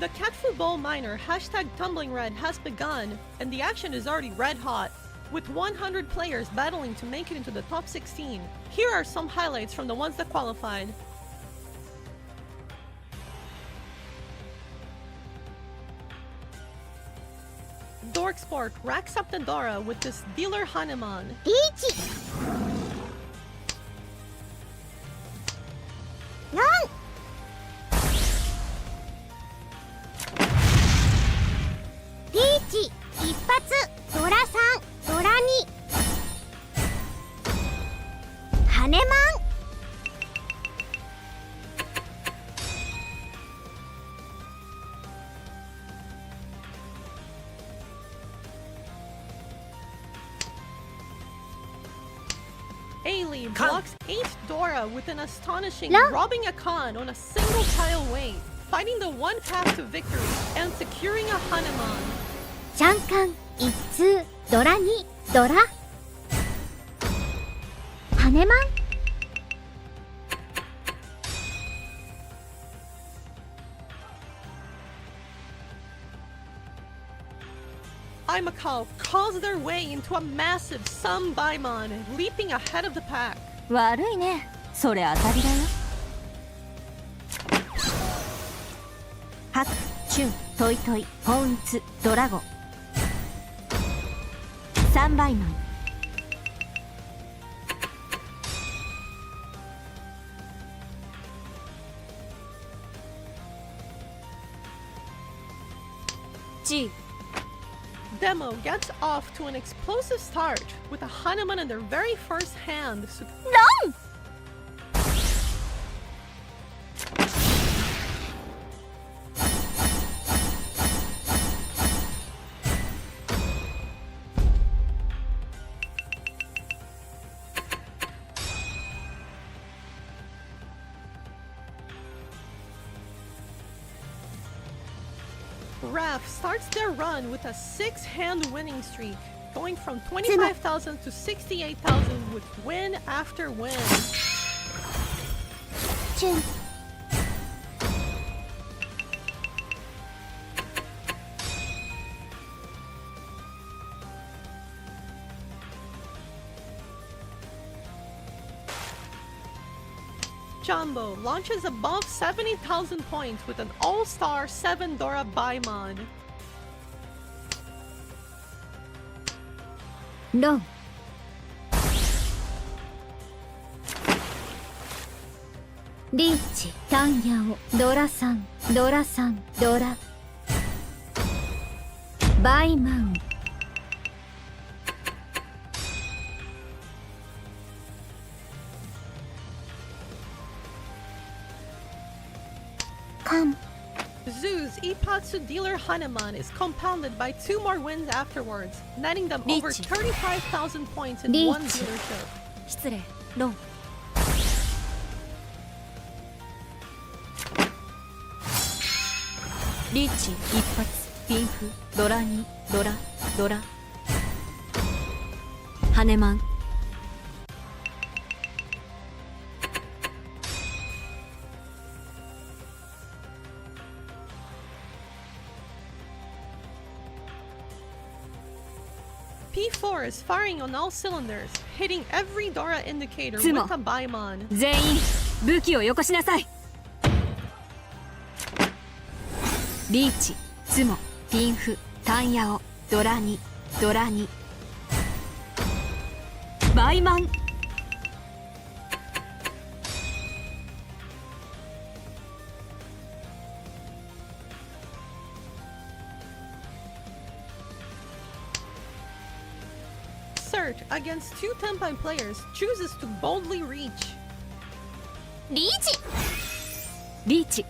The Catfood Bowl Minor #Tumbling Red has begun, and the action is already red hot, with 100 players battling to make it into the top 16. Here are some highlights from the ones that qualified. Dorksport racks up the Dora with this dealer Hanuman. Peachy! Run! Peachy! 一発ドラ3ドラ2羽マンAiley blocks 8 Dora with an astonishing robbing a con on a single tile wait, finding the one path to victory and securing a Hanuman. ジャンカン1通ドラ2ドラ羽マンImacao calls their way into a massive Sum Baimon, leaping ahead of the pack. 悪いね、それ当たりだよ。ハク、チュン、トイトイ、ポンツ、ドラゴ3倍マン。G Demo gets off to an explosive start with a Hanuman in their very first hand. Run! Raph starts their run with a 6-hand winning streak, going from 25,000 to 68,000 with win after win. チュン Jumbo launches above 70,000 points with an all-star 7 Dora Baimon. ロンリーチタンヤオドラ3ドラ3ドラバイマンカン Zoo's Ipatsu dealer Hanuman is compounded by 2 more wins afterwards, netting them over Reach. 35,000 points in Reach. one dealership. 失礼ロンリーチ一発ピンフドラ2ドラドラハネマンP4 is firing on all cylinders, hitting every Dora indicator with Tsumo. a Baimon. 全員武器をよこしなさいリーチツモピンフタンヤオドラ2ドラ2バイマンCert, against 2 Tenpai players, chooses to boldly reach. リーチリーチ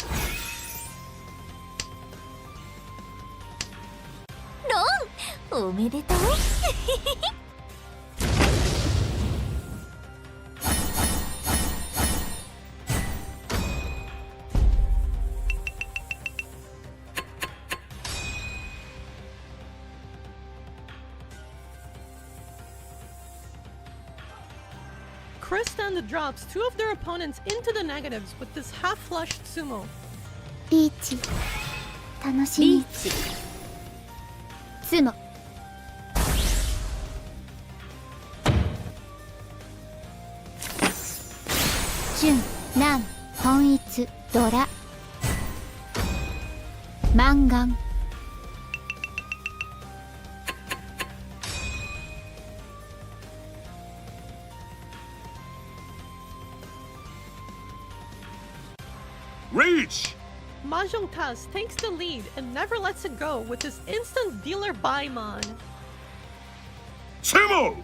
ロンおめでとうKristen drops 2 of their opponents into the negatives with this half-flushed sumo. リーチ楽しみ。リーチつも。純、南、本一、ドラ。マンガン。Reach! Mahjong Tas takes the lead and never lets it go with his instant dealer Baimon. チェモ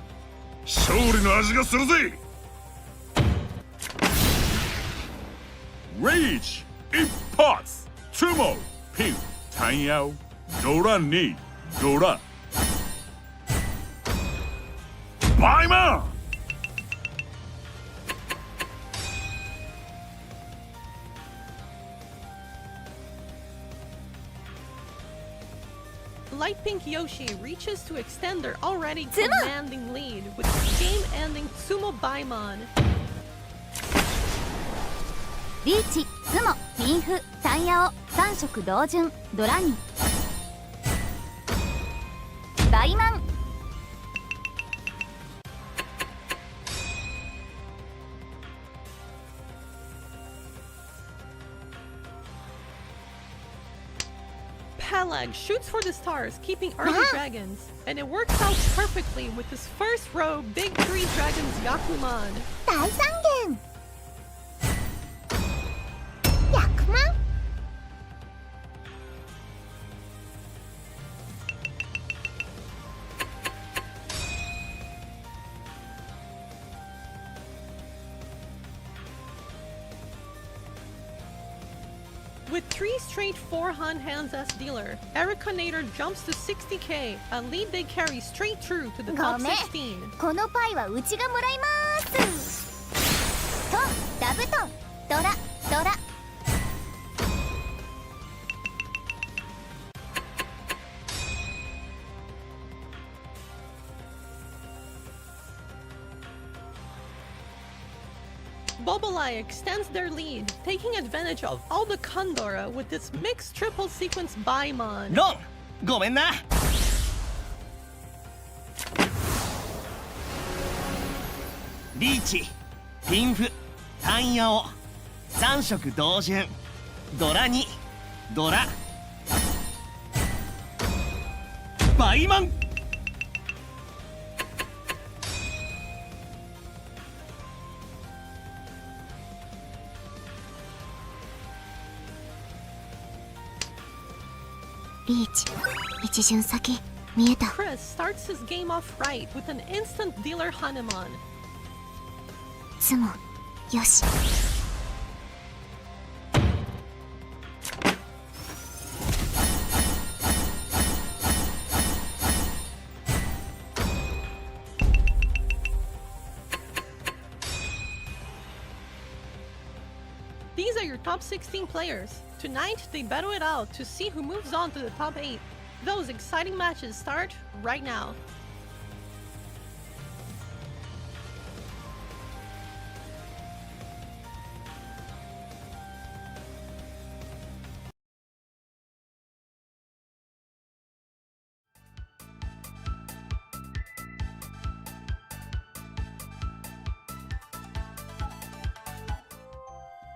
勝利の味がするぜ Reach! 一発チェモピン単ヤドラ2ドラバイマン Light Pink Yoshi reaches to extend their already commanding lead with his game-ending Sumo Baimon. リーチ、ツモ、ピンフ、タンヤオ、三色同順、ドラに。バイマン。Pelag shoots for the stars, keeping early dragons, and it works out perfectly with his first row Big 3 Dragons Yakuman. 大三元。100万。With 3 straight 4-hun hands as dealer, Commentator jumps to 60k, a lead they carry straight through to the top ごめん。 16. このパイはうちがもらいますとダブトンドラドラ Bobolai extends their lead, taking advantage of all the Kondora with this mixed triple sequence Baimon. ロンごめんなリーチピンフタンヤオ三色同順ドラ2ドラバイマン リーチ一巡先見えた Chris starts his game off right with an instant dealer Hanuman. ツモよし These are your top 16 players. Tonight, they battle it out to see who moves on to the top 8. Those exciting matches start right now.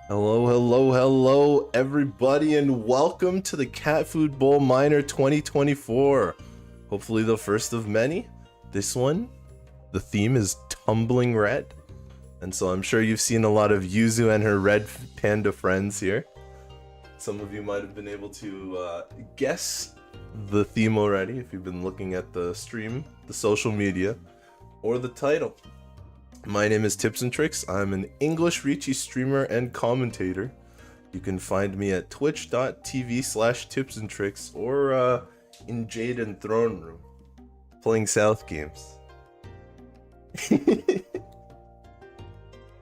Hello, hello, hello, everybody, and welcome to the Catfood Bowl Minor 2024. Hopefully the first of many. This one, the theme is tumbling red. And so I'm sure you've seen a lot of Yuzu and her red panda friends here. Some of you might have been able to guess the theme already if you've been looking at the stream, the social media, or the title. My name is Tips and Tricks. I'm an English Reachy streamer and commentator. You can find me at twitch.tv/tipsandtricks or in Jade and Throne Room playing South games.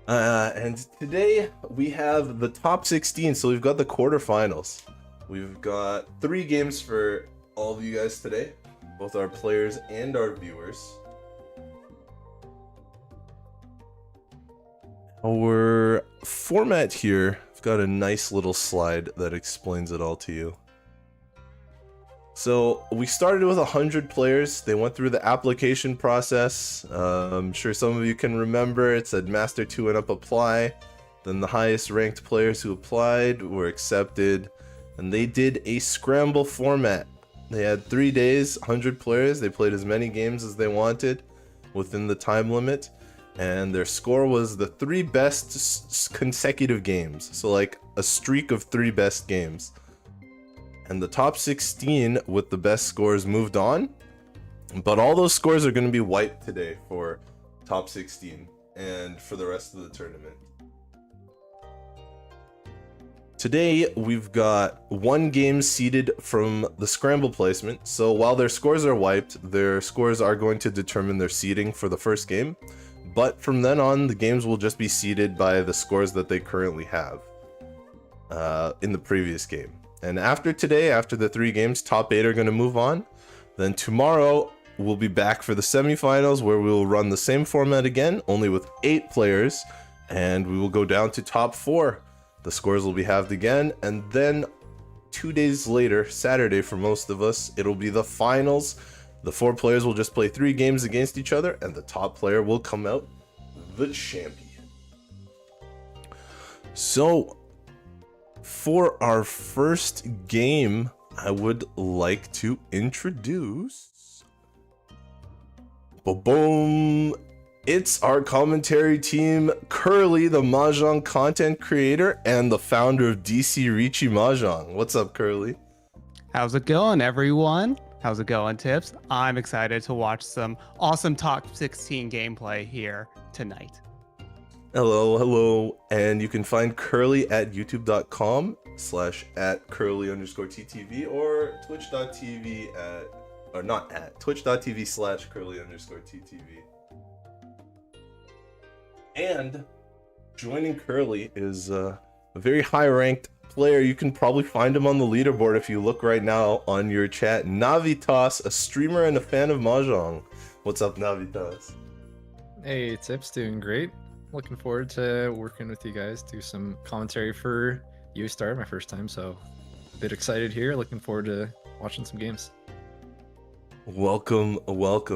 And today we have the top 16, so we've got the quarterfinals. We've got 3 games for all of you guys today, both our players and our viewers. Our format here, I've got a nice little slide that explains it all to you. So we started with 100 players. They went through the application process. I'm sure some of you can remember. It said Master 2 and up apply. Then the highest ranked players who applied were accepted. And they did a scramble format. They had 3 days, 100 players. They played as many games as they wanted within the time limit. And their score was the 3 best consecutive games. So like a streak of 3 best games. And the top 16 with the best scores moved on. But all those scores are going to be wiped today for top 16 and for the rest of the tournament. Today, we've got 1 game seeded from the scramble placement. So while their scores are wiped, their scores are going to determine their seeding for the first game. But from then on, the games will just be seeded by the scores that they currently have in the previous game. And after today, after the 3 games, top 8 are going to move on. Then tomorrow, we'll be back for the semifinals where we will run the same format again, only with 8 players. And we will go down to top 4. The scores will be halved again. And then 2 days later, Saturday for most of us, it'll be the finals. The 4 players will just play 3 games against each other. And the top player will come out the champion. So for our first game, I would like to introduce... Boom! It's our commentary team, Curly, the Mahjong content creator and the founder of DC ReachMahjong. What's up, Curly? How's it going, everyone? How's it going, Tips? I'm excited to watch some awesome top 16 gameplay here tonight. Hello, and you can find Curly at youtube.com/@curly_ttv or twitch.tv/curly_ttv. And joining Curly is a very high-ranked player. You can probably find him on the leaderboard if you look right now on your chat. Navitas, a streamer and a fan of Mahjong. What's up, Navitas? Hey, Tips, doing great. Looking forward to working with you guys, do some commentary for Yostar, my first time, so a bit excited here. Looking forward to watching some games. Welcome,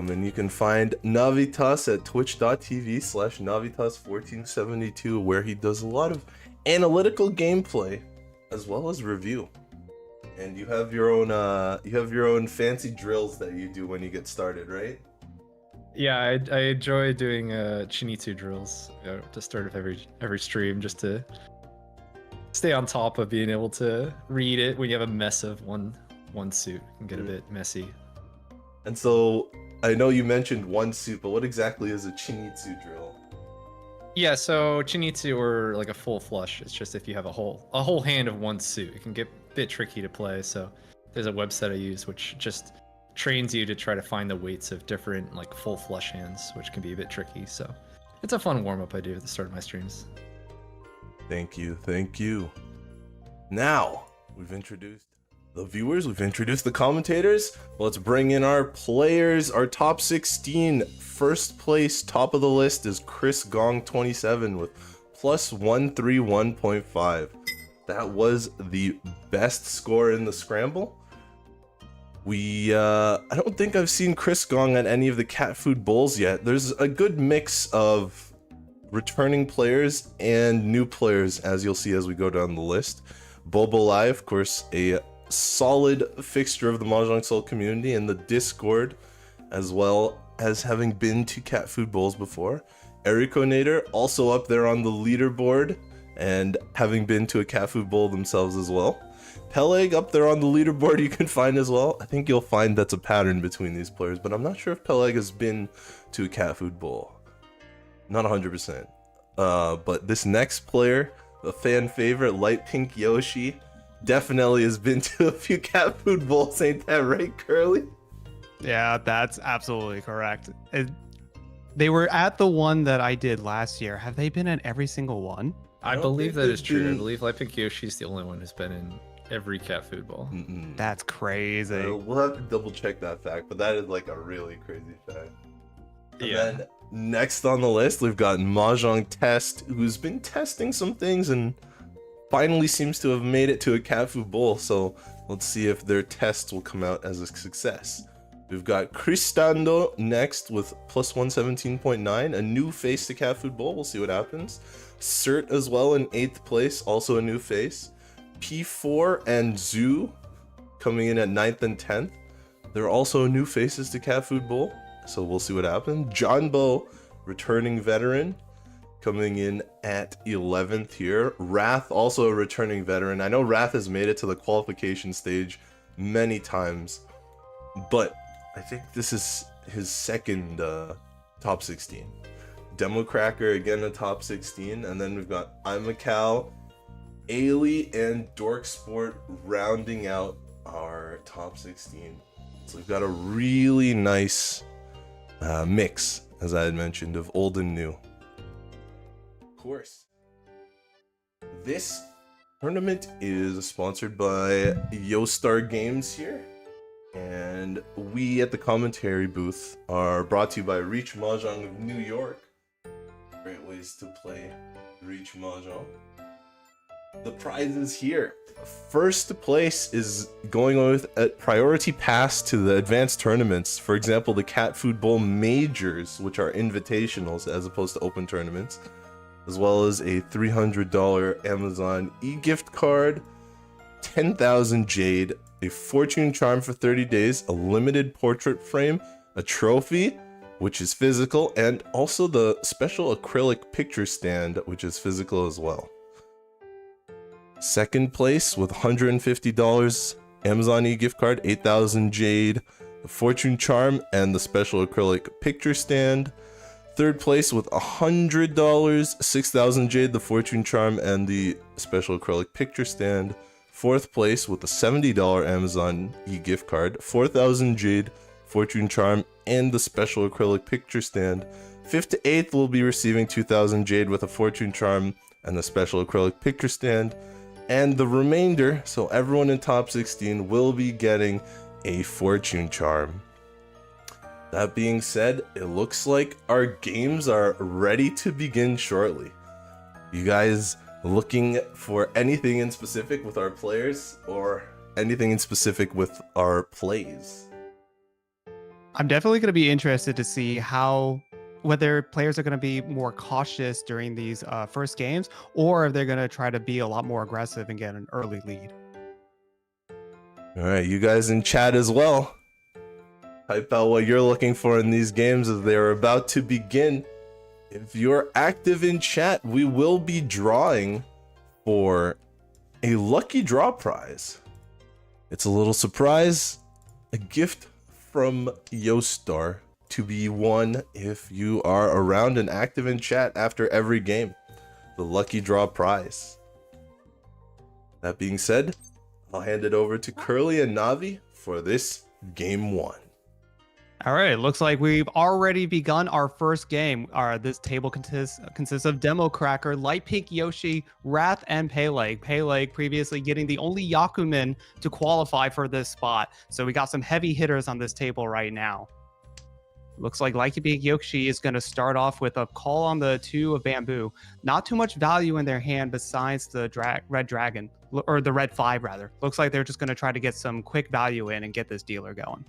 and you can find Navitas at twitch.tv/Navitas1472, where he does a lot of analytical gameplay as well as review. And you have your own fancy drills that you do when you get started, right? Yeah, I enjoy doing Chinitsu drills at the start of every stream, just to stay on top of being able to read it when you have a mess of one suit. It can get a bit messy. And so, I know you mentioned one suit, but what exactly is a Chinitsu drill? Yeah, so Chinitsu, or like a full flush, it's just if you have a whole hand of one suit. It can get a bit tricky to play, so there's a website I use which just trains you to try to find the weights of different like full flush hands, which can be a bit tricky. So it's a fun warm-up I do at the start of my streams. Thank you. Now, we've introduced the viewers, we've introduced the commentators. Let's bring in our players, our top 16. First place, top of the list, is Chris Gong 27 with plus 131.5. That was the best score in the scramble. I don't think I've seen Chris Gong at any of the Catfood Bowls yet. There's a good mix of returning players and new players, as you'll see as we go down the list. Bobo Live, of course, a solid fixture of the Mahjong Soul community and the Discord, as well as having been to Catfood Bowls before. Erikonator, also up there on the leaderboard and having been to a Catfood Bowl themselves as well. Peleg up there on the leaderboard you can find as well. I think you'll find that's a pattern between these players, but I'm not sure if Peleg has been to a Catfood Bowl. Not 100%. But this next player, a fan favorite, Light Pink Yoshi, definitely has been to a few Catfood Bowls, ain't that right, Curly? Yeah, that's absolutely correct. They were at the one that I did last year. Have they been at every single one? I believe that is true. I believe Light Pink Yoshi's the only one who's been in every Catfood Bowl. That's crazy. We'll have to double check that fact, but that is like a really crazy fact. And then next on the list, we've got Mahjong Test, who's been testing some things and finally seems to have made it to a Catfood Bowl. So Let's see if their tests will come out as a success. We've got Cristando next with plus 117.9, a new face to Cat Food Bowl. We'll see what happens. Cert as well in 8th place, also a new face. P4 and Zoo coming in at 9th and 10th. They're also new faces to Cat Food Bowl, so we'll see what happens. John Bo, returning veteran, coming in at 11th here. Wrath, also a returning veteran. I know Wrath has made it to the qualification stage many times, but I think this is his second top 16. Democracker, again a top 16, and then we've got I'm a Cal, Ailey, and Dork Sport rounding out our top 16. So we've got a really nice mix, as I had mentioned, of old and new. Of course, this tournament is sponsored by Yostar Games here, and we at the commentary booth are brought to you by Reach Mahjong of New York. Great ways to play Reach Mahjong. The prizes here. First place is going with a priority pass to the advanced tournaments. For example, the Cat Food Bowl Majors, which are invitationals as opposed to open tournaments, as well as a $300 Amazon e-gift card, 10,000 Jade, a fortune charm for 30 days, a limited portrait frame, a trophy, which is physical, and also the special acrylic picture stand, which is physical as well. Second place with $150 Amazon e-gift card, 8,000 Jade, the fortune charm, and the special acrylic picture stand. Third place with $100, 6,000 Jade, the fortune charm, and the special acrylic picture stand. Fourth place with a $70 Amazon e-gift card, 4,000 Jade, fortune charm, and the special acrylic picture stand. 5th to 8th will be receiving 2,000 Jade with a fortune charm and the special acrylic picture stand. And the remainder, so everyone in top 16, will be getting a fortune charm. That being said, it looks like our games are ready to begin shortly. You guys looking for anything in specific with our players or anything in specific with our plays? I'm definitely going to be interested to see whether players are going to be more cautious during these first games, or if they're going to try to be a lot more aggressive and get an early lead. All right, you guys in chat as well, type out what you're looking for in these games as they're about to begin. If you're active in chat, we will be drawing for a lucky draw prize. It's a little surprise, a gift from Yostar to be won if you are around and active in chat after every game. The lucky draw prize. That being said, I'll hand it over to Curly and Navi for this game 1. All right, looks like we've already begun our first game. This table consists of Democracker, Light Pink Yoshi, Wrath, and Peleg. Peleg previously getting the only Yakuman to qualify for this spot. So we got some heavy hitters on this table right now. Looks like Light Pink Yoshi is going to start off with a call on the 2 of Bamboo. Not too much value in their hand besides the red dragon, or the red 5 rather. Looks like they're just going to try to get some quick value in and get this dealer going.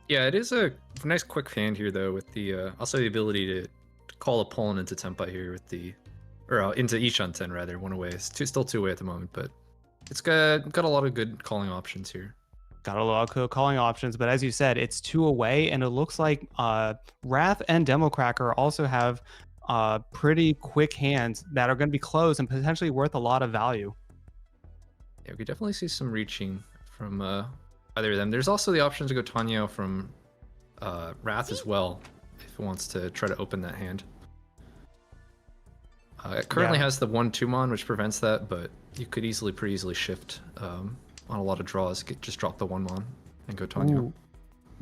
Yeah, it is a nice quick hand here though, with the also the ability to call a Poland into Tempai here with the, or into Ishan-ten rather, 1 away. It's still 2 away at the moment, but it's got a lot of good calling options here. Got a lot of good calling options, but as you said, it's 2 away, and it looks like Wrath and Democracker also have pretty quick hands that are going to be close and potentially worth a lot of value. Yeah, we could definitely see some reaching from either of them. There's also the option to go Tanyo from Wrath as well, if it wants to try to open that hand. It currently has the 1-2 which prevents that, but you could pretty easily shift on a lot of draws, just drop the 1 mon and go Tanyo.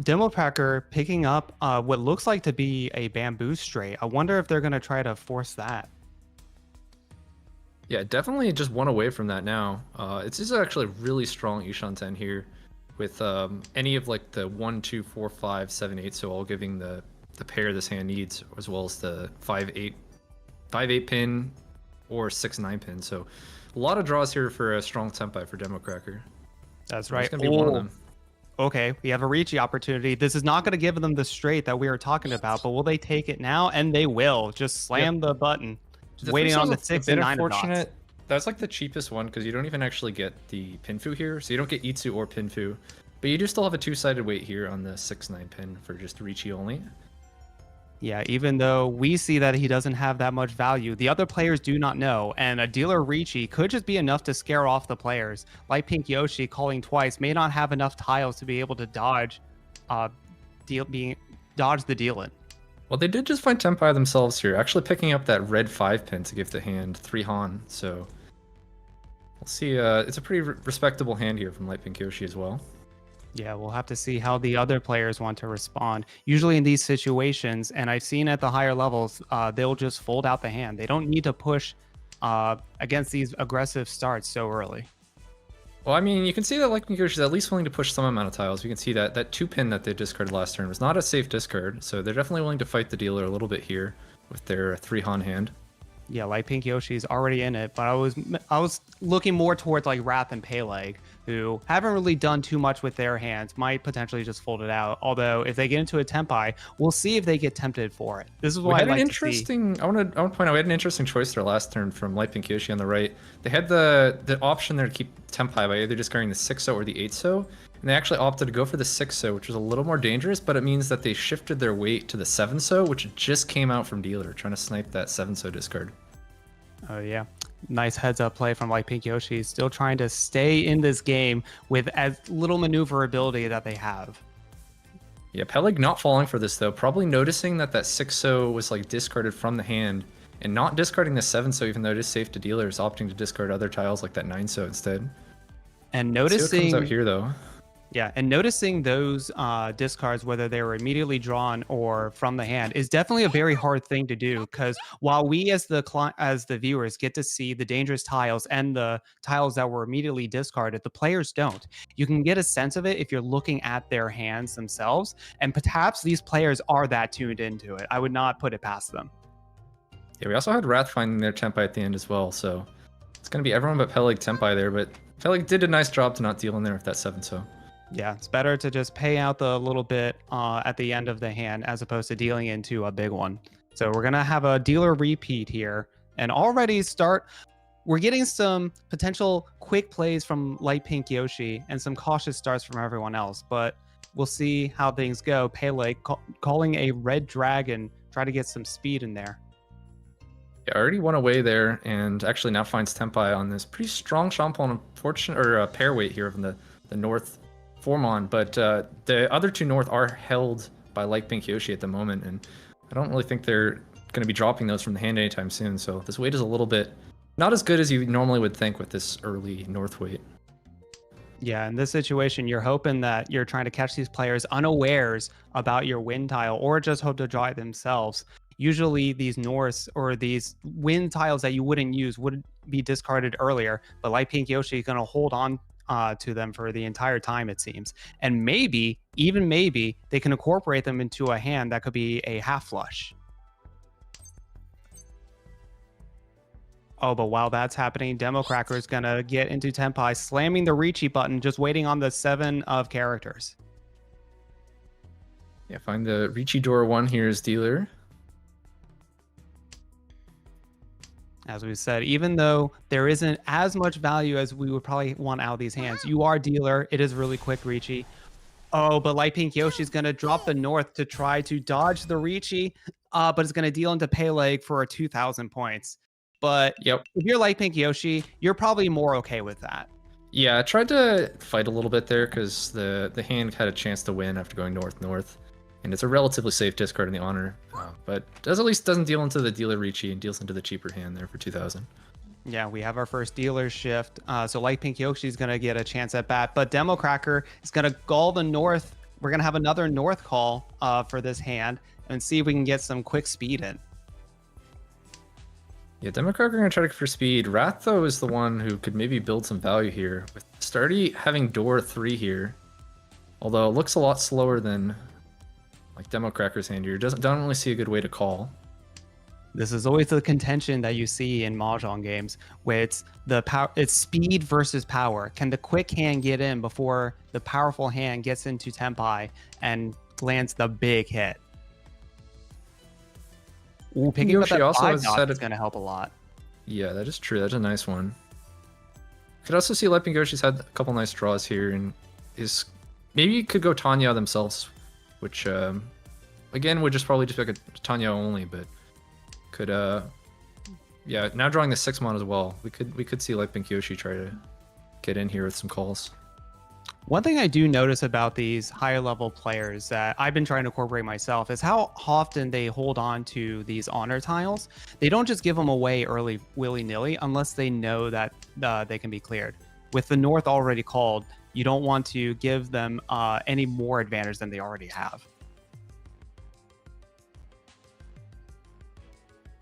Democracker picking up what looks like to be a bamboo straight. I wonder if they're going to try to force that. Yeah, definitely just 1 away from that now. It's actually a really strong Ishan-ten here, with any of like the 1, 2, 4, 5, 7, 8, so all giving the pair this hand needs, as well as the 5-8 pin or 6-9 pin. So a lot of draws here for a strong Tempai for Democracker. That's It's right. gonna be one of them. Okay, we have a Ricci opportunity. This is not going to give them the straight that we were talking about, but will they take it now? And they will. Just slam the button. Just The waiting on the 3-stow's 6 a bit and 9 of dots. unfortunate. That's like the cheapest one because you don't even actually get the Pinfu here, so you don't get Itsu or Pinfu, but you do still have a two-sided weight here on the 6-9 pin for just Ricci only. Yeah, even though we see that he doesn't have that much value, the other players do not know, and a dealer Ricci could just be enough to scare off the players. Like Pink Yoshi calling twice may not have enough tiles to be able to dodge dodge the deal-in. Well, they did just find Tenpai themselves here, actually picking up that red 5 pin to give the hand 3 Han, so we'll see. It's a pretty respectable hand here from Light Pink Yoshi as well. Yeah, we'll have to see how the other players want to respond. Usually in these situations, and I've seen at the higher levels, they'll just fold out the hand. They don't need to push against these aggressive starts so early. Well, I mean, you can see that Light Pink Yoshi is at least willing to push some amount of tiles. You can see that that 2 pin that they discarded last turn was not a safe discard, so they're definitely willing to fight the dealer a little bit here with their 3 Han hand. Yeah, Light Pink Yoshi's already in it, but I was looking more towards like Wrath and Peleg, who haven't really done too much with their hands, might potentially just fold it out. Although if they get into a Tenpai, we'll see if they get tempted for it. This is why I like to see. I want to point out we had an interesting choice there last turn from Light Pink Yoshi on the right. They had the option there to keep Tenpai by either discarding the 6-0 or the 8-0. And they actually opted to go for the 6-0, which was a little more dangerous, but it means that they shifted their weight to the 7-0, which just came out from dealer, trying to snipe that 7-0 discard. Oh yeah, nice heads up play from Light Pink Yoshi. Still trying to stay in this game with as little maneuverability that they have. Yeah, Peleg not falling for this though, probably noticing that that 6-0 was like discarded from the hand, and not discarding the 7-0 even though it is safe to dealers, opting to discard other tiles like that 9-0 instead. And Let's see noticing what comes out here though. Yeah, and noticing those discards, whether they were immediately drawn or from the hand, is definitely a very hard thing to do. Because while we, as the viewers, get to see the dangerous tiles and the tiles that were immediately discarded, the players don't. You can get a sense of it if you're looking at their hands themselves, and perhaps these players are that tuned into it. I would not put it past them. Yeah, we also had Wrath finding their Tenpai at the end as well, so it's going to be everyone but Peleg Tenpai there, but Peleg did a nice job to not deal in there with that 7-0. Yeah, it's better to just pay out the little bit at the end of the hand as opposed to dealing into a big one. So we're going to have a dealer repeat here and already we're getting some potential quick plays from Light Pink Yoshi and some cautious starts from everyone else, but we'll see how things go. Peleg calling a red dragon, try to get some speed in there. Yeah, already won away there and actually now finds Tenpai on this pretty strong Shampoo and pair weight here from the north Formon, but the other 2 north are held by Light Pink Yoshi at the moment, and I don't really think they're going to be dropping those from the hand anytime soon, so this weight is a little bit not as good as you normally would think with this early north weight. Yeah, in this situation, you're hoping that you're trying to catch these players unawares about your win tile or just hope to draw it themselves. Usually these norths or these win tiles that you wouldn't use would be discarded earlier, but Light Pink Yoshi is going to hold on to them for the entire time, it seems. And maybe, even maybe, they can incorporate them into a hand that could be a half flush. Oh, but while that's happening, Democracker is going to get into Tenpai, slamming the Ricci button, just waiting on the 7 of characters. Yeah, find the Ricci door 1 here as dealer. As we said, even though there isn't as much value as we would probably want out of these hands, you are dealer. It is really quick Ricci. Oh, but Light Pink Yoshi's going to drop the north to try to dodge the Ricci, but it's going to deal into Peleg for 2,000 points. But yep, if you're Light Pink Yoshi, you're probably more okay with that. Yeah, I tried to fight a little bit there because the hand had a chance to win after going north. And it's a relatively safe discard in the honor, but at least doesn't deal into the dealer Ricci and deals into the cheaper hand there for 2,000. Yeah, we have our first dealer shift. So Light Pink Yoshi is going to get a chance at bat, but Democracker is going to gall the north. We're going to have another north call for this hand and see if we can get some quick speed in. Yeah, Democracker going to try to go for speed. Wrath, though, is the one who could maybe build some value here. With Stardy having door 3 here, although it looks a lot slower than like Democracker's hand here. Don't really see a good way to call. This is always the contention that you see in Mahjong games, where it's the power, it's speed versus power. Can the quick hand get in before the powerful hand gets into Tenpai and lands the big hit? Ooh, picking up Yoshi that also 5 has dot said is going to help a lot. Yeah, that is true. That's a nice one. Could also see Light Pink Yoshi's had a couple nice draws here, and is maybe could go Tanya themselves, which again would just probably just be like a Tanya only, but could yeah, now drawing the 6 mon as well. We could see Light Pink Yoshi try to get in here with some calls. One thing I do notice about these higher level players that I've been trying to incorporate myself is how often they hold on to these honor tiles. They don't just give them away early willy-nilly unless they know that they can be cleared. With the North already called, you don't want to give them any more advantage than they already have.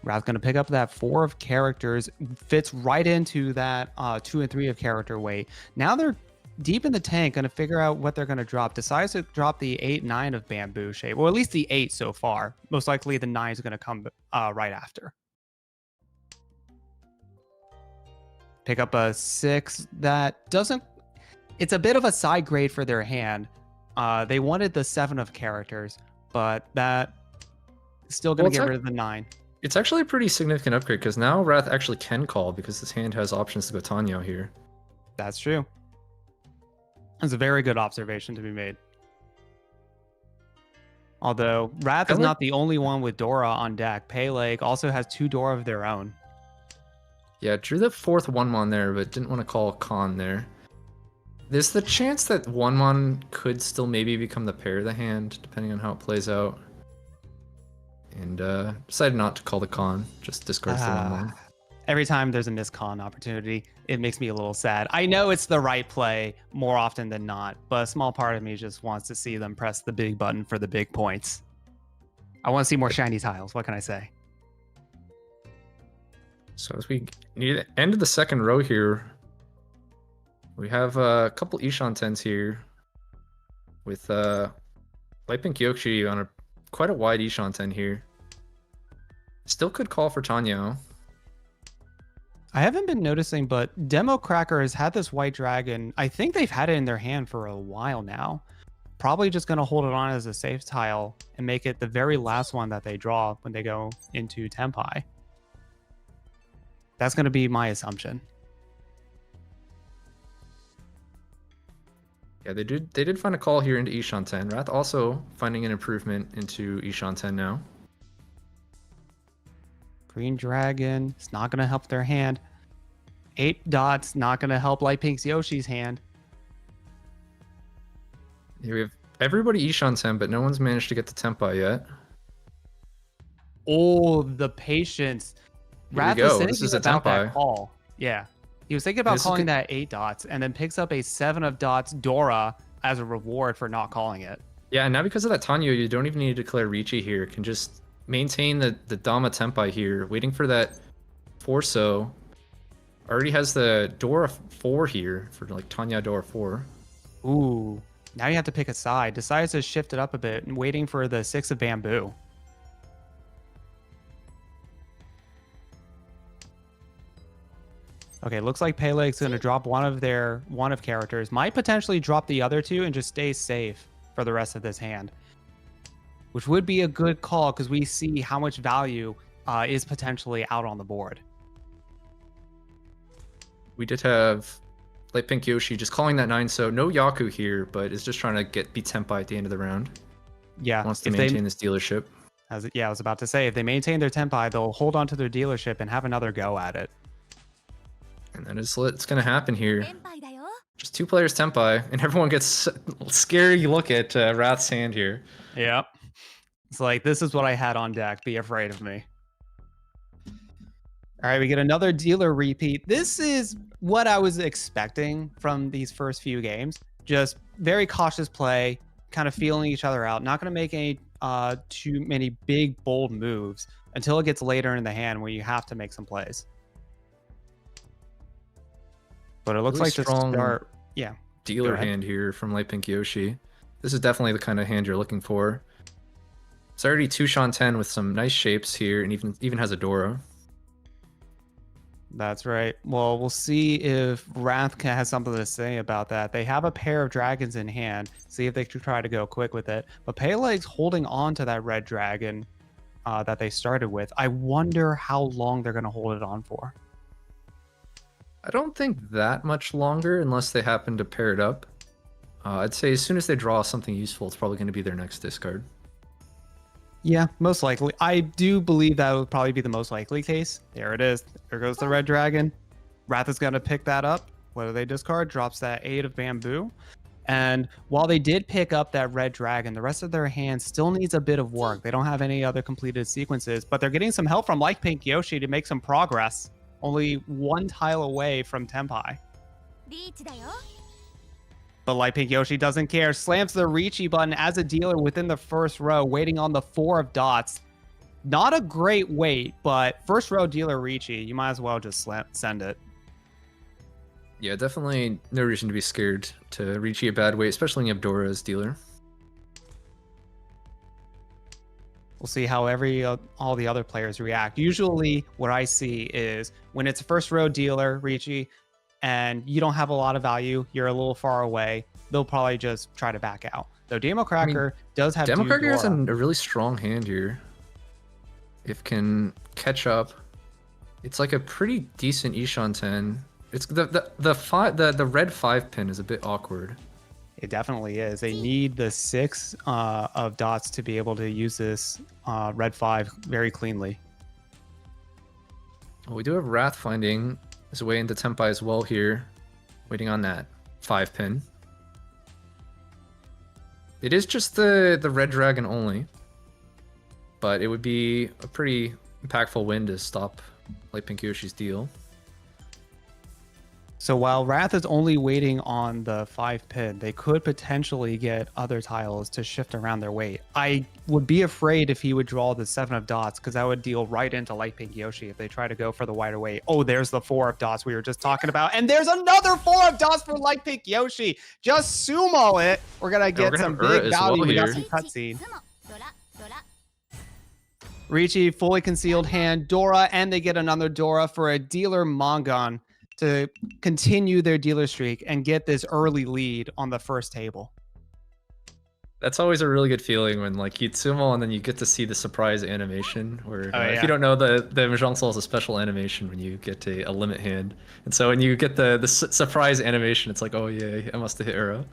Wrath's going to pick up that 4 of characters, fits right into that 2 and 3 of character weight. Now they're deep in the tank, going to figure out what they're going to drop. Decides to drop the 8-9 of bamboo shape, or at least the 8 so far. Most likely the 9 is going to come right after. Pick up a 6 that doesn't... It's a bit of a side grade for their hand. They wanted the 7 of characters, but that is still going to get rid of the 9. It's actually a pretty significant upgrade, because now Wrath actually can call, because his hand has options to go Tanyo here. That's true. That's a very good observation to be made. Although, Wrath is not the only one with Dora on deck. Peleg also has 2 Dora of their own. Yeah, drew the 4th 1-mon there, but didn't want to call Khan there. There's the chance that 1-mon could still maybe become the pair of the hand, depending on how it plays out. And decided not to call the Khan, just discards the 1-mon. Every time there's a miscon opportunity, it makes me a little sad. I know it's the right play more often than not, but a small part of me just wants to see them press the big button for the big points. I want to see more shiny tiles. What can I say? So as we near the end of the second row here, we have a couple Ishan 10s here with Light Pink Yoshi on quite a wide Ishan 10 here. Still could call for Tanyo. I haven't been noticing, but Demo Cracker has had this white dragon. I think they've had it in their hand for a while now. Probably just going to hold it on as a safe tile and make it the very last one that they draw when they go into Tenpai. That's going to be my assumption. Yeah, they did find a call here into Ishan 10. Wrath also finding an improvement into Ishan 10 now. Green Dragon, it's not going to help their hand. 8 dots, not going to help Light Pink's Yoshi's hand. Here we have everybody Ishan 10, but no one's managed to get to Tenpai yet. Oh, the patience. Here we go. This is a about Tenpai. that call. Yeah. He was thinking about calling that 8 dots and then picks up a 7 of dots Dora as a reward for not calling it. Yeah, and now because of that Tanyo, you don't even need to declare Richi here. Can just maintain the Dama Tenpai here, waiting for that Forso. Already has the Dora 4 here for like Tanya Dora 4. Ooh, now you have to pick a side. Decides to shift it up a bit and waiting for the 6 of bamboo. Okay, looks like Peleg's going to drop one of characters. Might potentially drop the other 2 and just stay safe for the rest of this hand. Which would be a good call because we see how much value is potentially out on the board. We did have Light Pink Yoshi just calling that 9, so no Yaku here, but is just trying to beat Tenpai at the end of the round. Yeah. Wants to maintain this dealership. I was about to say, if they maintain their Tenpai, they'll hold on to their dealership and have another go at it. And that is what's going to happen here. Just 2 players Tenpai, and everyone gets a scary look at Wrath's hand here. Yep. It's like, this is what I had on deck. Be afraid of me. All right, we get another dealer repeat. This is what I was expecting from these first few games. Just very cautious play, kind of feeling each other out. Not going to make any too many big, bold moves until it gets later in the hand where you have to make some plays. But it looks Really like the start... Yeah. Dealer hand here from Light Pink Yoshi. This is definitely the kind of hand you're looking for. It's already 2 Shanten with some nice shapes here, and even has a Dora. That's right. Well, we'll see if Wrath has something to say about that. They have a pair of dragons in hand. See if they can try to go quick with it. But Peleg's holding on to that red dragon that they started with. I wonder how long they're going to hold it on for. I don't think that much longer unless they happen to pair it up. I'd say as soon as they draw something useful, it's probably going to be their next discard. Yeah, most likely. I do believe that would probably be the most likely case. There it is. There goes the red dragon. Wrath is going to pick that up. What do they discard? Drops that 8 of bamboo. And while they did pick up that red dragon, the rest of their hand still needs a bit of work. They don't have any other completed sequences, but they're getting some help from Light Pink Yoshi to make some progress. Only 1 tile away from Tenpai. リーチだよ But Light Pink Yoshi doesn't care. Slams the Reachy button as a dealer within the first row, waiting on the 4 of dots. Not a great wait, but first row dealer Reachy, you might as well just send it. Yeah, definitely no reason to be scared to reach a bad weight, especially when you have Dora as dealer. We'll see how all the other players react. Usually what I see is when it's a first row dealer, Reachy, and you don't have a lot of value, you're a little far away, they'll probably just try to back out. Though Demo Cracker does have Demo Cracker has a Dora. really strong hand here. If can catch up, it's like a pretty decent Ishanten. It's the red 5 pin is a bit awkward. It definitely is. They need the 6 of dots to be able to use this red 5 very cleanly. Well, we do have Wrath finding his way into Tenpai as well here, waiting on that 5 pin. It is just the red dragon only, but it would be a pretty impactful win to stop Light Pink Yoshi's deal. So while Wrath is only waiting on the 5 pin, they could potentially get other tiles to shift around their weight. I would be afraid if he would draw the 7 of dots, because that would deal right into Light Pink Yoshi if they try to go for the wider weight. Oh, there's the 4 of dots we were just talking about. And there's another 4 of dots for Light Pink Yoshi. Just sumo it. We're going to get some big value. We got some cutscene. ツモドラドラ Reachy, fully concealed hand, Dora, and they get another Dora for a dealer Mongon to continue their dealer streak and get this early lead on the first table. That's always a really good feeling when like you sumo and then you get to see the surprise animation where Oh, yeah. if you don't know, the Mahjong Soul is a special animation when you get a limit hand. And so when you get the surprise animation, it's like, oh yeah, I must have hit arrow.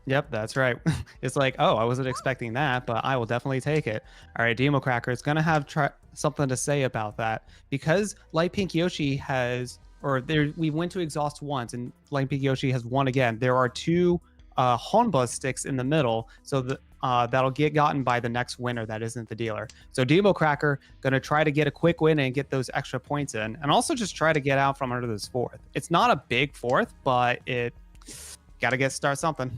Yep, that's right. It's like, oh, I wasn't expecting that, but I will definitely take it. All right, Demo Cracker is going to have something to say about that because Light Pink Yoshi has, we went to exhaust once and Light Pink Yoshi has won again. There are 2 Honba sticks in the middle, so that'll get gotten by the next winner that isn't the dealer. So Demo Cracker going to try to get a quick win and get those extra points in, and also just try to get out from under this 4th. It's not a big 4th, but it got to start something.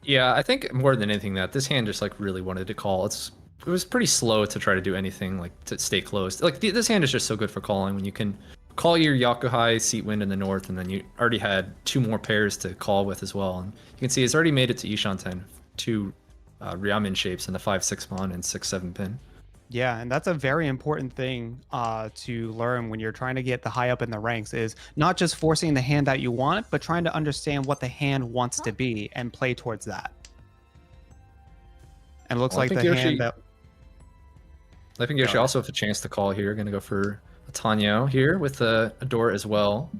Yeah, I think more than anything that this hand just like really wanted to call. It was pretty slow to try to do anything like to stay close. Like this hand is just so good for calling when you can call your Yakuhai Seat Wind in the north, and then you already had 2 more pairs to call with as well. And you can see it's already made it to Ishanten, 2 Ryamin shapes in the 5-6 mon and 6-7 pin. Yeah, and that's a very important thing to learn when you're trying to get the high up in the ranks is not just forcing the hand that you want, but trying to understand what the hand wants to be and play towards that. And it looks like the hand that... I think Yoshi also have a chance to call here. Going to go for a Tanyo here with a Dora as well.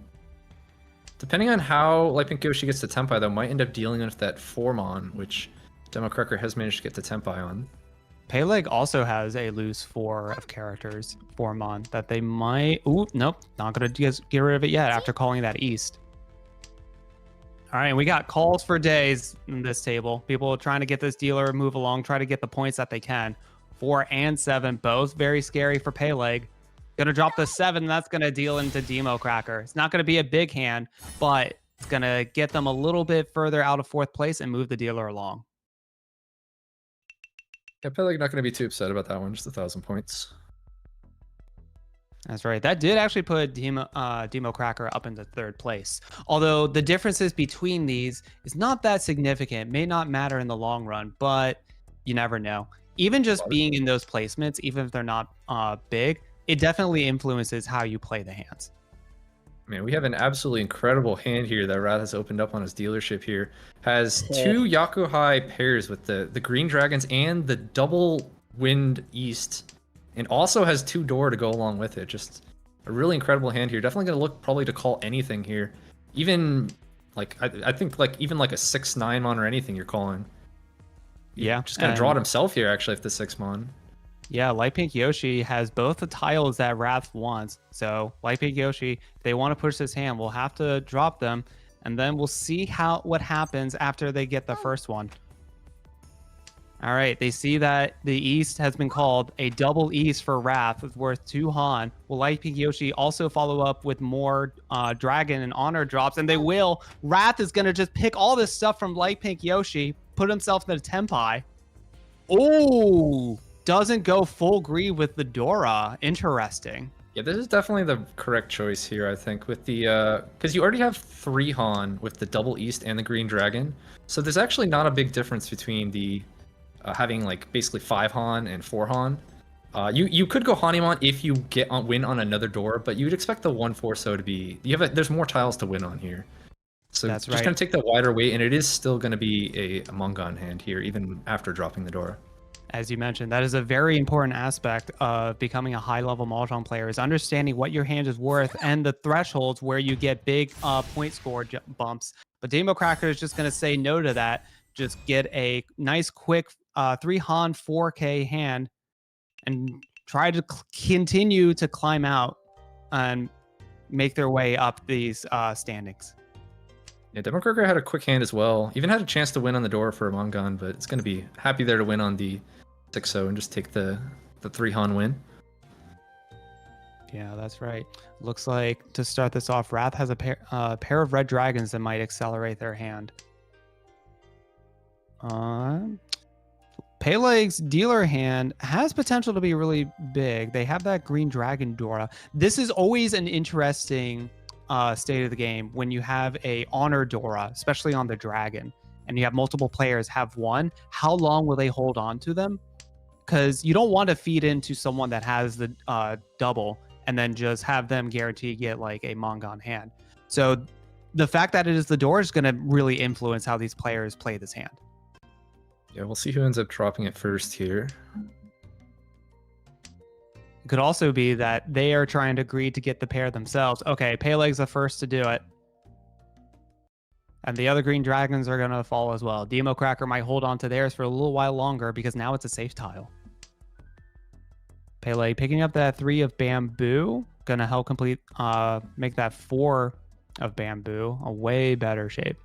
Depending on how Light Pink Yoshi gets to Tenpai, though, might end up dealing with that 4-mon, which Demo Cracker has managed to get to Tenpai on. Peleg also has a loose 4 of characters, 4-mon, that they might... Ooh, nope, not going to get rid of it yet after calling that East. All right, we got calls for days in this table. People trying to get this dealer move along, try to get the points that they can. 4 and 7, both very scary for Peleg. Going to drop the 7, that's going to deal into Demo Cracker. It's not going to be a big hand, but it's going to get them a little bit further out of 4th place and move the dealer along. Yeah, Peleg not going to be too upset about that one, just 1,000 points. That's right. That did actually put Demo Cracker up into 3rd place. Although the differences between these is not that significant, may not matter in the long run, but you never know. even just being in those placements, even if they're not big, it definitely influences how you play the hands. Man, we have an absolutely incredible hand here that Wrath has opened up on his dealership here. Has two Yakuhai pairs with the green dragons and the double wind east, and also has 2 door to go along with it. Just a really incredible hand here. Definitely gonna look probably to call anything here. Even like I think like even like a 6-9 mon or anything you're calling. Yeah, Just gonna draw it himself here actually if the 6 mon. Yeah, Light Pink Yoshi has both the tiles that Wrath wants. So Light Pink Yoshi, if they want to push this hand, we'll have to drop them, and then we'll see what happens after they get the first one. All right, they see that the East has been called. A double East for Wrath is worth 2 Han. Will Light Pink Yoshi also follow up with more Dragon and Honor drops? And they will. Wrath is going to just pick all this stuff from Light Pink Yoshi, put himself in a Tenpai. Oh! Doesn't go full greed with the Dora. Interesting. Yeah, this is definitely the correct choice here, I think, with the because you already have 3 Han with the double East and the green dragon, so there's actually not a big difference between the having like basically 5 Han and 4 Han. You could go Hanimon if you win on another door, but you'd expect the 1-4 so to be there's more tiles to win on here. So that's just gonna take the wider weight, and it is still gonna be a Mongon hand here, even after dropping the Dora. As you mentioned, that is a very important aspect of becoming a high-level Mahjong player, is understanding what your hand is worth and the thresholds where you get big point score bumps. But Demo Cracker is just going to say no to that. Just get a nice, quick 3 Han 4K hand and try to continue to climb out and make their way up these standings. Yeah, Demo Cracker had a quick hand as well. Even had a chance to win on the door for a Mongon, but it's going to be happy there to win on the 6-0 and just take the 3 Han win. Yeah, that's right. Looks like to start this off, Wrath has a pair of red dragons that might accelerate their hand. Peleg's dealer hand has potential to be really big. They have that green dragon Dora. This is always an interesting state of the game when you have a honor Dora, especially on the dragon, and you have multiple players have one. How long will they hold on to them? Because you don't want to feed into someone that has the double and then just have them guarantee get like a Mongon hand. So the fact that it is the door is going to really influence how these players play this hand. Yeah, we'll see who ends up dropping it first here. It could also be that they are trying to agree to get the pair themselves. Okay, Peleg's the first to do it. And the other green dragons are going to fall as well. Demo Cracker might hold on to theirs for a little while longer because now it's a safe tile. Peleg picking up that 3 of bamboo. Going to help complete, make that 4 of bamboo a way better shape.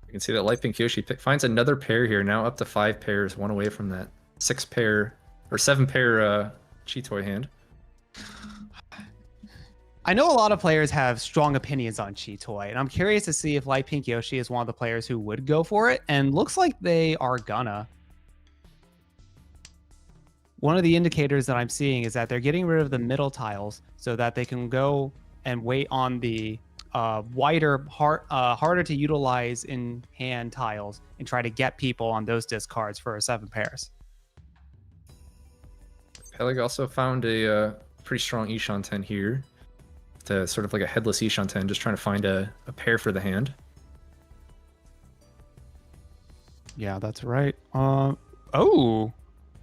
You can see that Light Pink Yoshi finds another pair here, now up to 5 pairs, 1 away from that 6 pair or 7 pair Chi-Toy hand. I know a lot of players have strong opinions on Chi-Toy, and I'm curious to see if Light Pink Yoshi is one of the players who would go for it, and looks like they are gonna. One of the indicators that I'm seeing is that they're getting rid of the middle tiles so that they can go and wait on the wider, harder to utilize in hand tiles and try to get people on those discards for 7 pairs. Peleg also found a pretty strong Ishan 10 here. To sort of like a headless Ishan 10, just trying to find a pair for the hand. Yeah, that's right. Oh,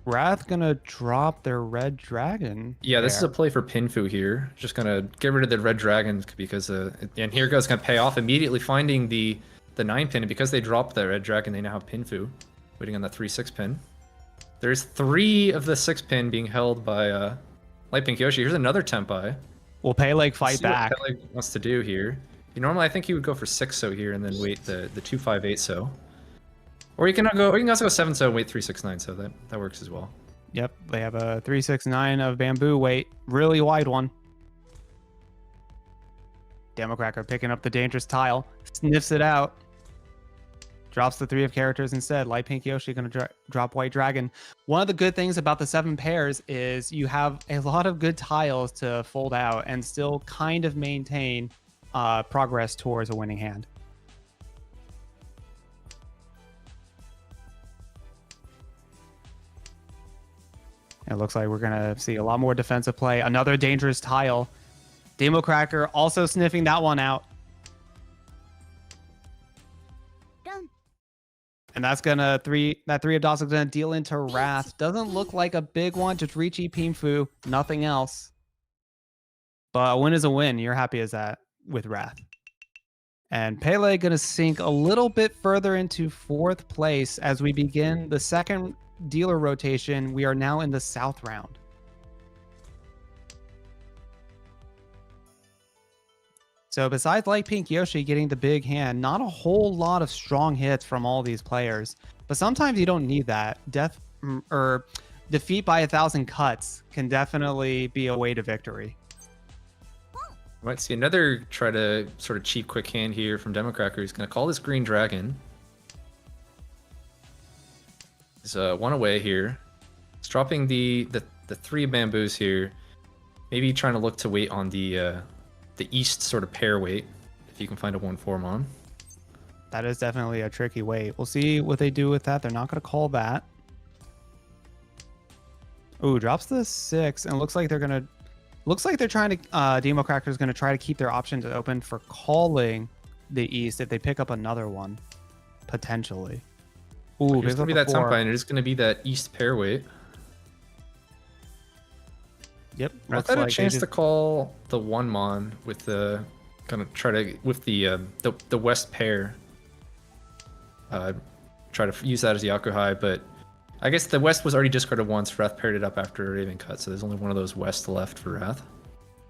Wrath gonna drop their red dragon. Yeah, this is a play for Pinfu here. Just gonna get rid of the red dragons because and here goes gonna pay off immediately finding the 9 pin, and because they dropped the red dragon, they now have Pinfu waiting on the 3-6 pin. There's 3 of the 6 pin being held by Light Pink Yoshi. Here's another Tenpai. Will Peleg fight back? What Peleg wants to do here. Normally, I think he would go for 6-so here and then wait the 2-5-8-so. Or you can also go 7-so and wait 3-6-9, so that works as well. Yep, they have a 3-6-9 of bamboo weight, really wide one. Demo Cracker picking up the dangerous tile, sniffs it out, drops the 3 of characters instead. Light Pink Yoshi gonna drop White Dragon. One of the good things about the 7 pairs is you have a lot of good tiles to fold out and still kind of maintain progress towards a winning hand. It looks like we're going to see a lot more defensive play. Another dangerous tile. Demo Cracker also sniffing that one out. And that's gonna that three of dots is gonna deal into Wrath. Doesn't look like a big one, just Richie Pinfu, nothing else. But a win is a win. You're happy as that with Wrath. And Pele gonna sink a little bit further into 4th place as we begin the second dealer rotation. We are now in the South round. So besides Light Pink Yoshi getting the big hand, not a whole lot of strong hits from all these players. But sometimes you don't need that. Death or defeat by 1,000 cuts can definitely be a way to victory. Might see another try to sort of cheap quick hand here from Democracker. He's going to call this Green Dragon. He's one away here. He's dropping the 3 bamboos here. Maybe trying to look to wait on the east sort of pair wait, if you can find a 1-4 on. That is definitely a tricky wait. We'll see what they do with that. They're not going to call that. Ooh, drops the 6, and looks like they're going to... Looks like they're trying to... Demo Cracker is going to try to keep their options open for calling the east if they pick up another one, potentially. Ooh, here's going to be that Tempai, and it's going to be that east pair wait. Yep. I've had a chance to call the 1-mon with the gonna try to with the west pair. Try to use that as the Yakuhai, but I guess the west was already discarded once. Wrath paired it up after Raven cut, so there's only one of those west left for Wrath.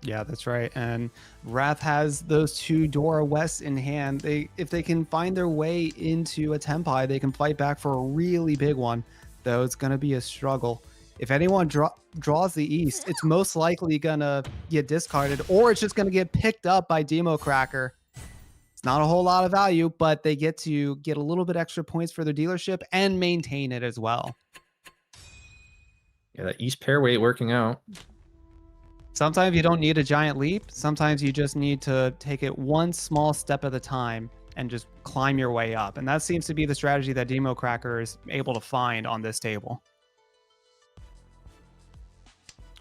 Yeah, that's right. And Wrath has those 2 Dora Wests in hand. If they can find their way into a Tempai, they can fight back for a really big one, though it's gonna be a struggle. If anyone draws the east, it's most likely gonna get discarded, or it's just gonna get picked up by Demo Cracker. It's not a whole lot of value, but they get to get a little bit extra points for their dealership and maintain it as well. Yeah, that east pair weight working out. Sometimes you don't need a giant leap. Sometimes you just need to take it one small step at a time and just climb your way up. And that seems to be the strategy that Demo Cracker is able to find on this table.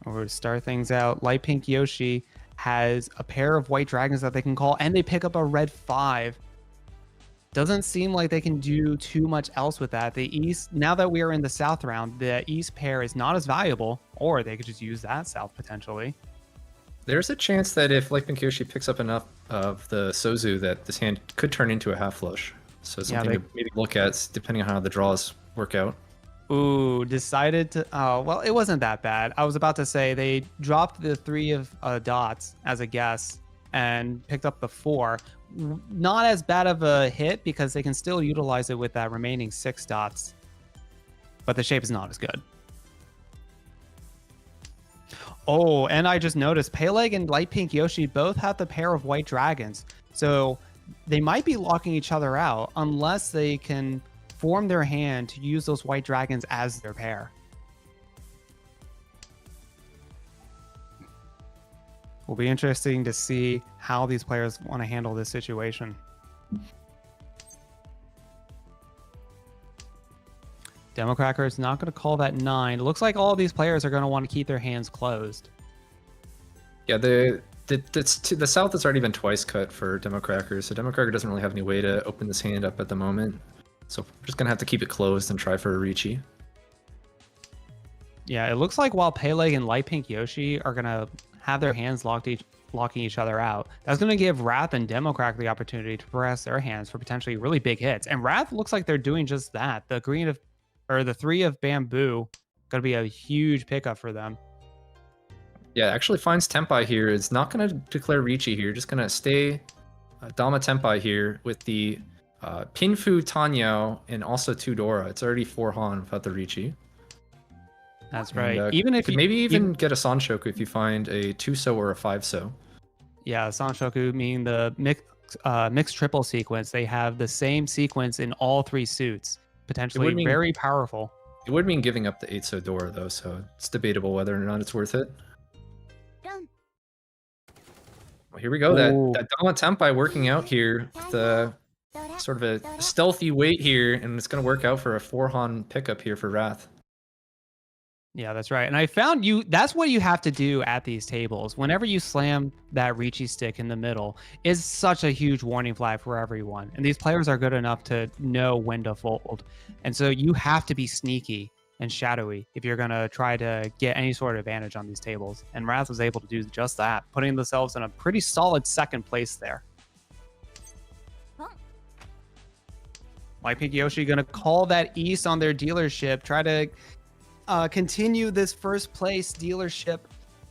Or to start things out, Light Pink Yoshi has a pair of white dragons that they can call, and they pick up a red 5. Doesn't seem like they can do too much else with that. The east, now that we are in the south round, the east pair is not as valuable, or they could just use that south potentially. There's a chance that if Light Pink Yoshi picks up enough of the Sozu, that this hand could turn into a half flush. So something to maybe look at, depending on how the draws work out. Ooh, decided to... Oh, well, it wasn't that bad. I was about to say they dropped the 3 of dots as a guess and picked up the 4. Not as bad of a hit because they can still utilize it with that remaining 6 dots. But the shape is not as good. Oh, and I just noticed Peleg and Light Pink Yoshi both have the pair of white dragons. So they might be locking each other out unless they can form their hand to use those white dragons as their pair. Will be interesting to see how these players want to handle this situation. Demo Cracker is not going to call that 9. It looks like all of these players are going to want to keep their hands closed. Yeah, the south has already been twice cut for Demo Cracker, so Demo Cracker doesn't really have any way to open this hand up at the moment. So we're just going to have to keep it closed and try for a Ricci. Yeah, it looks like while Peleg and Light Pink Yoshi are going to have their hands locking each other out, that's going to give Wrath and Demo Cracker the opportunity to press their hands for potentially really big hits. And Wrath looks like they're doing just that. The 3 of bamboo going to be a huge pickup for them. Yeah, actually finds Tempai here. It's not going to declare Ricci here. Just going to stay Dama Tempai here with the Pinfu Tanyao and also 2 Dora. It's already 4 Han without the Ricci. That's right. And, even if you maybe even get a Sanshoku if you find a 2-so or a 5-so. Yeah, Sanshoku meaning the mixed triple sequence. They have the same sequence in all 3 suits. Potentially very powerful. It would mean giving up the 8-so Dora though, so it's debatable whether or not it's worth it. Well, here we go. That Dama Tempai working out here with a sort of a stealthy wait here, and it's going to work out for a 4 Han pickup here for Wrath. Yeah, that's right. And I found that's what you have to do at these tables. Whenever you slam that Reachy stick in the middle, is such a huge warning flag for everyone. And these players are good enough to know when to fold. And so you have to be sneaky and shadowy if you're going to try to get any sort of advantage on these tables. And Wrath was able to do just that, putting themselves in a pretty solid second place there. Light Pink Yoshi going to call that East on their dealership, try to continue this first place dealership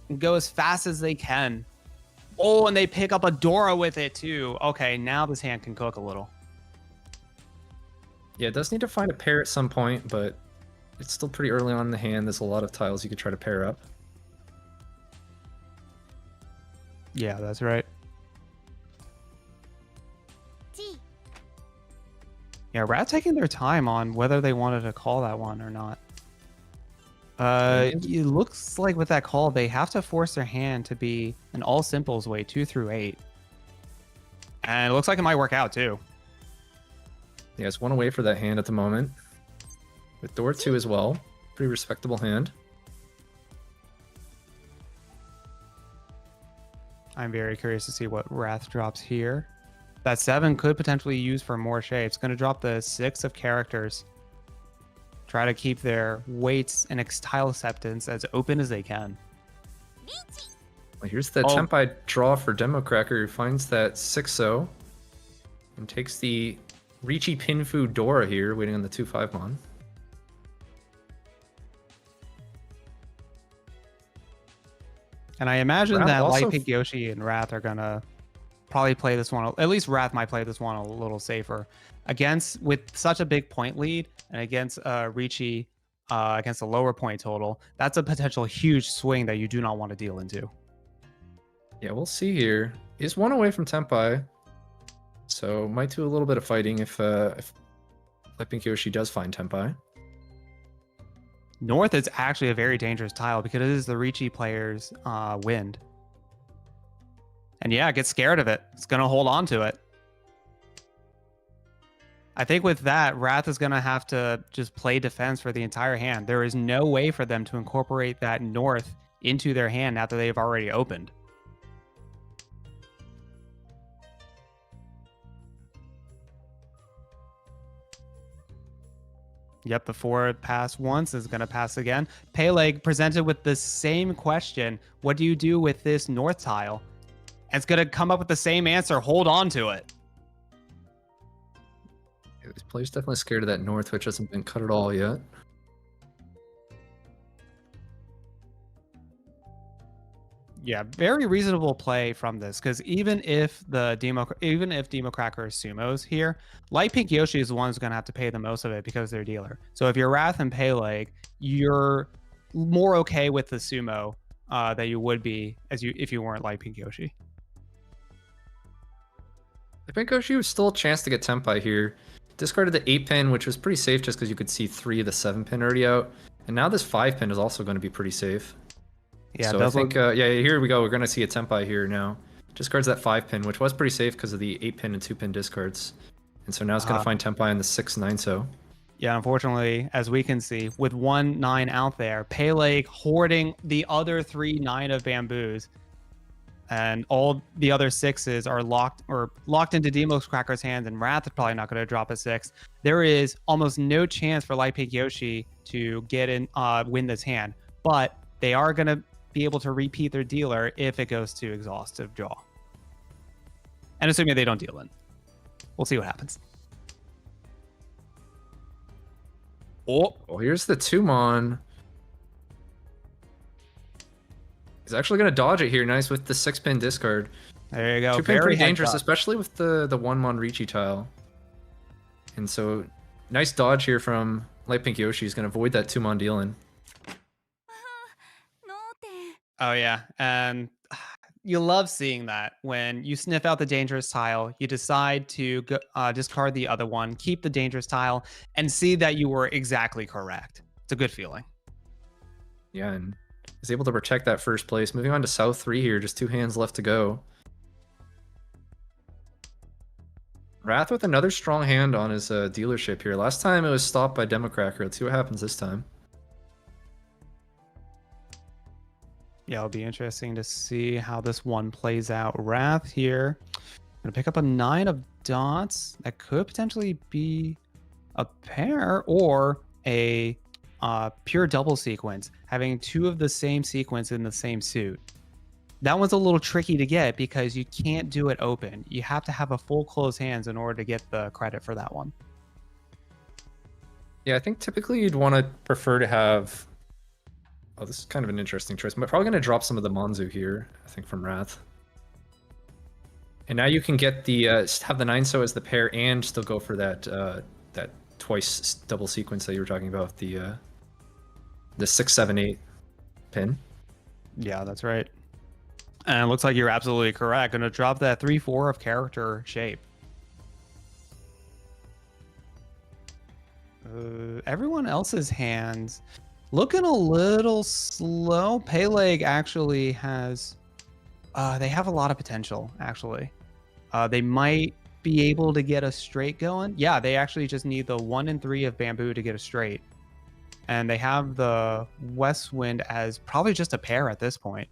and go as fast as they can. Oh, and they pick up a Dora with it too. Okay, now this hand can cook a little. Yeah, it does need to find a pair at some point, but it's still pretty early on in the hand. There's a lot of tiles you could try to pair up. Yeah, that's right. Yeah, Rat taking their time on whether they wanted to call that one or not. It looks like with that call, they have to force their hand to be an all simples way 2 through 8. And it looks like it might work out too. Yeah, it's one away for that hand at the moment. With door 2 as well. Pretty respectable hand. I'm very curious to see what Wrath drops here. That 7 could potentially use for more shapes. Going to drop the 6 of characters. Try to keep their weights and tile acceptance as open as they can. Well, here's the Tempai draw for Democracker, who finds that 6-0 and takes the Reachy Pinfu Dora here, waiting on the 2-5 mon. And I imagine Wrath that also Light Pink Yoshi and Wrath are gonna probably play this one. At least Wrath might play this one a little safer. With such a big point lead and against Reachy against a lower point total, that's a potential huge swing that you do not want to deal into. Yeah, we'll see here. He's one away from Tempai, so might do a little bit of fighting if Light Pink Yoshi does find Tempai. North is actually a very dangerous tile because it is the Reachy player's wind. And yeah, get scared of it. It's going to hold on to it. I think with that, Wrath is going to have to just play defense for the entire hand. There is no way for them to incorporate that North into their hand after they've already opened. Yep, the 4 passed once is going to pass again. Peleg presented with the same question. What do you do with this North tile? And it's going to come up with the same answer. Hold on to it. Yeah, this player's definitely scared of that North, which hasn't been cut at all yet. Yeah, very reasonable play from this, because even if Democracker sumos here, Light Pink Yoshi is the one who's going to have to pay the most of it because they're dealer. So if you're Wrath and Peleg, you're more okay with the sumo that you would be if you weren't Light Pink Yoshi. Light Pink Yoshi was still a chance to get Tempai here. Discarded the 8 pin, which was pretty safe just because you could see 3 of the 7 pin already out. And now this 5 pin is also going to be pretty safe. Yeah, so I think, yeah, here we go. We're going to see a Tempai here now. Discards that 5 pin, which was pretty safe because of the 8 pin and 2 pin discards. And so now it's going to find Tempai on the 6-9 so. Yeah, unfortunately, as we can see, with 1 9 out there, Peleg hoarding the other 3 9 of bamboos. And all the other 6s are locked into Democracker's hands, and Wrath is probably not going to drop a 6. There is almost no chance for Light Pink Yoshi to get in, win this hand, but they are going to be able to repeat their dealer if it goes to exhaustive draw. And assuming they don't deal in. We'll see what happens. Oh, well, here's the 2-mon. He's actually going to dodge it here. Nice with the 6-pin discard. There you go. 2-pin pretty dangerous, especially with the 1-mon Reachy tile. And so, nice dodge here from Light Pink Yoshi. He's going to avoid that 2-mon deal-in. Oh, yeah. And you love seeing that when you sniff out the dangerous tile, you decide to discard the other one, keep the dangerous tile, and see that you were exactly correct. It's a good feeling. Yeah, and is able to protect that first place. Moving on to South 3 here, just 2 hands left to go. Wrath with another strong hand on his dealership here. Last time it was stopped by Democracker. Let's see what happens this time. Yeah, it'll be interesting to see how this one plays out. Wrath here. Gonna pick up a 9 of dots. That could potentially be a pair or a pure double sequence, having 2 of the same sequence in the same suit. That one's a little tricky to get because you can't do it open. You have to have a full closed hands in order to get the credit for that one. Yeah, I think typically you'd want to prefer to have... Oh, this is kind of an interesting choice. I'm probably going to drop some of the Monzu here, I think, from Wrath. And now you can get the have the 9-so as the pair and still go for that that twice double sequence that you were talking about, the 6, 7, 8 pin. Yeah, that's right. And it looks like you're absolutely correct. Gonna drop that 3-4 of character shape. Everyone else's hands looking a little slow. Peleg actually has... they have a lot of potential, actually. They might be able to get a straight going. Yeah, they actually just need the 1 and 3 of bamboo to get a straight. And they have the West Wind as probably just a pair at this point.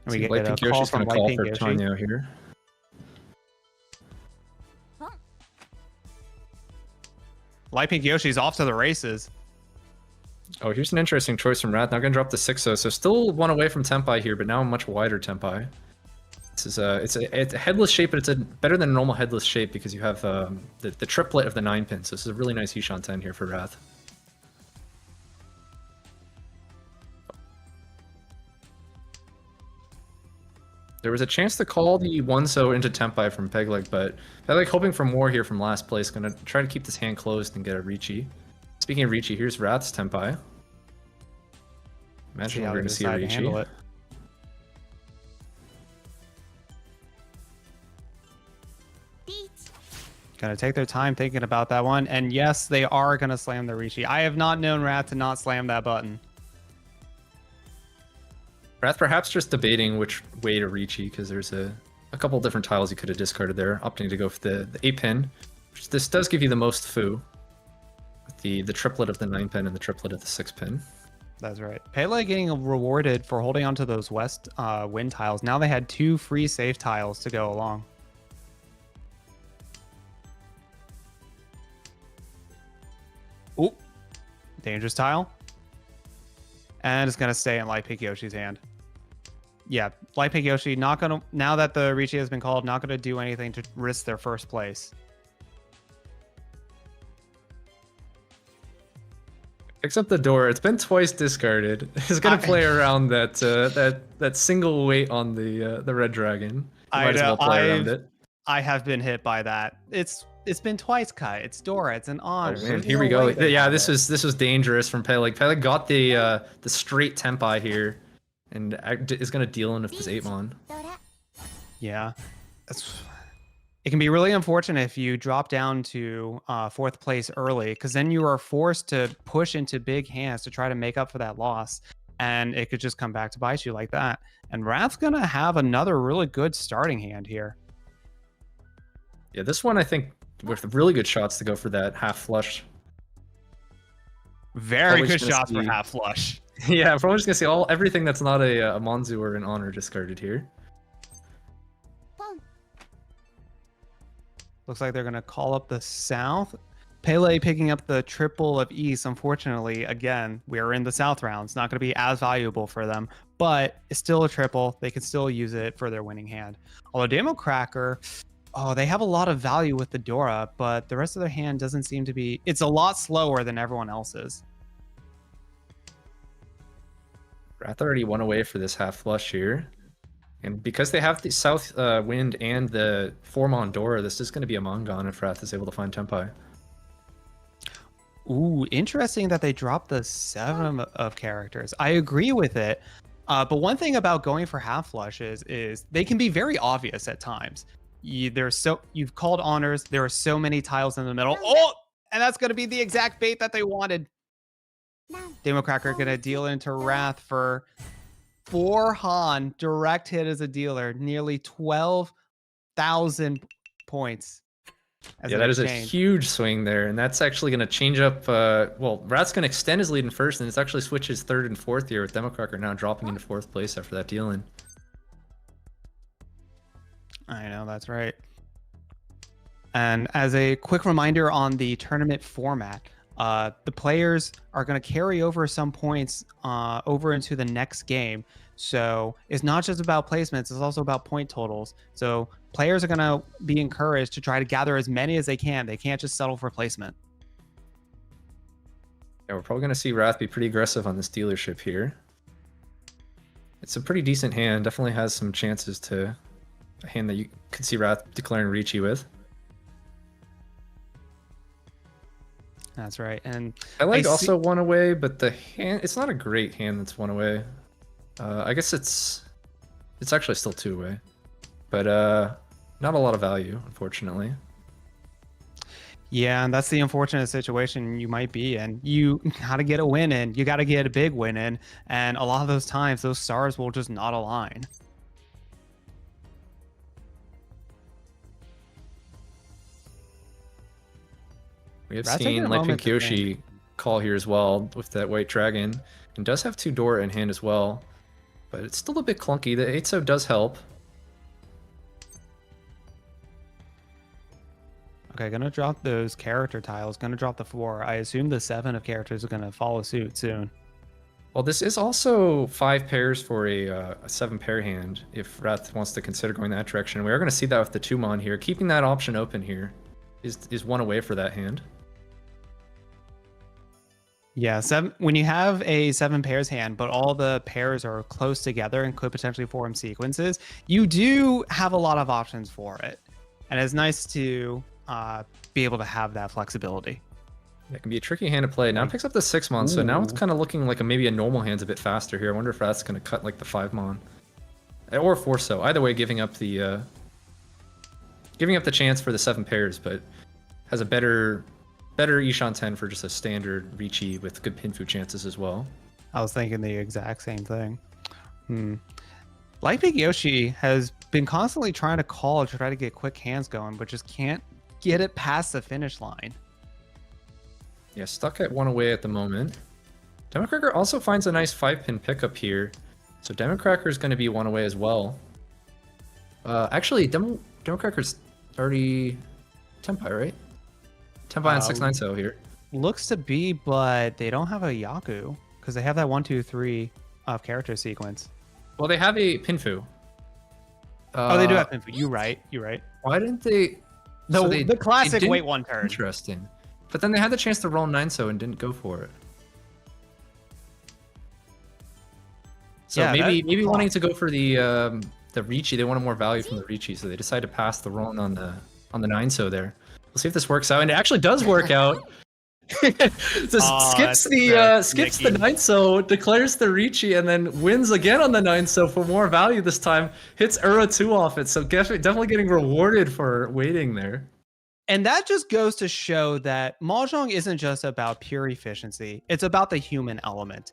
And we get Light a Pink call Yoshi's from going to Light call Pink for Yoshi. Tanya here. Light Pink Yoshi's off to the races. Oh, here's an interesting choice from Wrath. Now going to drop the 6-0, so still 1 away from Tenpai here, but now a much wider Tenpai. This is it's a headless shape, but it's a better than a normal headless shape because you have the triplet of the 9 pin. So this is a really nice Hishan 10 here for Wrath. There was a chance to call the 1-so into Tenpai from Pegleg, but Pegleg hoping for more here from last place. Gonna try to keep this hand closed and get a Ricci. Speaking of Ricci, here's Wrath's Tenpai. Imagine we're going to see a Ricci. Gonna take their time thinking about that one. And yes, they are gonna slam the Ricci. I have not known Wrath to not slam that button. Wrath perhaps just debating which way to Ricci, because there's a couple different tiles you could have discarded there, opting to go for the 8 pin. Which this does give you the most foo. With the triplet of the 9 pin and the triplet of the 6 pin. That's right. Pele getting rewarded for holding onto those West Wind tiles. Now they had 2 free save tiles to go along. Ooh, dangerous tile. And it's going to stay in Light Pink Yoshi's hand. Yeah, Light Pink Yoshi not going to, now that the Ricci has been called, not going to do anything to risk their first place. Picks up the door. It's been twice discarded. It's going to play around that single weight on the Red Dragon. Might as well play around it. I have been hit by that. It's been twice cut. It's Dora. It's an honor. Oh, man, here we go. Yeah, this was dangerous from Peleg. Peleg got the straight Tenpai here, and is gonna deal in with this 8-mon. Yeah, it can be really unfortunate if you drop down to 4th place early, because then you are forced to push into big hands to try to make up for that loss, and it could just come back to bite you like that. And Wrath's gonna have another really good starting hand here. Yeah, this one I think with really good shots to go for that half flush. Very good shots for half flush. Yeah, I'm probably just gonna see everything that's not a Monzu or an honor discarded here. Looks like they're gonna call up the South. Pele picking up the triple of East. Unfortunately, again, we are in the South round. It's not gonna be as valuable for them, but it's still a triple. They can still use it for their winning hand. Although Demo Cracker, oh, they have a lot of value with the Dora, but the rest of their hand doesn't seem to be... It's a lot slower than everyone else's. Wrath already won away for this half flush here. And because they have the South Wind and the 4-mon Dora, this is going to be a Mongon if Wrath is able to find Tenpai. Ooh, interesting that they dropped the 7 of characters. I agree with it. But one thing about going for half flushes is they can be very obvious at times. You've called honors. There are so many tiles in the middle. Oh, and that's going to be the exact bait that they wanted. Demo Cracker going to deal into Wrath for 4 Han. Direct hit as a dealer. Nearly 12,000 points. as Yeah, an that is a exchange. huge swing there, and that's actually going to change up. Well, Rat's going to extend his lead in first, and it's actually switches third and fourth here with Democracker now dropping into fourth place after that deal in. I know, that's right. And as a quick reminder on the tournament format, the players are going to carry over some points over into the next game. So it's not just about placements, it's also about point totals. So players are going to be encouraged to try to gather as many as they can. They can't just settle for placement. Yeah, we're probably going to see Wrath be pretty aggressive on this dealership here. It's a pretty decent hand. Definitely has some chances to a hand that you could see Wrath declaring Ricci with. That's right. And I like I also one away, but the hand, it's not a great hand that's one away. I guess it's actually still two away, but not a lot of value, unfortunately. yeah, and that's the unfortunate situation you might be in. You got to get a win in. You got to get a big win in. And a lot of those times, those stars will just not align. We have Rat's taking seen a Light moment Pink to Yoshi call here as well with that white dragon, and does have two Dora in hand as well, but it's still a bit clunky. The 8-so does help. Okay, gonna drop those character tiles. Gonna drop the 4. I assume the 7 of characters are gonna follow suit soon. Well, this is also 5 pairs for a 7-pair hand if Wrath wants to consider going that direction. We are going to see that with the Tumon here. Keeping that option open here is one away for that hand. Yeah, when you have a 7 pairs hand, but all the pairs are close together and could potentially form sequences, you do have a lot of options for it. And it's nice to be able to have that flexibility. It can be a tricky hand to play. Now it picks up the 6-mon, so now it's kind of looking like maybe a normal hand's a bit faster here. I wonder if that's going to cut like the 5-mon. Or 4-so. Either way, giving up the chance for the 7 pairs, but has a better Ishan 10 for just a standard Ricci with good Pinfu chances as well. I was thinking the exact same thing. Light Pink Yoshi has been constantly trying to call to try to get quick hands going, but just can't get it past the finish line. Yeah, stuck at 1 away at the moment. Democracker also finds a nice 5-pin pickup here. So Democracker is going to be 1 away as well. Actually, Democracker's already Tenpai, right? Tenpai on 6-9-so here. Looks to be, but they don't have a Yaku because they have that 1, 2, 3 of character sequence. Well, they have a Pinfu. Oh, they do have Pinfu. You're right. Why didn't they? The classic didn't- wait 1 turn. Interesting. But then they had the chance to roll 9-so and didn't go for it. So Yeah, maybe wanting to go for the Ricci, they wanted more value from the Ricci, so they decided to pass the roll on the 9-so there. We'll see if this works out, and it actually does work out. Just skips the 9-so, declares the Ricci, and then wins again on the 9-so for more value this time. Hits Ura 2 off it, so definitely getting rewarded for waiting there. And that just goes to show that Mahjong isn't just about pure efficiency. It's about the human element.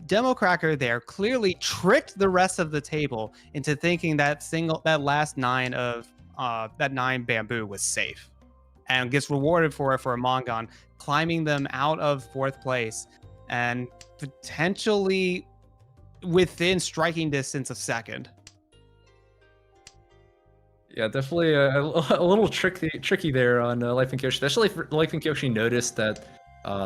Democracker there clearly tricked the rest of the table into thinking that last 9 of that 9 bamboo was safe, and gets rewarded for it for a Mongon, climbing them out of 4th place and potentially within striking distance of 2nd. Yeah, definitely a little tricky there on Light Pink Yoshi. Especially if Light Pink Yoshi noticed that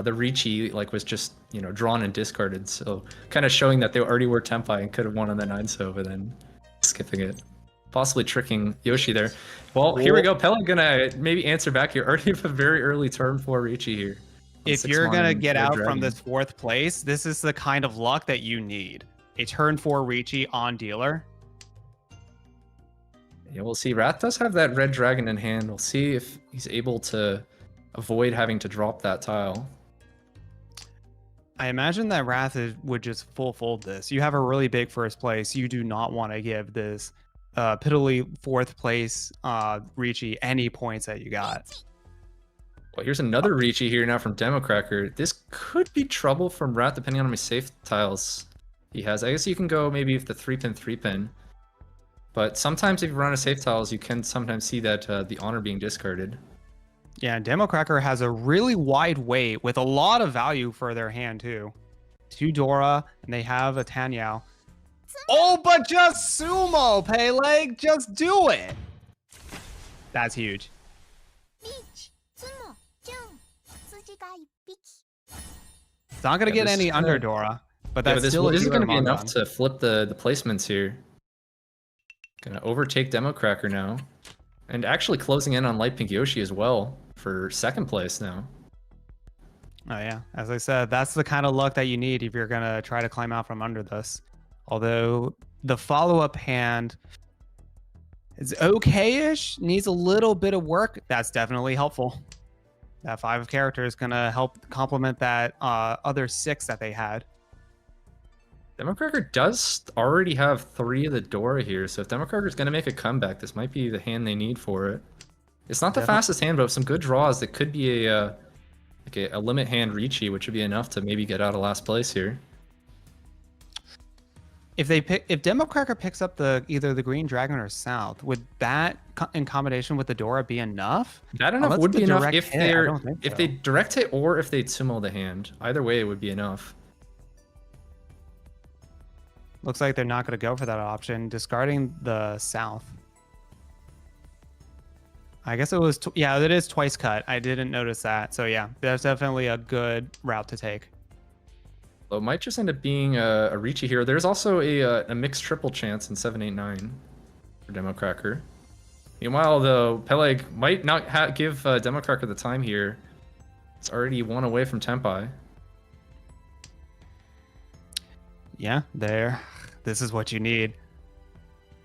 the Ricci was just drawn and discarded, so kind of showing that they already were Tenpai and could have won on the 9-so, but then skipping it, possibly tricking Yoshi there. Well, here we go. Pella gonna maybe answer back here. Already have a very early turn for Ricci here. If you're gonna get out from this 4th place, this is the kind of luck that you need. A turn 4 Ricci on dealer. Yeah, we'll see. Wrath does have that red dragon in hand. We'll see if he's able to avoid having to drop that tile. I imagine that Wrath would just full fold this. You have a really big 1st place. You do not want to give this piddly 4th place Ricci any points that you got. Well, here's another Ricci here now from Democracker. This could be trouble from Wrath depending on how many safe tiles he has. I guess you can go maybe with the 3-pin. But sometimes if you run out of safe tiles, you can sometimes see that the honor being discarded. Yeah, Democracker has a really wide weight with a lot of value for their hand too. 2 Dora, and they have a Tanyao. Oh, but just sumo, Peleg, just do it. That's huge. リーチツモジュン羊が1匹 It's not gonna Yeah, get this any is under gonna- Dora, but Yeah, that's but this, still this is going going to to be enough to flip the placements here. Gonna overtake Democracker now. And actually closing in on Light Pink Yoshi as well for second place now. Oh yeah, as I said, that's the kind of luck that you need if you're gonna try to climb out from under this. Although the follow-up hand is okay-ish, needs a little bit of work. That's definitely helpful. That 5 of character is gonna help complement that other 6 that they had. Democracker does already have 3 of the Dora here, so if Democracker's going to make a comeback, this might be the hand they need for it. It's not the fastest hand, but with some good draws, it could be a limit hand Ricci, which would be enough to maybe get out of last place here. If Democracker picks up either the Green Dragon or South, would that in combination with the Dora be enough? That enough Unless would the be enough direct if hit, I don't think if so. they direct hit or if they Tsumo the hand. Either way, it would be enough. Looks like they're not going to go for that option, discarding the South. I guess it was, yeah, it is twice cut. I didn't notice that. So yeah, that's definitely a good route to take. Well, it might just end up being a Ricci here. There's also a mixed triple chance in 789 for Democracker. Meanwhile, though, Peleg might not give Democracker the time here. It's already 1 away from Tempai. Yeah, there. This is what you need.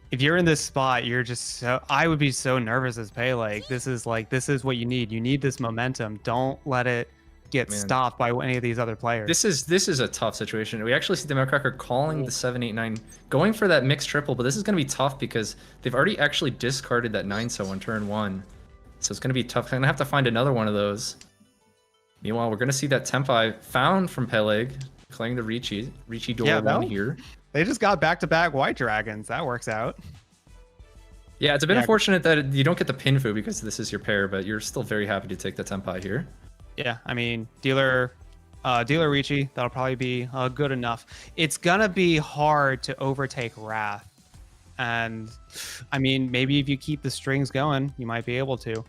If you're in this spot, you're just so... I would be so nervous as Peleg. This is what you need. You need this momentum. Don't let it get stopped by any of these other players. This is a tough situation. We actually see Democracker calling the 789, going for that mixed triple, but this is going to be tough because they've already actually discarded that 9-so on turn 1. So it's going to be tough. I'm going to have to find another one of those. Meanwhile, we're going to see that Tempai found from Peleg, playing the Ricci Dora 1 here. They just got back-to-back White Dragons. That works out. Yeah, it's a bit unfortunate that you don't get the Pinfu because this is your pair, but you're still very happy to take the Tempai here. Yeah, I mean, dealer Ricci, that'll probably be good enough. It's gonna be hard to overtake Wrath. And, I mean, maybe if you keep the strings going, you might be able to.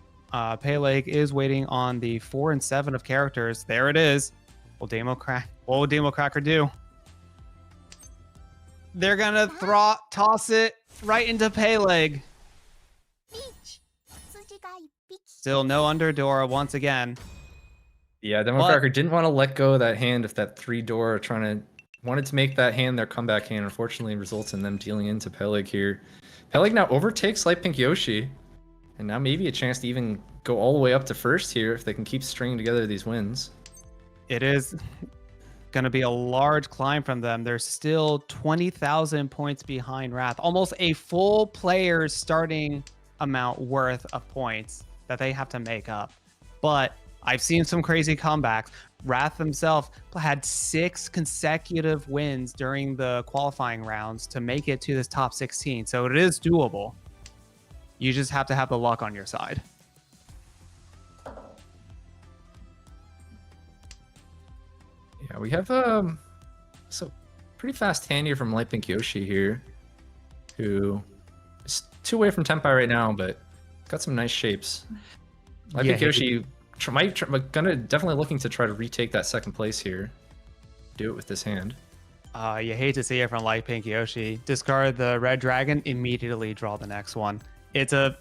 Peleg is waiting on the 4 and 7 of characters. There it is. What will Democracker do? They're gonna toss it right into Peleg. リーチ羊が1匹 Still no under Dora once again. Yeah, Democracker didn't want to let go of that hand if that 3 Dora wanted to make that hand their comeback hand. Unfortunately, results in them dealing into Peleg here. Peleg now overtakes Light Pink Yoshi, and now maybe a chance to even go all the way up to first here if they can keep stringing together these wins. It is going to be a large climb from them. They're still 20,000 points behind Wrath. Almost a full player's starting amount worth of points that they have to make up. But I've seen some crazy comebacks. Wrath himself had 6 consecutive wins during the qualifying rounds to make it to this top 16. So it is doable. You just have to have the luck on your side. Yeah, we have so pretty fast hand here from Light Pink Yoshi here, who is 2 away from Tempai right now, but got some nice shapes. Light Pink Yoshi definitely looking to try to retake that second place here. Do it with this hand. You hate to see it from Light Pink Yoshi. Discard the Red Dragon, immediately draw the next one. It's a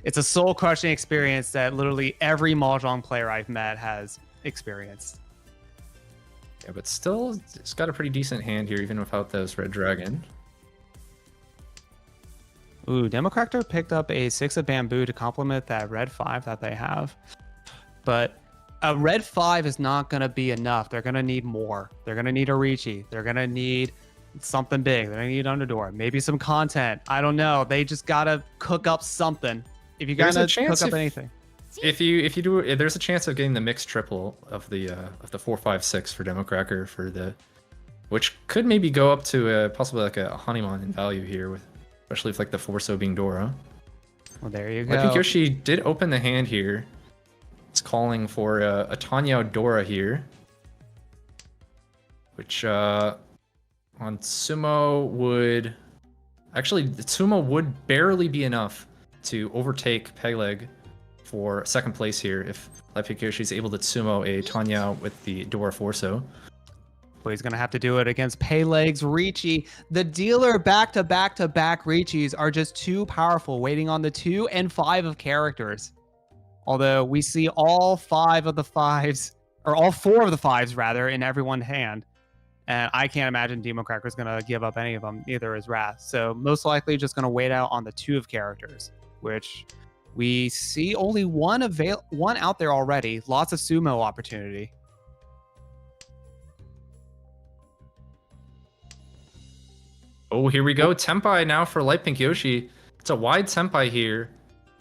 soul-crushing experience that literally every Mahjong player I've met has experienced. Yeah, but still, it's got a pretty decent hand here, even without those Red Dragon. Ooh, Democracker picked up a 6 of Bamboo to complement that Red 5 that they have. But a Red 5 is not going to be enough. They're going to need more. They're going to need a Ricci. They're going to need something big. They're going to need Underdoor. Maybe some content. I don't know. They just got to cook up something. If you got to cook up anything. If you do, there's a chance of getting the mixed triple of the 4-5-6 for Democracker for the, which could maybe go up to possibly like a Hanuman in value here, with especially if like the 4-so being Dora. Well, there you go. I think Yoshi did open the hand here. It's calling for a Tanya Dora here, which on sumo would actually the sumo would barely be enough to overtake Peleg for second place here if Light Pink Yoshi is able to sumo a Tanya with the Dora Forso. But he's going to have to do it against Peleg's Riichi. The dealer back-to-back-to-back Riichis are just too powerful, waiting on the 2 and 5 of characters. Although we see all 5 of the 5s, or all 4 of the 5s rather, in everyone's hand. And I can't imagine Democracker is going to give up any of them, neither is Wrath. So most likely just going to wait out on the 2 of characters, which we see only one out there already. Lots of sumo opportunity. Oh, here we go. Tempai now for Light Pink Yoshi. It's a wide Tempai here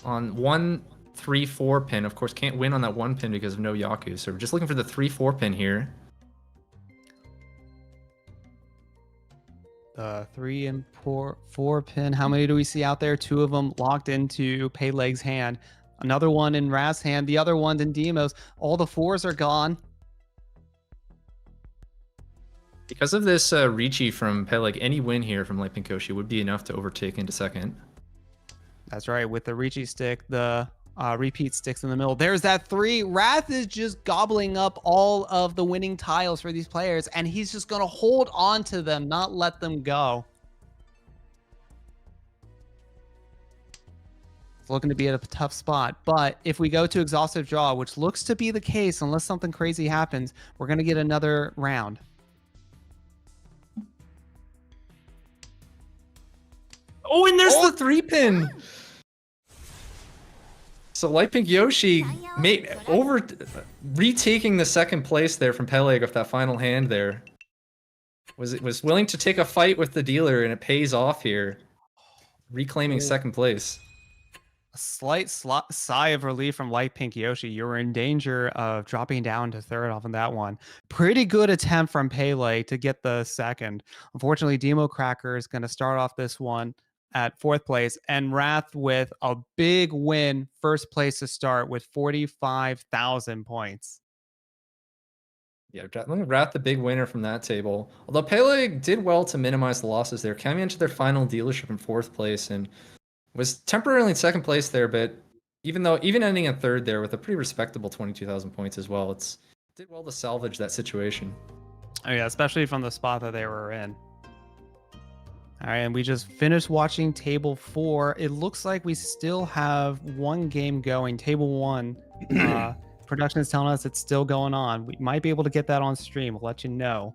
on 1, 3, 4 pin. Of course, can't win on that 1 pin because of no Yaku. So we're just looking for the 3, 4 pin here. 3 and 4 pin. How many do we see out there? 2 of them locked into Peleg's hand. Another one in Raz's hand. The other one's in Demo's. All the 4s are gone. Because of this Riichi from Peleg, any win here from Light Pink Yoshi would be enough to overtake into second. That's right. With the Riichi stick, the repeat sticks in the middle. There's that 3. Wrath is just gobbling up all of the winning tiles for these players, and he's just going to hold on to them, not let them go. It's looking to be at a tough spot, but if we go to exhaustive draw, which looks to be the case unless something crazy happens, we're going to get another round. Oh, and there's the 3 pin. So Light Pink Yoshi retaking the second place there from Peleg with that final hand there. Was willing to take a fight with the dealer, and it pays off here, reclaiming second place. A slight sigh of relief from Light Pink Yoshi. You were in danger of dropping down to third off on that one. Pretty good attempt from Peleg to get the second. Unfortunately, Demo Cracker is going to start off this one at 4th place, and Wrath with a big win, first place to start with 45,000 points. Yeah, Wrath the big winner from that table. Although Peleg did well to minimize the losses there, coming into their final dealership in 4th place and was temporarily in 2nd place there, but even ending in 3rd there with a pretty respectable 22,000 points as well, did well to salvage that situation. Oh yeah, especially from the spot that they were in. All right, and we just finished watching Table 4. It looks like we still have one game going. Table 1, production is telling us it's still going on. We might be able to get that on stream. We'll let you know.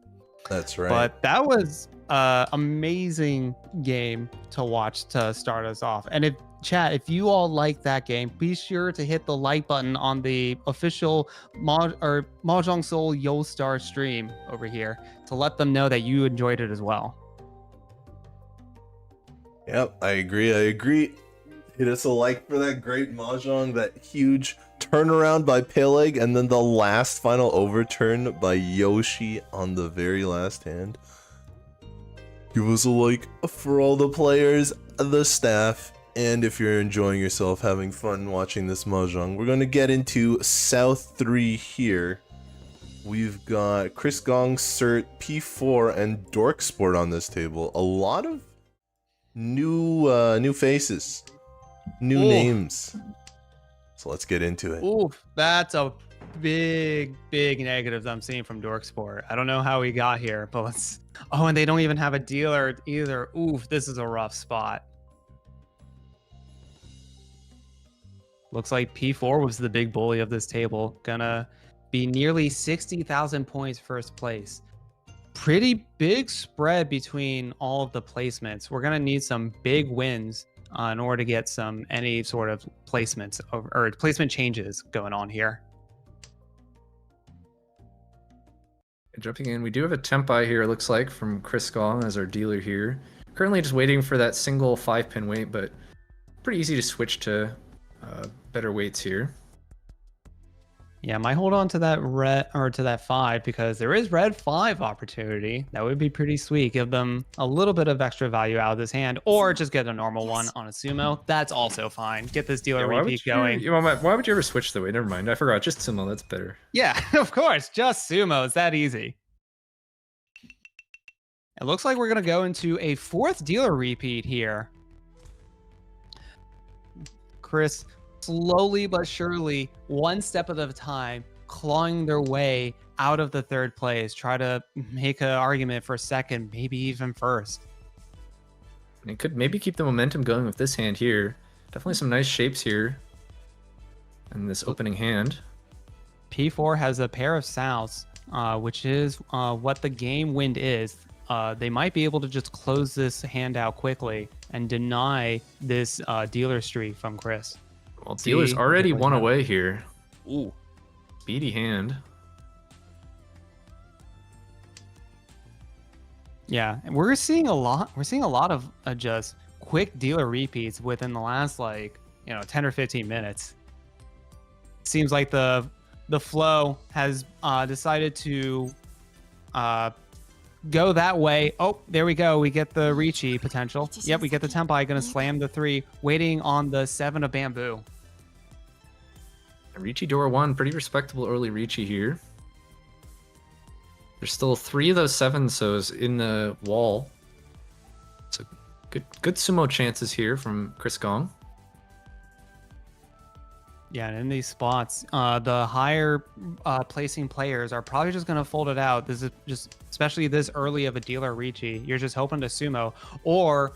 That's right. But that was an amazing game to watch to start us off. And if you all like that game, be sure to hit the like button on the official Mahjong Soul Yostar stream over here to let them know that you enjoyed it as well. Yep, I agree. Hit us a like for that great Mahjong, that huge turnaround by Peleg, and then the last final overturn by Yoshi on the very last hand. Give us a like for all the players, the staff, and if you're enjoying yourself, having fun watching this Mahjong. We're going to get into South 3 here. We've got Chris Gong, Cert, P4, and Dork Sport on this table. A lot of new faces, new names. So let's get into it. Ooh, that's a big negative I'm seeing from Dork Sport. I don't know how we got here, but let's. Oh, and they don't even have a dealer either. Oof, this is a rough spot. Looks like P4 was the big bully of this table. Gonna be nearly 60,000 points first place. Pretty big spread between all of the placements. We're gonna need some big wins in order to get any sort of placements or placement changes going on here. Jumping in, we do have a Tempai here, it looks like, from Chris Gong as our dealer here. Currently just waiting for that single 5-pin weight, but pretty easy to switch to better weights here. Yeah, might hold on to that red or to that 5 because there is red 5 opportunity. That would be pretty sweet. Give them a little bit of extra value out of this hand, or just get a normal one on a sumo. That's also fine. Get this dealer repeat going. Why would you ever switch the way? Never mind. I forgot. Just sumo. That's better. Yeah, of course. Just sumo. It's that easy. It looks like we're going to go into a 4th dealer repeat here. Chris, slowly but surely, one step at a time, clawing their way out of the 3rd place. Try to make an argument for 2nd, maybe even 1st. It could maybe keep the momentum going with this hand here. Definitely some nice shapes here in this opening hand. P4 has a pair of souths, which is what the game wind is. They might be able to just close this hand out quickly and deny this dealer streak from Chris. Well, dealer's already one away here. Ooh, speedy hand. Yeah, and we're seeing a lot. We're seeing a lot of just quick dealer repeats within the last 10 or 15 minutes. Seems like the flow has decided to go that way. Oh, there we go. We get the Reachy potential. Yep, we get the Tempai. Gonna slam the 3, waiting on the 7 of bamboo. Reachy door 1, pretty respectable early Reachy here. There's still 3 of those 7-sos in the wall. So good sumo chances here from Chris Gong. Yeah, and in these spots, the higher placing players are probably just going to fold it out. This is just, especially this early of a dealer Reachy, you're just hoping to sumo or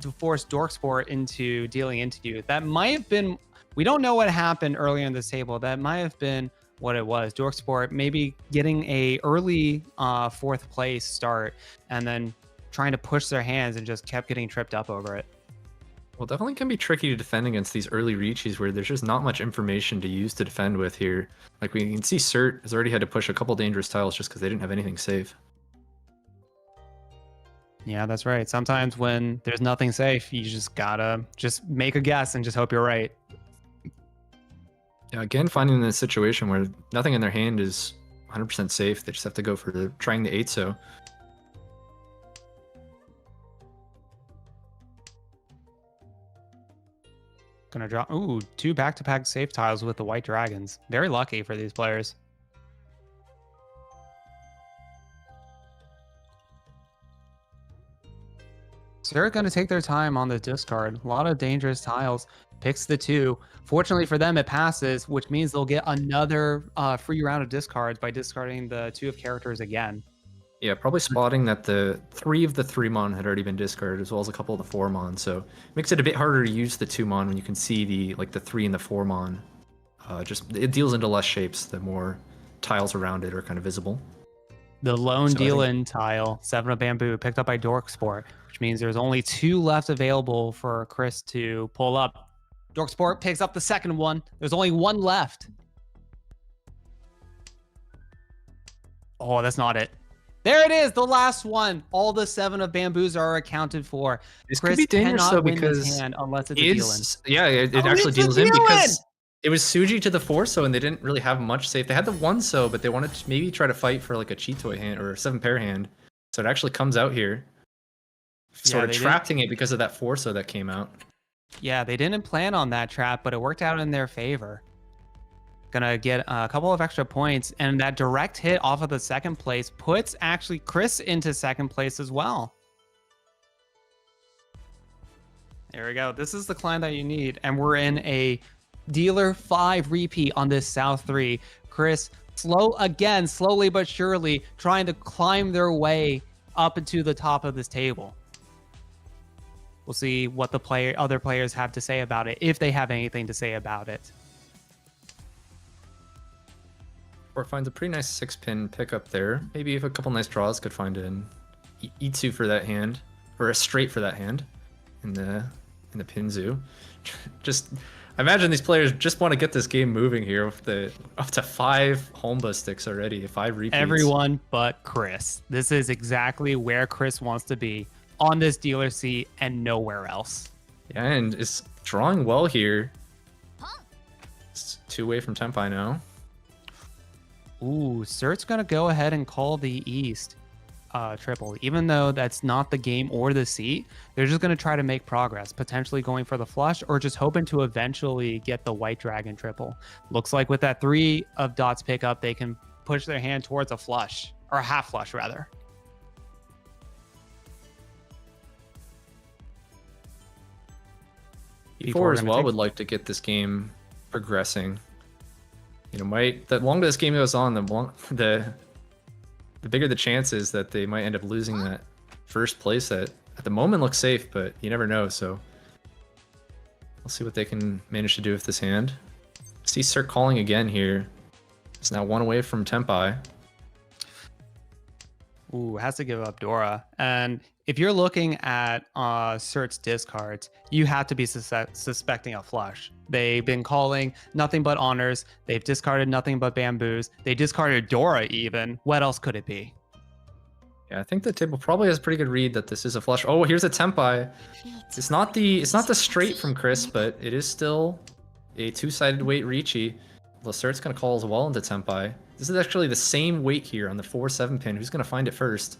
to force Dorksport into dealing into you. That might have been, we don't know what happened earlier in this table. That might have been what it was. Dorksport maybe getting a early 4th place start and then trying to push their hands and just kept getting tripped up over it. Well, definitely can be tricky to defend against these early Reachies where there's just not much information to use to defend with here. Like we can see Cert has already had to push a couple dangerous tiles just because they didn't have anything safe. Yeah, that's right. Sometimes when there's nothing safe, you just gotta just make a guess and just hope you're right. Yeah, again, finding a situation where nothing in their hand is 100% safe. They just have to go for trying the 8-so. Gonna draw, 2 back-to-back safe tiles with the white dragons. Very lucky for these players. So they're gonna take their time on the discard. A lot of dangerous tiles. Picks the 2. Fortunately for them, it passes, which means they'll get another free round of discards by discarding the 2 of characters again. Yeah, probably spotting that the 3 of the 3-mon had already been discarded, as well as a couple of the 4-mon. So it makes it a bit harder to use the 2-mon when you can see the 3 and the 4-mon. Just it deals into less shapes the more tiles around it are kind of visible. The lone deal-in tile, 7 of bamboo, picked up by Dorksport, which means there's only 2 left available for Chris to pull up. Dorksport picks up the 2nd one. There's only 1 left. Oh, that's not it. There it is, the last one. All the 7 of bamboos are accounted for. This Chris could be dangerous though win because this hand unless it's a deal-in. Yeah, it actually deals in because it was Suji to the 4-so and they didn't really have much safe. They had the 1-so, but they wanted to maybe try to fight for like a cheat toy hand or a 7-pair hand. So it actually comes out here. Sort of trapping it because of that 4-so that came out. Yeah, they didn't plan on that trap, but it worked out in their favor. Gonna get a couple of extra points, and that direct hit off of the 2nd place puts actually Chris into 2nd place as well. There we go. This is the climb that you need, and we're in a dealer 5 repeat on this South 3. Chris, slowly but surely, trying to climb their way up into the top of this table. We'll see what the other players have to say about it, if they have anything to say about it. Or finds a pretty nice 6-pin pickup there. Maybe if a couple nice draws could find an Itsu for that hand, or a straight for that hand in the Pinzu. Just I imagine these players just want to get this game moving here with the up to 5 Homba sticks already, 5 repeats. Everyone but Chris. This is exactly where Chris wants to be, on this dealer seat and nowhere else. Yeah, and is drawing well here. 2 away from Tenpai now. Ooh, Surt's gonna go ahead and call the East triple. Even though that's not the game or the seat, they're just gonna try to make progress, potentially going for the flush or just hoping to eventually get the White Dragon triple. Looks like with that 3 of dots pickup, they can push their hand towards a flush, or a half flush rather. P4 as well would like to get this game progressing. You know, the longer this game goes on, the bigger the chances that they might end up losing that first place that at the moment looks safe, but you never know. So we'll see what they can manage to do with this hand. See Surt calling again here. It's now 1 away from Tenpai. Ooh, has to give up Dora. And if you're looking at Surt's discards, you have to be suspecting a flush. They've been calling nothing but honors. They've discarded nothing but bamboos. They discarded Dora even. What else could it be? Yeah, I think the table probably has a pretty good read that this is a flush. Oh, here's a Tenpai. It's not the straight from Chris, but it is still a 2-sided weight Ricci. Surt's gonna call as well into Tenpai. This is actually the same weight here on the 4-7 pin. Who's gonna find it first?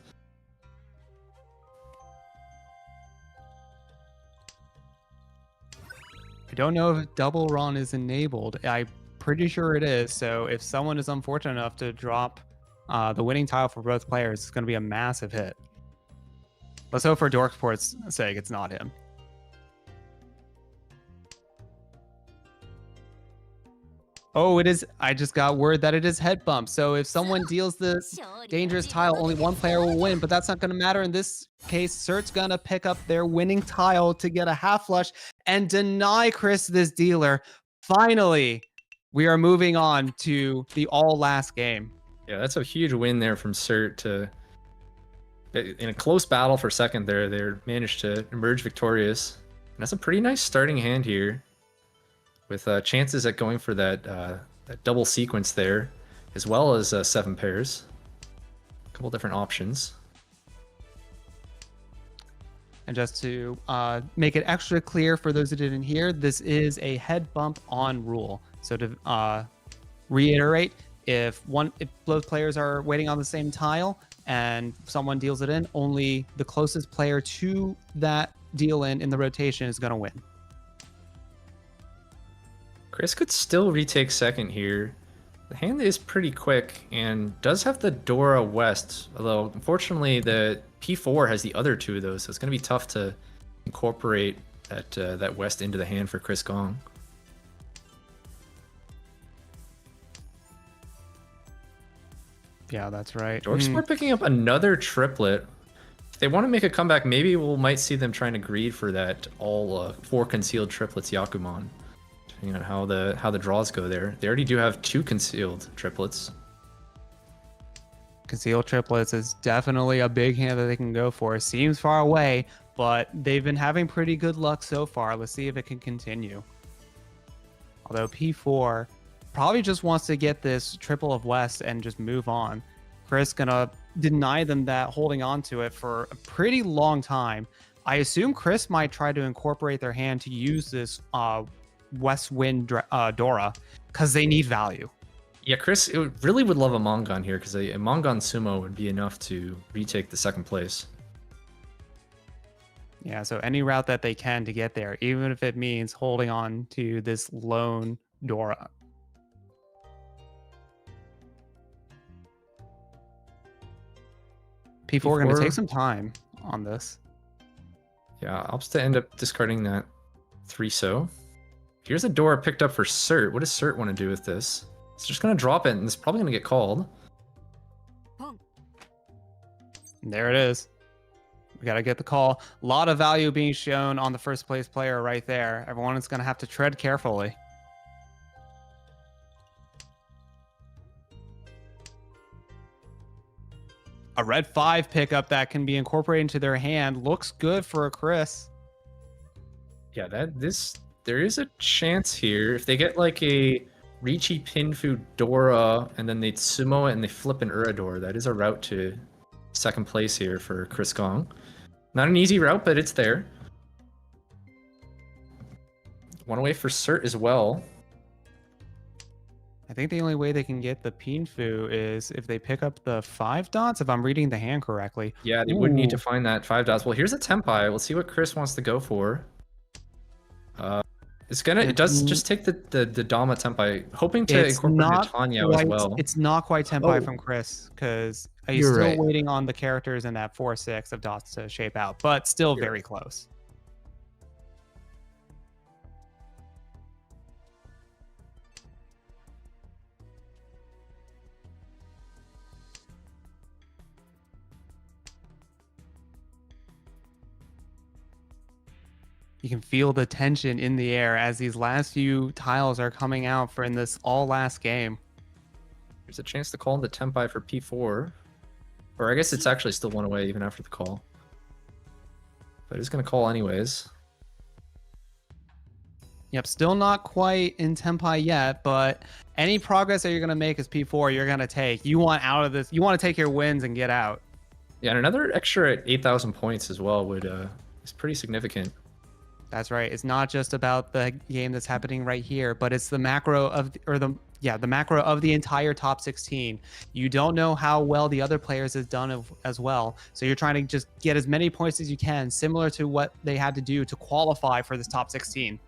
I don't know if double run is enabled. I'm pretty sure it is. So if someone is unfortunate enough to drop the winning tile for both players, it's going to be a massive hit. Let's hope for Dorksport's sake it's not him. Oh, it is. I just got word that it is head bump. So if someone deals the dangerous tile, only one player will win, but that's not going to matter. In this case, Surt's going to pick up their winning tile to get a half flush and deny Chris this dealer. Finally, we are moving on to the all last game. Yeah, that's a huge win there from Surt to, in a close battle for second there, they managed to emerge victorious. And that's a pretty nice starting hand here, with chances at going for that double sequence there, as well as 7 pairs. A couple different options. And just to make it extra clear for those who didn't hear, this is a head bump on rule. So to reiterate, if both players are waiting on the same tile and someone deals it in, only the closest player to that deal in the rotation is going to win. Chris could still retake second here. The hand is pretty quick and does have the Dora West, although unfortunately the P4 has the other 2 of those, so it's going to be tough to incorporate that West into the hand for Chris Gong. Yeah, that's right. Dorksport picking up another triplet. If they want to make a comeback, maybe we might see them trying to greed for that all 4 concealed triplets Yakuman. Depending on how the draws go there. They already do have 2 concealed triplets. Concealed triplets is definitely a big hand that they can go for. Seems far away, but they've been having pretty good luck so far. Let's see if it can continue. Although P4 probably just wants to get this triple of West and just move on. Chris gonna deny them that, holding on to it for a pretty long time. I assume Chris might try to incorporate their hand to use this West Wind Dora because they need value. Yeah, Chris really would love a Mongon here because a Mongon Sumo would be enough to retake the second place. Yeah, so any route that they can to get there, even if it means holding on to this lone Dora. P4 are going to take some time on this. Yeah, opts to end up discarding that 3-so. Here's a Dora picked up for Surt. What does Surt want to do with this? It's just going to drop it, and it's probably going to get called. There it is. We got to get the call. A lot of value being shown on the first place player right there. Everyone is going to have to tread carefully. A red 5 pickup that can be incorporated into their hand looks good for a Chris. Yeah, there is a chance here if they get like a Ricci Pinfu Dora and then they sumo it and they flip an Urador. That is a route to second place here for Chris Gong. Not an easy route, but it's there. 1 away for Surt as well. I think the only way they can get the Pinfu is if they pick up the 5 dots, if I'm reading the hand correctly. Yeah, they would need to Ooh. find that 5 dots. Well, here's a Tempai. Let's see what Chris wants to go for. It does just take the Dama Tempai, hoping to incorporate a Tanya as well. It's not quite Tempai from Chris, because he's You're still right. waiting on the characters in that 4-6 of dots to shape out, but still very close. You can feel the tension in the air as these last few tiles are coming out for in this all last game. There's a chance to call in the Tempai for P4. Or I guess it's actually still 1 away even after the call. But it's going to call anyways. Yep, still not quite in Tempai yet, but any progress that you're going to make as P4, you're going to take. You want out of this. You want to take your wins and get out. Yeah, and another extra 8,000 points as well would is pretty significant. That's right. It's not just about the game that's happening right here, but it's the macro of the macro of the entire top 16. You don't know how well the other players has done as well, so you're trying to just get as many points as you can, similar to what they had to do to qualify for this top 16.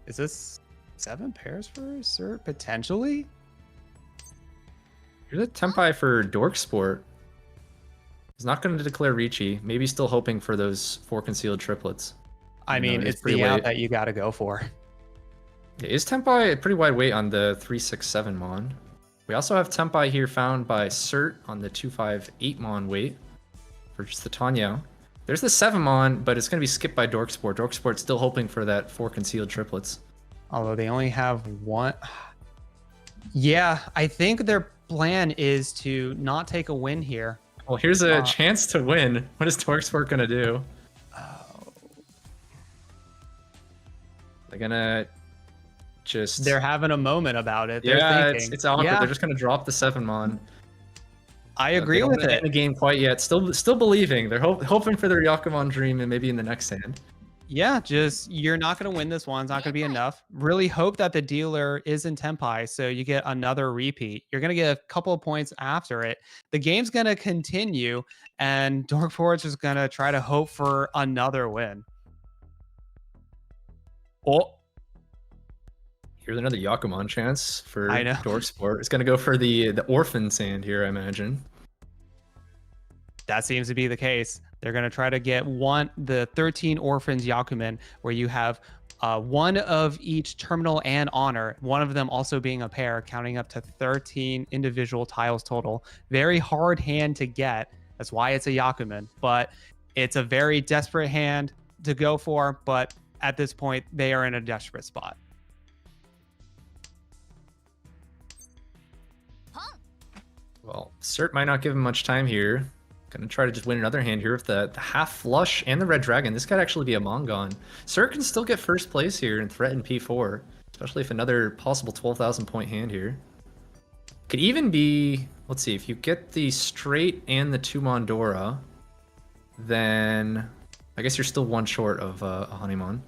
Is this 7 pairs for Cert potentially? Here's a Tempai for Dork Sport. He's not going to declare Ricci. Maybe still hoping for those 4 concealed triplets. I mean, it's the out that you got to go for. Yeah, is Tempai a pretty wide weight on the 367 Mon? We also have Tempai here found by Cert on the 258 Mon weight for just the Tanya. There's the 7 Mon, but it's going to be skipped by Dork Sport. Dork Sport's still hoping for that 4 concealed triplets. Although they only have 1. Yeah, I think their plan is to not take a win here. Well, here's a chance to win. What is Dork Sport going to do? They're going to just... They're having a moment about it. Yeah, it's awkward. Yeah. They're just going to drop the 7 Mon. I agree with it. In the game quite yet. Still believing. They're hoping for their Yakuman dream and maybe in the next hand. Yeah, just you're not going to win this one. It's not going to be enough. Really hope that the dealer is in Tempai, so you get another repeat. You're going to get a couple of points after it. The game's going to continue, and Dork Forge is going to try to hope for another win. Oh. Here's another Yakuman chance for Dork Sport. It's going to go for the Orphan Sand here, I imagine. That seems to be the case. They're going to try to get the 13 Orphans Yakuman, where you have 1 of each terminal and honor, one of them also being a pair, counting up to 13 individual tiles total. Very hard hand to get. That's why it's a Yakuman, but it's a very desperate hand to go for. But at this point, they are in a desperate spot. Well, Cert might not give him much time here. Gonna try to just win another hand here with the half flush and the red dragon. This could actually be a Mongon. Cert can still get first place here and threaten P4, especially if another possible 12,000 point hand here. Could even be, let's see, if you get the straight and the 2 Mondora, then I guess you're still 1 short of a Honeymon.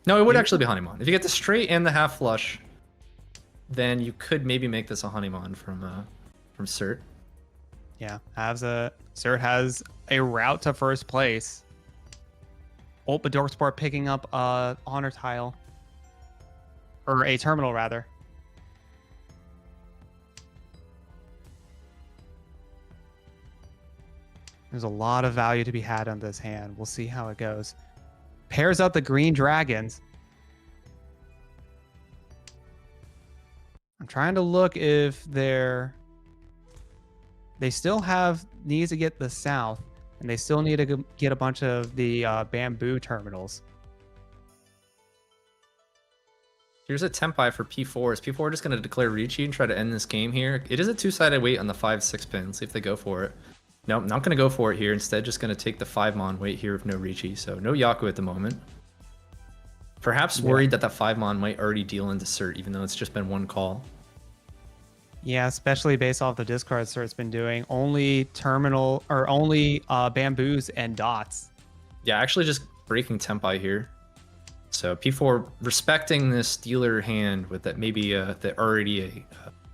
No, it would actually be Honeymon. If you get the straight and the half flush, then you could maybe make this a Honeymon from Cert. Yeah, Cert has a route to first place. Oh, but Dork Sport picking up a honor tile. Or a terminal, rather. There's a lot of value to be had on this hand. We'll see how it goes. Pairs up the green dragons. I'm trying to look if they still needs to get the south, and they still need to get a bunch of the bamboo terminals. Here's a Tempai for P4. Is P4 just going to declare Ricci and try to end this game here? It is a 2-sided weight on the 5-6 pin. Let's see if they go for it. Nope, not going to go for it here. Instead, just going to take the 5 Mon weight here with no Ricci. So no Yaku at the moment. Perhaps worried that 5 Mon might already deal into Cert, even though it's just been 1 call. Yeah, especially based off the discard Sirt's been doing. Only terminal or only bamboos and dots. Yeah, actually just breaking Tempai here. So P4 respecting this dealer hand with that maybe the already a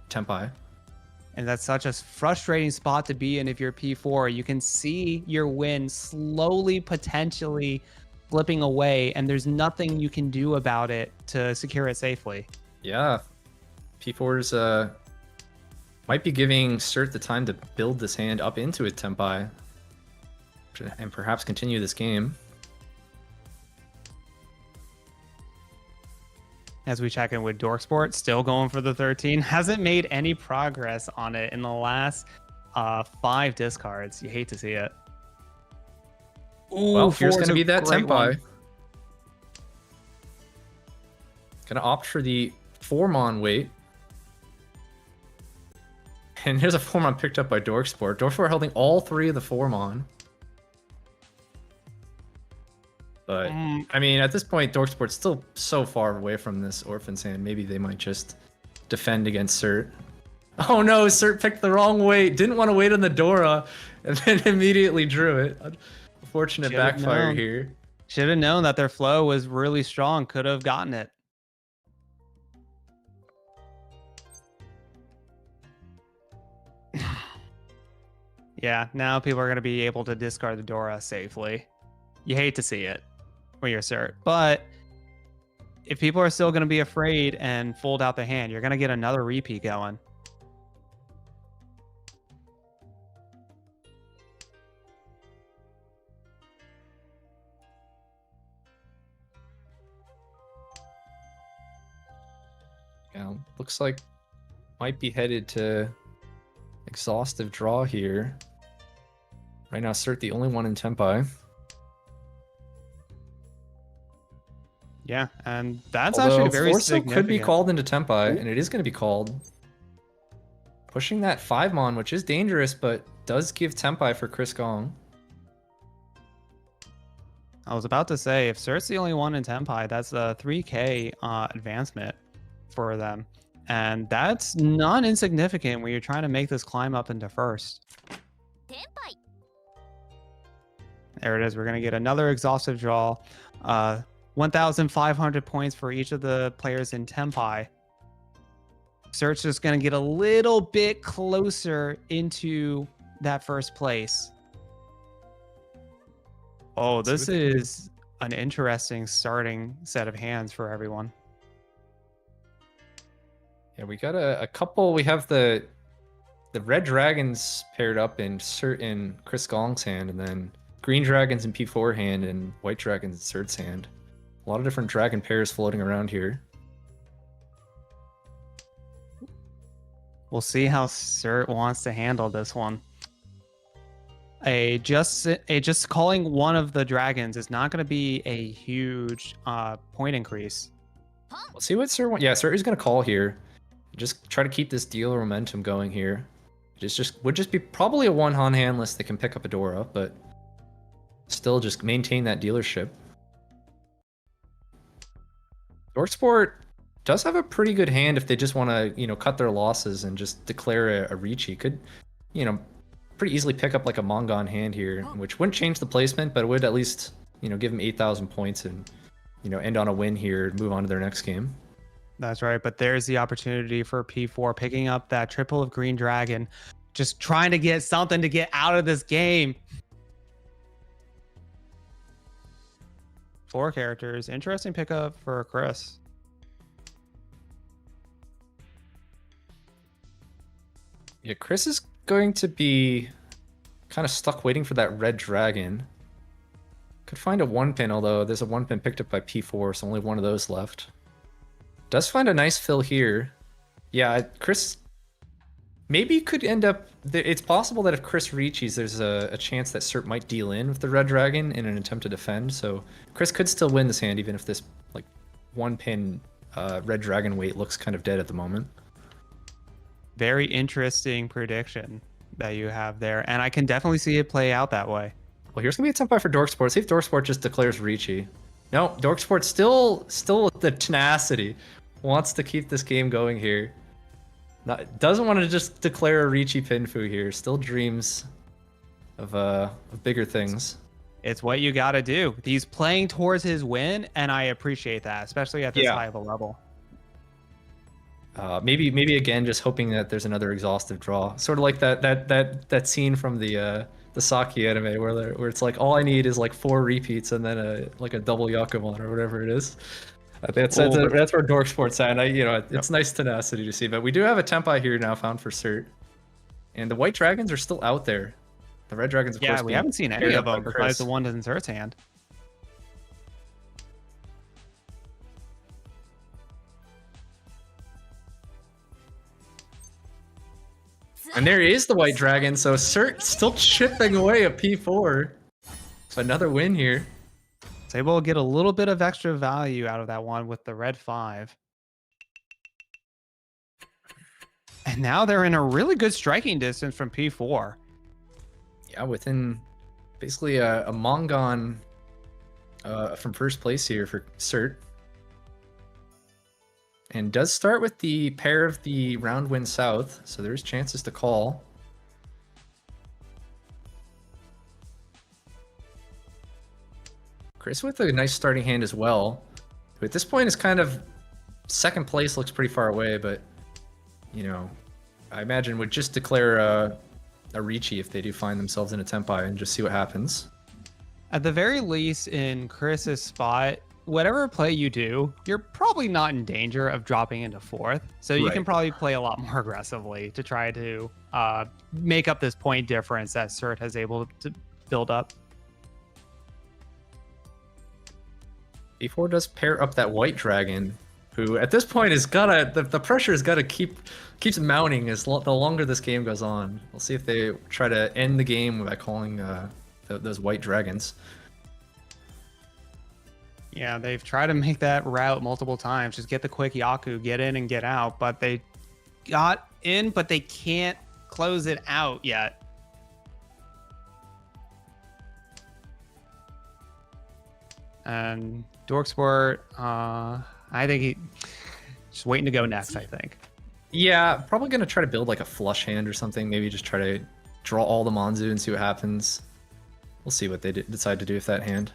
Tempai. And that's such a frustrating spot to be in if you're P4. You can see your win slowly, potentially slipping away, and there's nothing you can do about it to secure it safely. Yeah, P4's might be giving Sirt the time to build this hand up into a Tempai and perhaps continue this game. As we check in with Dorksport, still going for the 13. Hasn't made any progress on it in the last 5 discards. You hate to see it. Ooh, Well, here's 4 is going to be a that great Tempai. one. Gonna opt for the 4-mon wait. And here's a 4-mon picked up by Dorksport. Dorksport holding all 3 of the 4-mon. But, I mean, at this point, Dorksport's still so far away from this Orphan's hand. Maybe they might just defend against Sirt. Oh no, Sirt picked the wrong wait. Didn't want to wait on the Dora, and then immediately drew it. Unfortunate Should've backfire known. here. Should have known that their flow was really strong. Could have gotten it. Yeah, now people are going to be able to discard the Dora safely. You hate to see it when you're Sirt, but if people are still going to be afraid and fold out the hand, you're going to get another repeat going. Yeah, looks like might be headed to exhaustive draw here. Right now, Sirt the only one in Tempai. Yeah, and that's Although actually very Forza significant. could be called into Tempai, and it is going to be called. Pushing that 5-mon, which is dangerous, but does give Tempai for Chris Gong. I was about to say, if Sirt's the only one in Tempai, that's a 3k advancement for them. And that's not insignificant when you're trying to make this climb up into first. Tenpai. There it is. We're going to get another exhaustive draw. 1,500 points for each of the players in Tempai. Sirt's just going to get a little bit closer into that first place. Oh, this is an interesting starting set of hands for everyone. Yeah, we got a couple. We have the red dragons paired up in certain Chris Gong's hand, and then green dragons in P4 hand, and white dragons in Sirt's hand. A lot of different dragon pairs floating around here. We'll see how Sirt wants to handle this one. Just calling one of the dragons is not going to be a huge point increase. We'll see what Sirt wants. Yeah, Sirt is going to call here. Just try to keep this dealer momentum going here. Would just be probably a one-on hand list that can pick up a Dora, but still just maintain that dealership. Dorksport does have a pretty good hand if they just want to, cut their losses and just declare a Ricci. Could, pretty easily pick up like a Mongon hand here, which wouldn't change the placement, but it would at least, give them 8,000 points and, end on a win here and move on to their next game. That's right, but there's the opportunity for P4 picking up that triple of Green Dragon, just trying to get something to get out of this game. 4 characters, interesting pickup for Chris. Yeah, Chris is going to be kind of stuck waiting for that red dragon. Could find a 1-pin, although there's a 1-pin picked up by P4, so only one of those left. Does find a nice fill here. Yeah, Chris maybe could end up... It's possible that if Chris reaches, there's a chance that Sirt might deal in with the red dragon in an attempt to defend, so Chris could still win this hand even if this 1-pin red dragon wait looks kind of dead at the moment. Very interesting prediction that you have there, and I can definitely see it play out that way. Well, here's going to be a Tempai for Dorksport. See if Dorksport just declares Ricci. No, Dorksport still with the tenacity. Wants to keep this game going here. Doesn't want to just declare a Ricci Pinfu here. Still dreams of bigger things. It's what you got to do. He's playing towards his win, and I appreciate that, especially at this high of a level. Maybe again, just hoping that there's another exhaustive draw, sort of like that scene from the Saki anime where it's like all I need is like 4 repeats and then a double Yakumo or whatever it is. That's where Dork Sports at. And it's nice tenacity to see, but we do have a Tenpai here now found for cert, and the white dragons are still out there. The red dragons, of course. We haven't seen any of them besides the one in Zert's hand. And there is the white dragon, so Cert still chipping away at P4. Another win here. It's able to get a little bit of extra value out of that one with the red 5. And now they're in a really good striking distance from P4. Yeah, within basically a Mongon from first place here for Cert. And does start with the pair of the round win south, so there's chances to call. Chris with a nice starting hand as well. Who at this point is kind of second place, looks pretty far away, but I imagine would just declare a Ricci if they do find themselves in a Tenpai and just see what happens. At the very least, in Chris's spot, whatever play you do, you're probably not in danger of dropping into 4th. So you can probably play a lot more aggressively to try to make up this point difference that Cert has able to build up. P4 does pair up that white dragon, who at this point is the pressure has gotta keeps mounting the longer this game goes on. We'll see if they try to end the game by calling those white dragons. Yeah, they've tried to make that route multiple times. Just get the quick Yaku, get in and get out. But they got in, but they can't close it out yet. And Dorksport, I think he's just waiting to go next, I think. Yeah, probably going to try to build like a flush hand or something. Maybe just try to draw all the Monzu and see what happens. We'll see what they decide to do with that hand.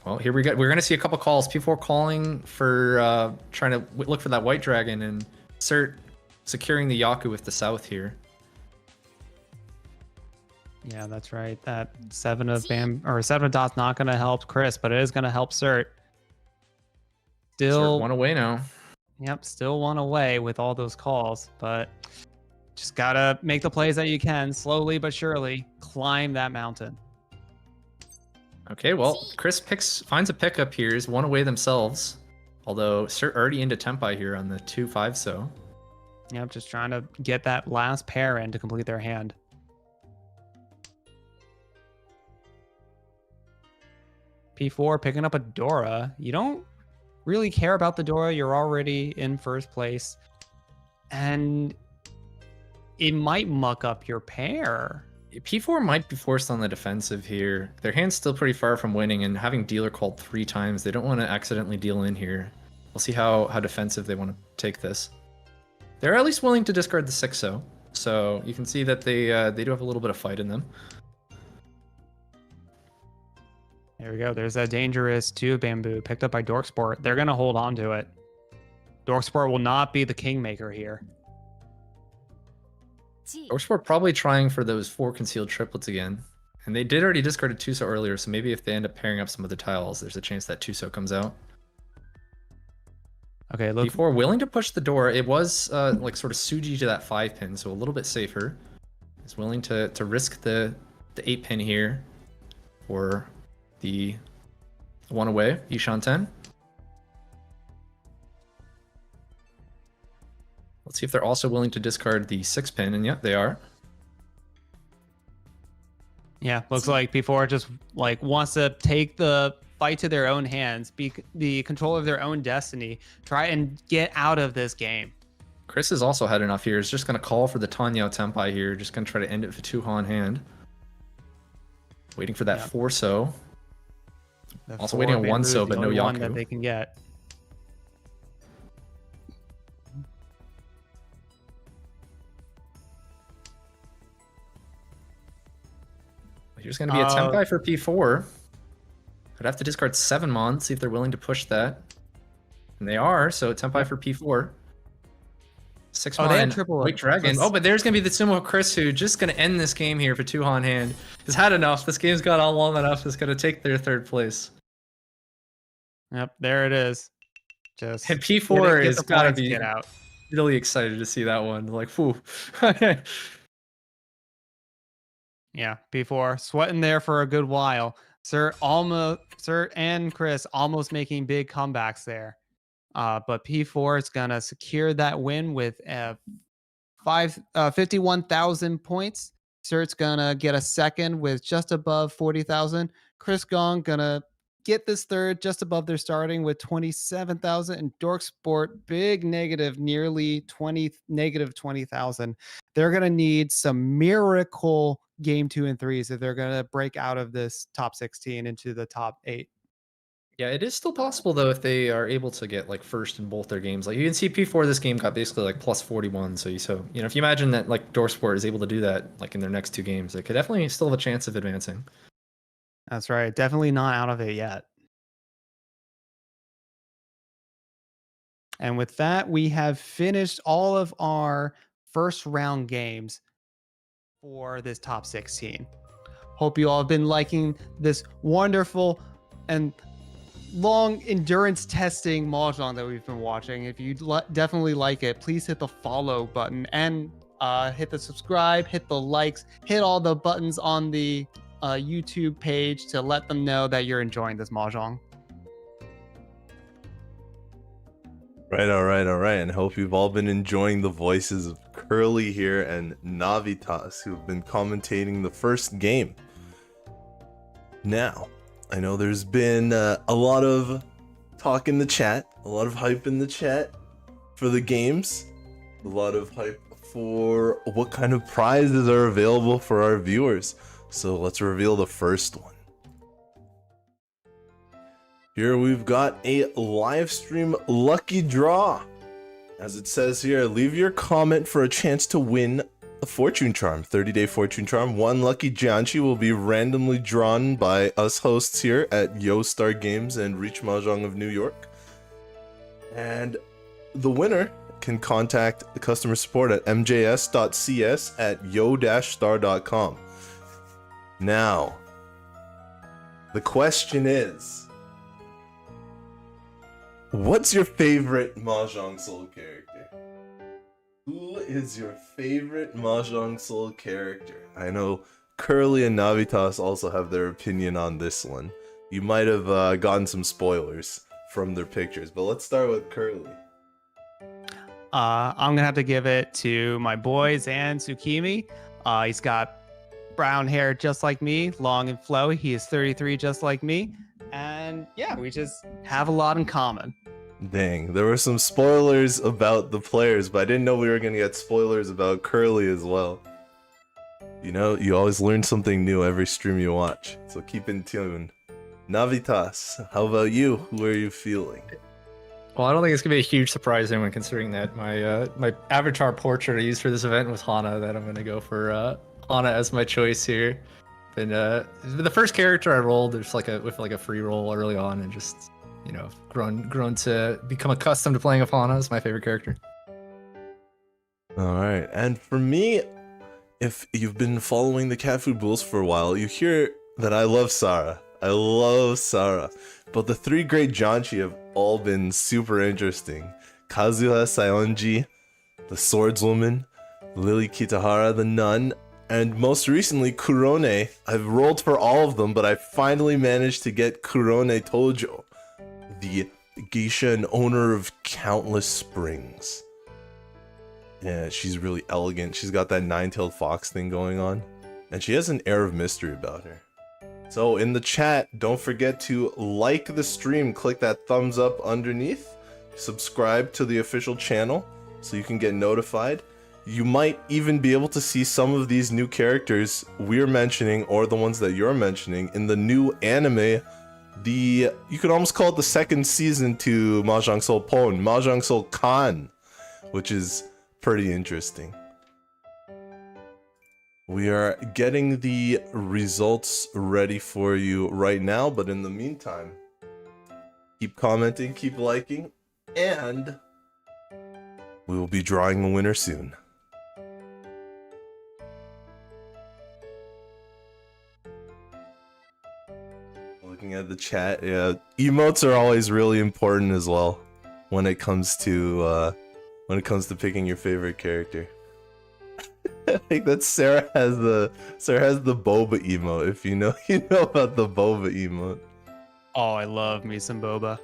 Well, here we go. We're going to see a couple calls. P4 calling for trying to look for that white dragon, and Cert securing the Yaku with the south here. Yeah, that's right. That 7 of dots not going to help Chris, but it is going to help Cert. Still Cert one away now. Yep, still one away with all those calls, but just got to make the plays that you can, slowly but surely climb that mountain. Okay, well, Chris finds a pickup here. Is one away themselves. Although Cert already into Tenpai here on the 2-5 so. Yep, just trying to get that last pair in to complete their hand. P4 picking up a Dora. You don't really care about the Dora. You're already in first place. And it might muck up your pair. P4 might be forced on the defensive here. Their hand's still pretty far from winning, and having dealer called 3 times, they don't want to accidentally deal in here. We'll see how defensive they want to take this. They're at least willing to discard the 6-0, so you can see that they do have a little bit of fight in them. There we go. There's that dangerous 2 bamboo picked up by Dorksport. They're going to hold on to it. Dorksport will not be the kingmaker here. Dorksport probably trying for those 4 concealed triplets again. And they did already discard a 2-so earlier, so maybe if they end up pairing up some of the tiles, there's a chance that 2-so comes out. Okay, look. P4 willing to push the door. It was like sort of Suji to that 5-pin, so a little bit safer. He's willing to risk the 8-pin here for the 1 away, Ishan 10. Let's see if they're also willing to discard the 6-pin, and yeah, they are. Yeah, looks like P4 just wants to take the fight to their own hands, be the control of their own destiny, try and get out of this game. Chris has also had enough here. He's just going to call for the Tanyao Tenpai here, just going to try to end it with a 2-Han hand. Waiting for that 4-so. Also waiting on 1-so, but no Yaku. That they can get. There's going to be a Tenpai for P4. I'd have to discard 7 Mon, see if they're willing to push that. And they are, so Tenpai for P4. 6 Mon, they had triple White Dragon. Oh, but there's going to be the Sumo Chris who just going to end this game here for 2 Han hand. Has had enough. This game's got on long enough. It's going to take their 3rd place. Yep, there it is. Just And P4 get is the got to points, be get out. really excited to see that one. Like, whew. Yeah, P4 sweating there for a good while. Sir and Chris almost making big comebacks there. But P4 is gonna secure that win with 51,000 points. Sir's gonna get a 2nd with just above 40,000. Chris Gong gonna get this 3rd just above their starting with 27,000. And Dork Sport big negative, nearly negative 20,000. They're gonna need some miracle game 2 and 3s if they're gonna break out of this top 16 into the top 8. Yeah, it is still possible though if they are able to get like first in both their games. Like you can see P4 this game got basically like plus 41. So if you imagine that like Dorsport is able to do that like in their next 2 games, they could definitely still have a chance of advancing. That's right. Definitely not out of it yet. And with that, we have finished all of our first round games for this top 16. Hope you all have been liking this wonderful and long endurance testing Mahjong that we've been watching. If you definitely like it, please hit the follow button and hit the subscribe, hit the likes, hit all the buttons on the YouTube page to let them know that you're enjoying this Mahjong. Right, all right. And hope you've all been enjoying the voices of Curly here and Navitas, who've been commentating the first game. Now, I know there's been a lot of talk in the chat, a lot of hype in the chat for the games, a lot of hype for what kind of prizes are available for our viewers. So let's reveal the first one. Here we've got a live stream lucky draw. As it says here, leave your comment for a chance to win a fortune charm, 30-day fortune charm. 1 lucky Jianchi will be randomly drawn by us hosts here at Yostar Games and Reach Mahjong of New York. And the winner can contact the customer support at mjs.cs@yo-star.com. Now, the question is, what's your favorite Mahjong Soul character? Who is your favorite Mahjong Soul character? I know Curly and Navitas also have their opinion on this one. You might have gotten some spoilers from their pictures, but let's start with Curly. I'm gonna have to give it to my boy Zan Tsukimi. He's got brown hair just like me, long and flowy. He is 33 just like me. And yeah, we just have a lot in common. Dang, there were some spoilers about the players, but I didn't know we were gonna get spoilers about Curly as well. You know, you always learn something new every stream you watch, so keep in tune. Navitas, how about you? Who are you feeling? Well, I don't think it's gonna be a huge surprise to anyone, considering that my avatar portrait I used for this event was Hana. That I'm gonna go for Hana as my choice here. And the first character I rolled, with a free roll early on, and just grown to become accustomed to playing Hana is my favorite character. All right, and for me, if you've been following the Catfood Bulls for a while, you hear that I love Sarah. I love Sarah, but the 3 great Janchi have all been super interesting. Kazuha Saionji, the Swordswoman, Lily Kitahara, the Nun, and most recently Kurone. I've rolled for all of them, but I finally managed to get Kurone Tojo, the geisha and owner of countless springs. Yeah, she's really elegant. She's got that 9-tailed fox thing going on, and she has an air of mystery about her. So in the chat, don't forget to like the stream, click that thumbs up underneath, subscribe to the official channel so you can get notified. You might even be able to see some of these new characters we're mentioning, or the ones that you're mentioning, in the new anime. You could almost call it the 2nd season to Mahjong Soul Pon, Mahjong Soul Kan, which is pretty interesting. We are getting the results ready for you right now, but in the meantime, keep commenting, keep liking, and we will be drawing the winner soon. Looking at the chat, yeah, emotes are always really important as well when it comes to picking your favorite character. I think that Sarah has the boba emote. If you know, you know about the boba emote. Oh, I love me some boba.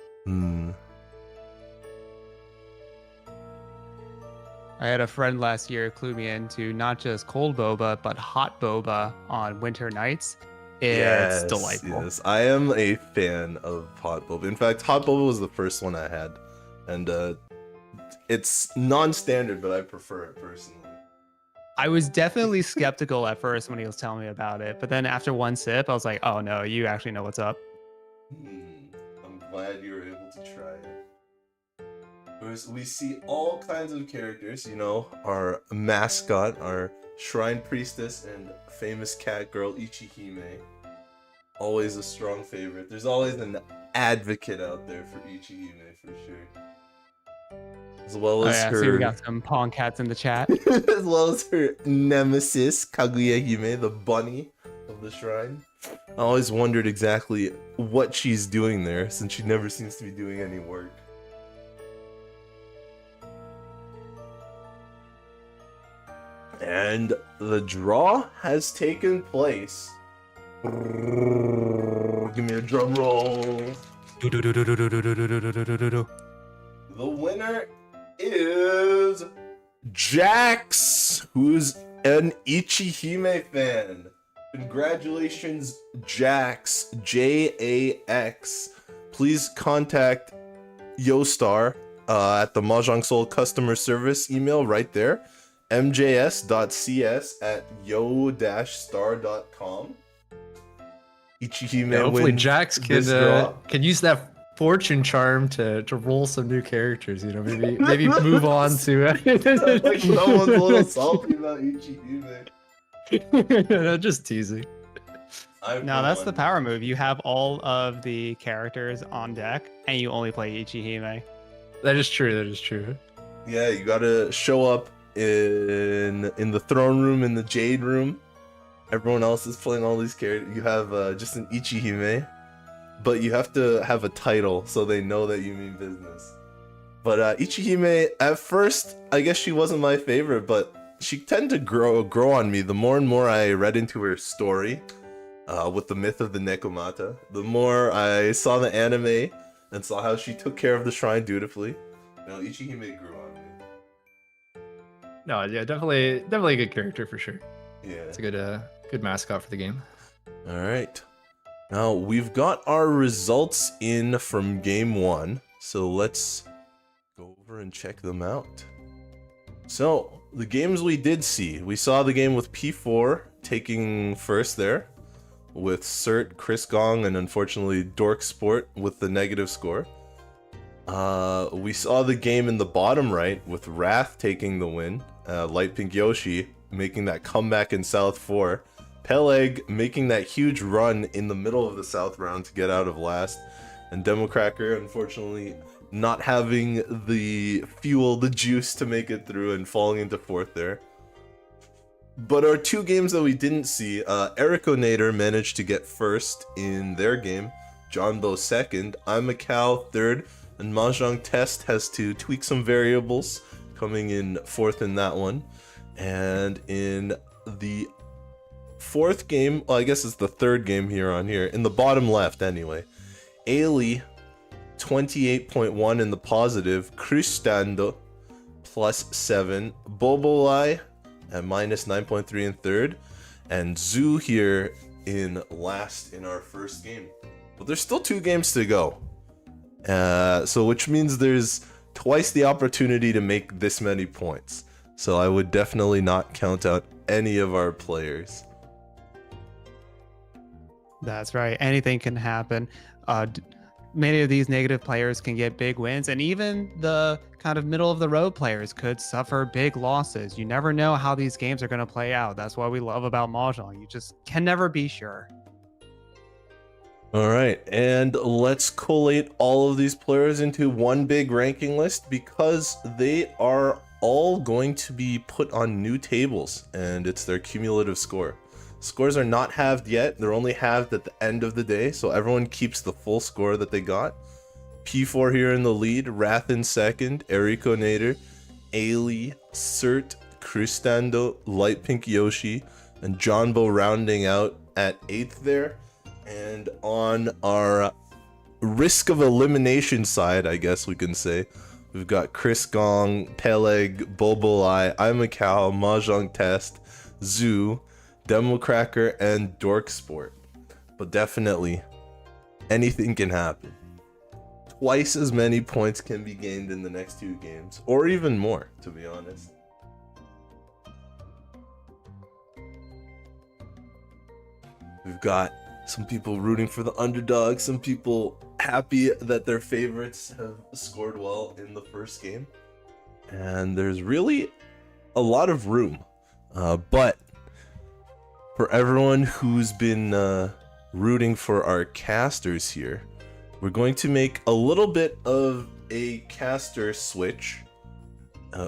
I had a friend last year clue me into not just cold boba, but hot boba on winter nights. It's delightful. Yes, I am a fan of hot boba. In fact, hot boba was the first one I had, and it's non-standard, but I prefer it personally. I was definitely skeptical at first when he was telling me about it, but then after one sip, I was like, "Oh no, you actually know what's up." I'm glad you were able to try it. We see all kinds of characters, you know, our mascot, our shrine priestess, and famous cat girl Ichihime. Always a strong favorite. There's always an advocate out there for Ichihime, for sure. As well as her... See, we got some Pong cats in the chat. as well as her nemesis, Kaguya Hime, the bunny of the shrine. I always wondered exactly what she's doing there, since she never seems to be doing any work. And the draw has taken place. Give me a drum roll. The winner is Jax, who's an Ichihime fan. Congratulations, Jax, Jax. Please contact Yostar at the Mahjong Soul customer service email right there, mjs.cs@yo-star.com. Ichihime hopefully wins Jax this draw. can use that fortune charm to roll some new characters. You know, maybe move on to. Like someone's a little salty about Ichihime. No, just teasing. No, that's the power move. You have all of the characters on deck, and you only play Ichihime. That is true. That is true. Yeah, you gotta show up in the throne room, in the Jade room. Everyone else is playing all these characters. You have just an Ichihime, but you have to have a title so they know that you mean business. But Ichihime, at first, I guess she wasn't my favorite, but she tended to grow on me the more and more I read into her story with the myth of the Nekomata. The more I saw the anime and saw how she took care of the shrine dutifully, you know, Ichihime grew on me. No, yeah, definitely a good character for sure. Yeah, it's a good mascot for the game. All right, now we've got our results in from game 1, so let's go over and check them out. So the games we did see, we saw the game with P4 taking first there, with Cert, Chris Gong, and unfortunately Dork Sport with the negative score. We saw the game in the bottom right with Wrath taking the win, Light Pink Yoshi making that comeback in South 4, Peleg making that huge run in the middle of the South round to get out of last, and Democracker unfortunately not having the fuel, the juice to make it through and falling into 4th there. But our two games that we didn't see, Ericonator managed to get first in their game, Johnbo second, I'm a Cow third, and Mahjong Test has to tweak some variables, coming in 4th in that one. And in the 4th game, well, I guess it's the 3rd game here on here, in the bottom left anyway, Ailey 28.1 in the positive, Cristando +7, Bobolai at -9.3 in 3rd, and Zoo here in last in our first game. But there's still 2 games to go, so which means there's twice the opportunity to make this many points. So I would definitely not count out any of our players. That's right. Anything can happen. many of these negative players can get big wins, and even the kind of middle of the road players could suffer big losses. You never know how these games are going to play out. That's what we love about Mahjong. You just can never be sure. All right, and let's collate all of these players into one big ranking list because they are all going to be put on new tables, and it's their cumulative score. Scores are not halved yet. They're only halved at the end of the day, so everyone keeps the full score that they got. P4 here in the lead, Wrath in second, Erikonator, Ailey, Cert, Cristando, Light Pink Yoshi, and Johnbo rounding out at 8th there. And on our risk of elimination side, I guess we can say, we've got Chris Gong, Peleg, Bobolai, iMacau, Mahjong Test, Zoo, Democracker, and Dork Sport. But definitely, anything can happen. Twice as many points can be gained in the next 2 games, or even more, to be honest. We've got some people rooting for the underdog, some people happy that their favorites have scored well in the first game. And there's really a lot of room. But for everyone who's been rooting for our casters here, we're going to make a little bit of a caster switch.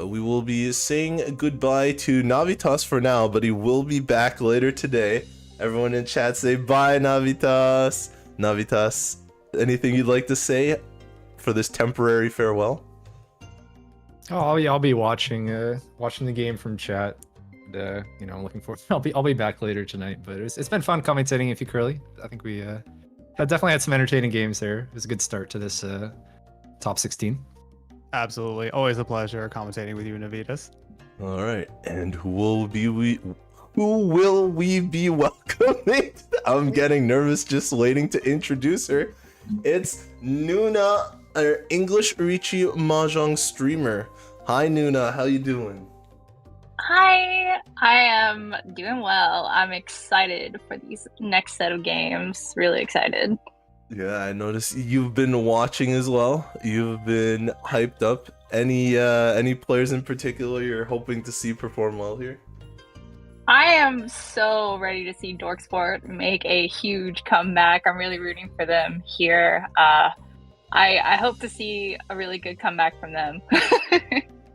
We will be saying goodbye to Navitas for now, but he will be back later today. Everyone in chat say bye, Navitas. Navitas, anything you'd like to say for this temporary farewell? Oh, I'll be watching the game from chat. And, you know, I'm looking forward. I'll be back later tonight. But it's been fun commentating with you, Curly. I think we definitely had some entertaining games there. It was a good start to this top 16. Absolutely, always a pleasure commentating with you, Navitas. All right, and who will we be welcoming? I'm getting nervous just waiting to introduce her. It's Nuna, our English ReachMahjong streamer. Hi Nuna, how you doing? Hi, I am doing well. I'm excited for these next set of games. Really excited. Yeah, I noticed you've been watching as well. You've been hyped up. Any players in particular you're hoping to see perform well here? I am so ready to see Dorksport make a huge comeback. I'm really rooting for them here. I hope to see a really good comeback from them.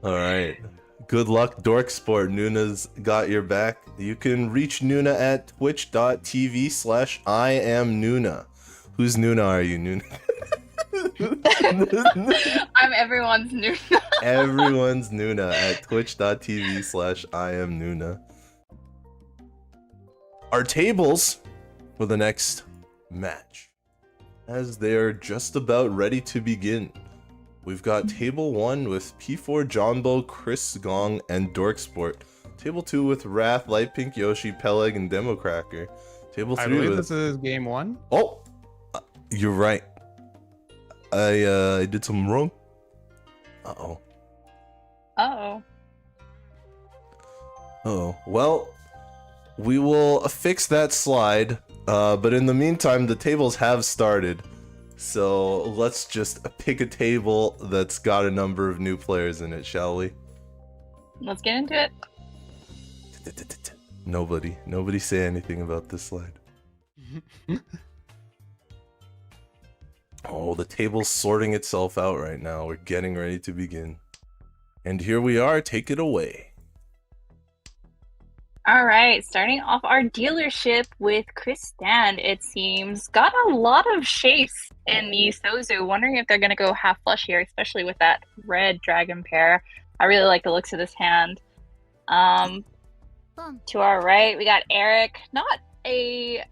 All right. Good luck, Dorksport. Nuna's got your back. You can reach Nuna at twitch.tv/IamNuna. Whose Nuna are you, Nuna? I'm everyone's Nuna. Everyone's Nuna at twitch.tv/IamNuna. Our tables for the next match, as they are just about ready to begin. We've got table 1 with P4 Johnbo, Chris Gong, and Dorksport. Table 2 with Wrath, Light Pink Yoshi, Peleg, and Democracker. Table 3 I believe with... this is game 1. Oh! You're right. I did something wrong. Uh-oh. Uh-oh. Oh, well, we will fix that slide, but in the meantime, the tables have started. So let's just pick a table that's got a number of new players in it, shall we? Let's get into it. Nobody say anything about this slide. Oh, the table's sorting itself out right now. We're getting ready to begin. And here we are, take it away. All right, starting off our dealership with Chris Stand, it seems. Got a lot of shapes in the Sozu. Wondering if they're going to go half flush here, especially with that red dragon pair. I really like the looks of this hand. To our right, we got Eric. Not a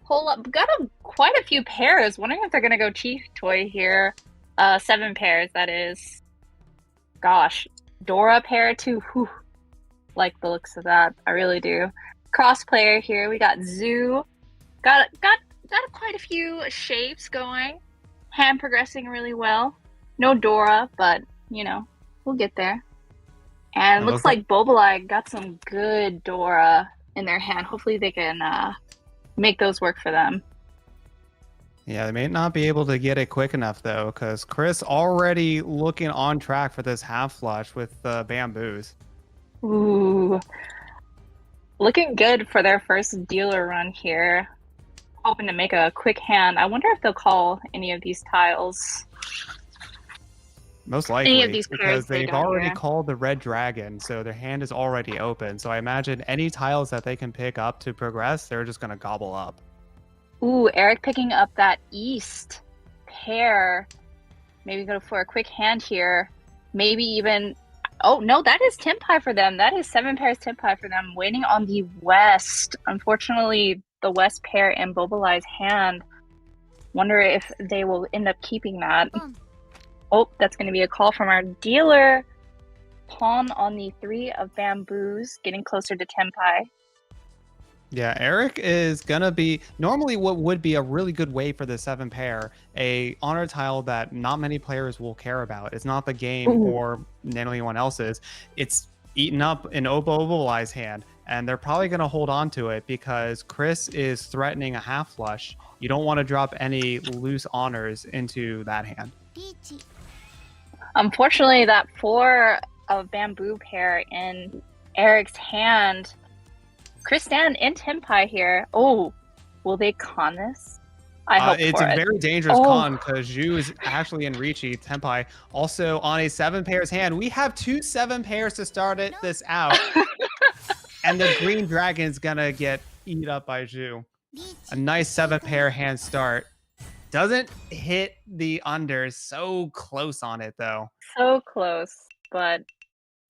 whole lot. Got quite a few pairs. Wondering if they're going to go Chief Toy here. 7 pairs, that is. Gosh. Dora pair too. Whew. Like the looks of that, I really do. Cross player here, we got Zoo. Got quite a few shapes going. Hand progressing really well. No Dora, but you know, we'll get there. And looks like Bobolai got some good Dora in their hand. Hopefully they can make those work for them. Yeah, they may not be able to get it quick enough though, because Chris already looking on track for this half flush with the bamboos. Ooh. Looking good for their first dealer run here. Hoping to make a quick hand. I wonder if they'll call any of these tiles. Most Any of likely, these pairs because they they've don't already here. called the red dragon, so their hand is already open. So I imagine any tiles that they can pick up to progress, they're just going to gobble up. Ooh, Eric picking up that east pair. Maybe go for a quick hand here. Maybe even... Oh, no, that is Tenpai for them. That is 7 pairs Tenpai for them. Waiting on the west. Unfortunately, the west pair in Bobolai's hand. Wonder if they will end up keeping that. Oh, that's going to be a call from our dealer. Pawn on the 3 of bamboos. Getting closer to Tenpai. Yeah, Eric is gonna be normally what would be a really good way for the 7 pair, a honor tile that not many players will care about. It's not the game Ooh. or anyone else's. It's eaten up in Obolai's hand, and they're probably gonna hold on to it because Chris is threatening a half flush. You don't want to drop any loose honors into that hand. Unfortunately, that 4 of bamboo pair in Eric's hand. Kristan and Tenpai here. Oh, will they con this? I hope it's for a it. very dangerous con because Zhu is actually in Ricci. Tenpai also on a 7 pairs hand. We have 2 7 pairs to start this out. And the green dragon's gonna get eat up by Zhu. A nice 7 pair hand start. Doesn't hit the under. So close on it though. So close, but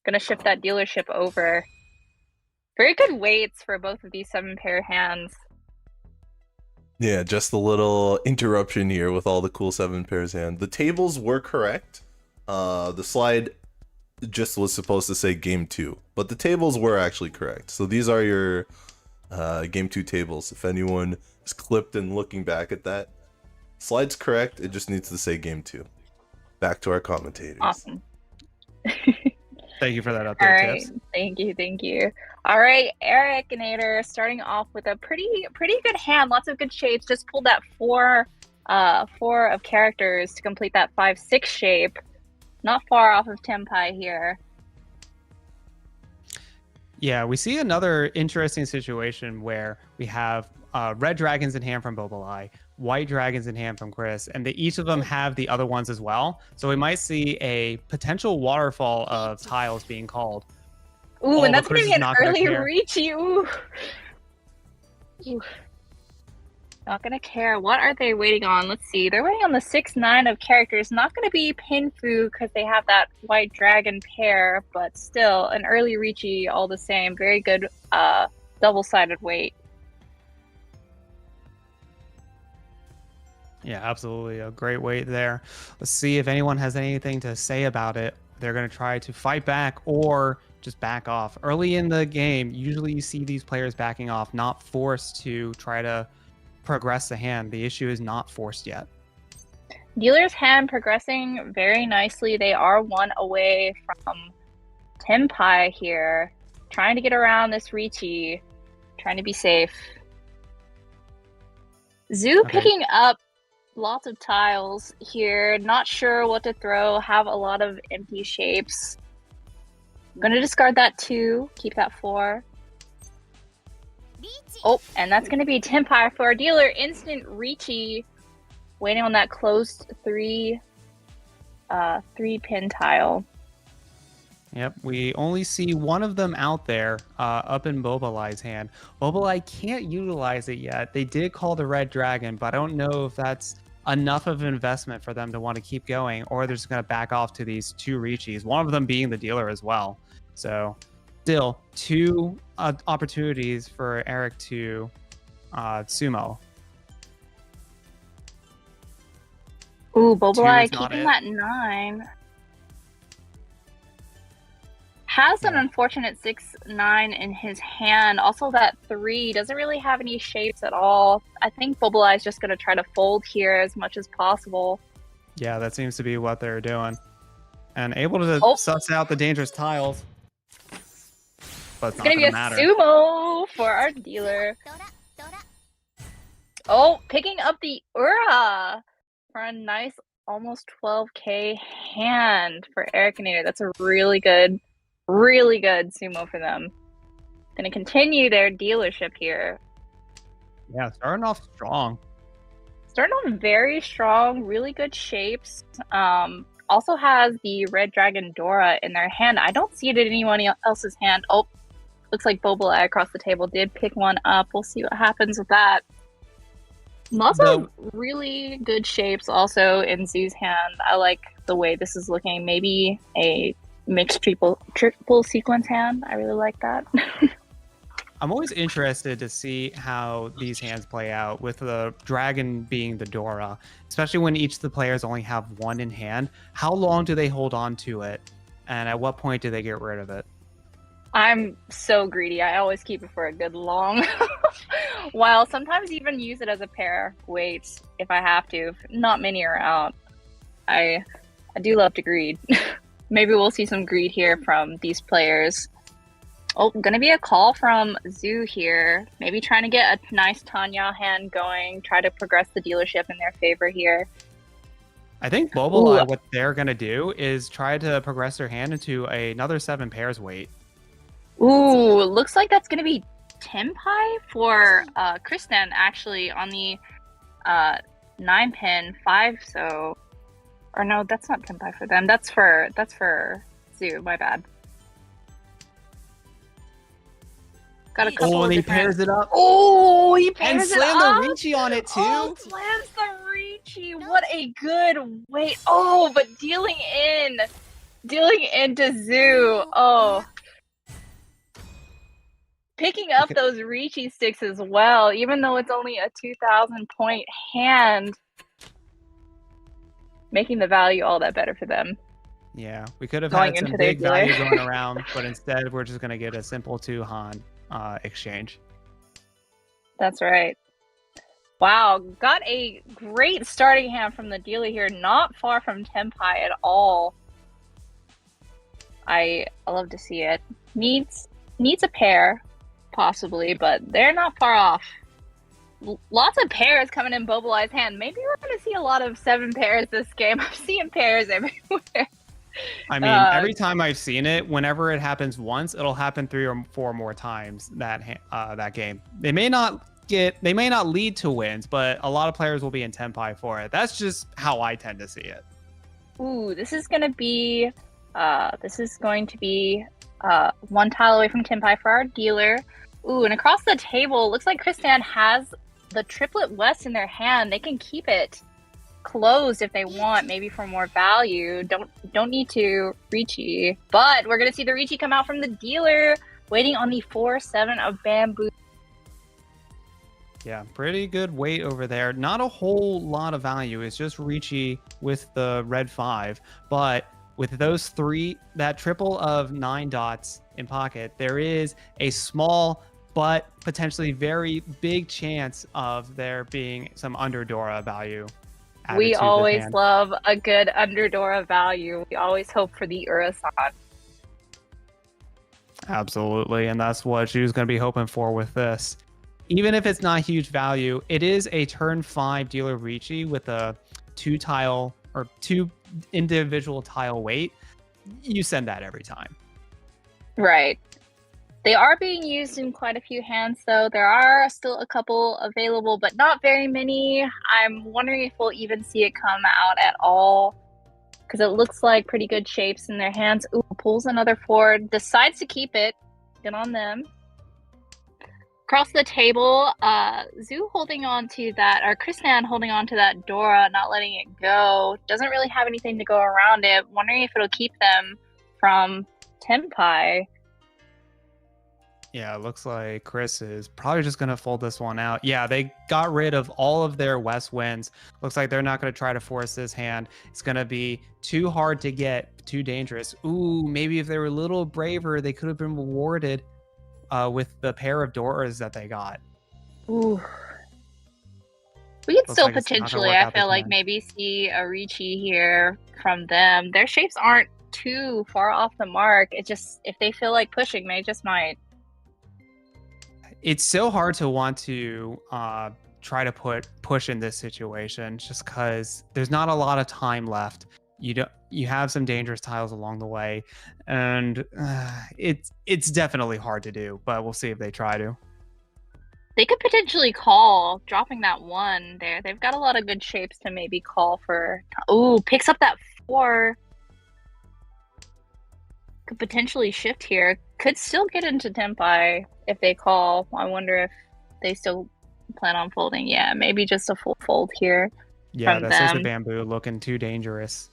gonna shift that dealership over. Very good weights for both of these 7 pair hands. Yeah, just a little interruption here with all the cool 7 pairs hand. The tables were correct. The slide just was supposed to say game 2, but the tables were actually correct. So these are your game 2 tables. If anyone is clipped and looking back at that, slide's correct. It just needs to say game 2. Back to our commentators. Awesome. Thank you for that update, All right, Tips. thank you. All right, Eric Nader starting off with a pretty good hand. Lots of good shapes. Just pulled that 4 of characters to complete that 5-6 shape. Not far off of Tenpai here. Yeah, we see another interesting situation where we have red dragons in hand from Bobolai, white dragons in hand from Chris, and each of them have the other ones as well. So we might see a potential waterfall of tiles being called. Ooh, and that's Chris gonna be is an not gonna early care. reachy. Ooh. Not gonna care. What are they waiting on? Let's see. They're waiting on the 6-9 of characters. Not gonna be Pinfu because they have that white dragon pair, but still an early reachy all the same. Very good double-sided weight. Yeah, absolutely. A great weight there. Let's see if anyone has anything to say about it. They're going to try to fight back or just back off. Early in the game, usually you see these players backing off, not forced to try to progress the hand. The issue is not forced yet. Dealer's hand progressing very nicely. They are 1 away from Tenpai here. Trying to get around this Ricci. Trying to be safe. Zhu picking up lots of tiles here. Not sure what to throw. Have a lot of empty shapes. I'm going to discard that 2. Keep that 4. Oh, and that's going to be Tenpai for our dealer. Instant Ricci. Waiting on that closed 3 pin tile. Yep, we only see one of them out there up in Bobolai's hand. Bobolai can't utilize it yet. They did call the red dragon, but I don't know if that's enough of an investment for them to want to keep going, or they're just going to back off to these 2 Ricci's, one of them being the dealer as well. So still 2 opportunities for Eric to sumo. Ooh, Bobolai is not keeping it. that 9. Has an unfortunate 6-9 in his hand. Also, that 3 doesn't really have any shapes at all. I think Bobolai is just going to try to fold here as much as possible. Yeah, that seems to be what they're doing. And able to suss out the dangerous tiles. But it's It's going to be a matter. sumo for our dealer. Oh, picking up the Ura for a nice almost 12k hand for Ericanator. That's a really good sumo for them. Gonna continue their dealership here. Yeah, starting off strong. Starting off very strong, really good shapes. Also has the Red Dragon Dora in their hand. I don't see it in anyone else's hand. Oh, looks like Bobulai across the table did pick one up. We'll see what happens with that. Lots of really good shapes also in Zoo's hand. I like the way this is looking. Maybe a mixed triple sequence hand. I really like that. I'm always interested to see how these hands play out with the dragon being the Dora, especially when each of the players only have one in hand. How long do they hold on to it? And at what point do they get rid of it? I'm so greedy. I always keep it for a good long while. Sometimes even use it as a pair weights if I have to. If not many are out. I do love to greed. Maybe we'll see some greed here from these players. Oh, gonna be a call from Zoo here. Maybe trying to get a nice Tanya hand going. Try to progress the dealership in their favor here. I think Bobulai, what they're gonna do is try to progress their hand into another 7 pairs weight. Ooh, looks like that's gonna be Tenpai for Kristen actually on the 9-pin 5. So, or no, that's not Tenpai for them. That's for Zoo. My bad. Got a couple and he different... pairs it up. Oh, he pairs and it up. slammed the Ricci on it too. Oh, slams the Ricci. What a good weight. Oh, but dealing into Zoo. Oh. Picking up those Ricci sticks as well, even though it's only a 2,000 point hand, making the value all that better for them. Yeah, we could have had some big dealer. value going around, but instead we're just going to get a simple 2-Han exchange. That's right. Wow, got a great starting hand from the dealer here, not far from Tenpai at all. I love to see it. Needs a pair, possibly, but they're not far off. Lots of pairs coming in Bobulai's hand. Maybe we're going to see a lot of 7 pairs this game. I'm seeing pairs everywhere. I mean, every time I've seen it, whenever it happens once, it'll happen 3 or 4 more times that game. They may not lead to wins, but a lot of players will be in Tenpai for it. That's just how I tend to see it. Ooh, this is going to be 1 tile away from Tenpai for our dealer. Ooh, and across the table, looks like Kristan has the Triplet West in their hand. They can keep it closed if they want, maybe for more value. Don't need to Ricci, but we're gonna see the Ricci come out from the dealer, waiting on the 4-7 of Bamboo. Yeah, pretty good weight over there. Not a whole lot of value. It's just Ricci with the red 5, but with those 3, that triple of 9 dots in pocket, there is a small but potentially very big chance of there being some Underdora value. We always love a good Underdora value. We always hope for the Urasan. Absolutely, and that's what she was going to be hoping for with this. Even if it's not huge value, it is a turn 5 dealer Ricci with a 2 tile or 2 individual tile weight. You send that every time. Right. They are being used in quite a few hands, though. There are still a couple available, but not very many. I'm wondering if we'll even see it come out at all, because it looks like pretty good shapes in their hands. Ooh, pulls another 4, decides to keep it. Good on them. Across the table, Zoo holding on to that, or Kristan holding on to that Dora, not letting it go. Doesn't really have anything to go around it. Wondering if it'll keep them from Tenpai. Yeah, it looks like Chris is probably just going to fold this one out. Yeah, they got rid of all of their West Winds. Looks like they're not going to try to force this hand. It's going to be too hard to get, too dangerous. Ooh, maybe if they were a little braver, they could have been rewarded with the pair of Doras that they got. Ooh. We could still like potentially, I feel like, maybe see a Ricci here from them. Their shapes aren't too far off the mark. It just, if they feel like pushing, they just might. It's so hard to want to try to push in this situation, just because there's not a lot of time left. You have some dangerous tiles along the way, and it's definitely hard to do, but we'll see if they try to. They could potentially call, dropping that 1 there. They've got a lot of good shapes to maybe call for. Ooh, picks up that 4. Could potentially shift here. Could still get into Tempai if they call. I wonder if they still plan on folding. Yeah, maybe just a full fold here. Yeah, from that's just a them. bamboo looking too dangerous.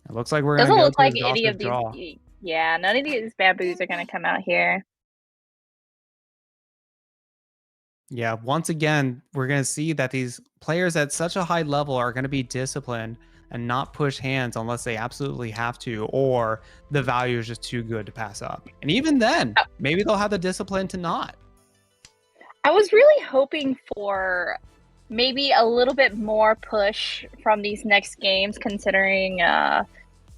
It looks like we're going to Doesn't go look to like the any exhaustive of these. draw. Yeah, none of these bamboos are going to come out here. Yeah, once again, we're going to see that these players at such a high level are going to be disciplined and not push hands unless they absolutely have to, or the value is just too good to pass up. And even then, maybe they'll have the discipline to not. I was really hoping for maybe a little bit more push from these next games, considering,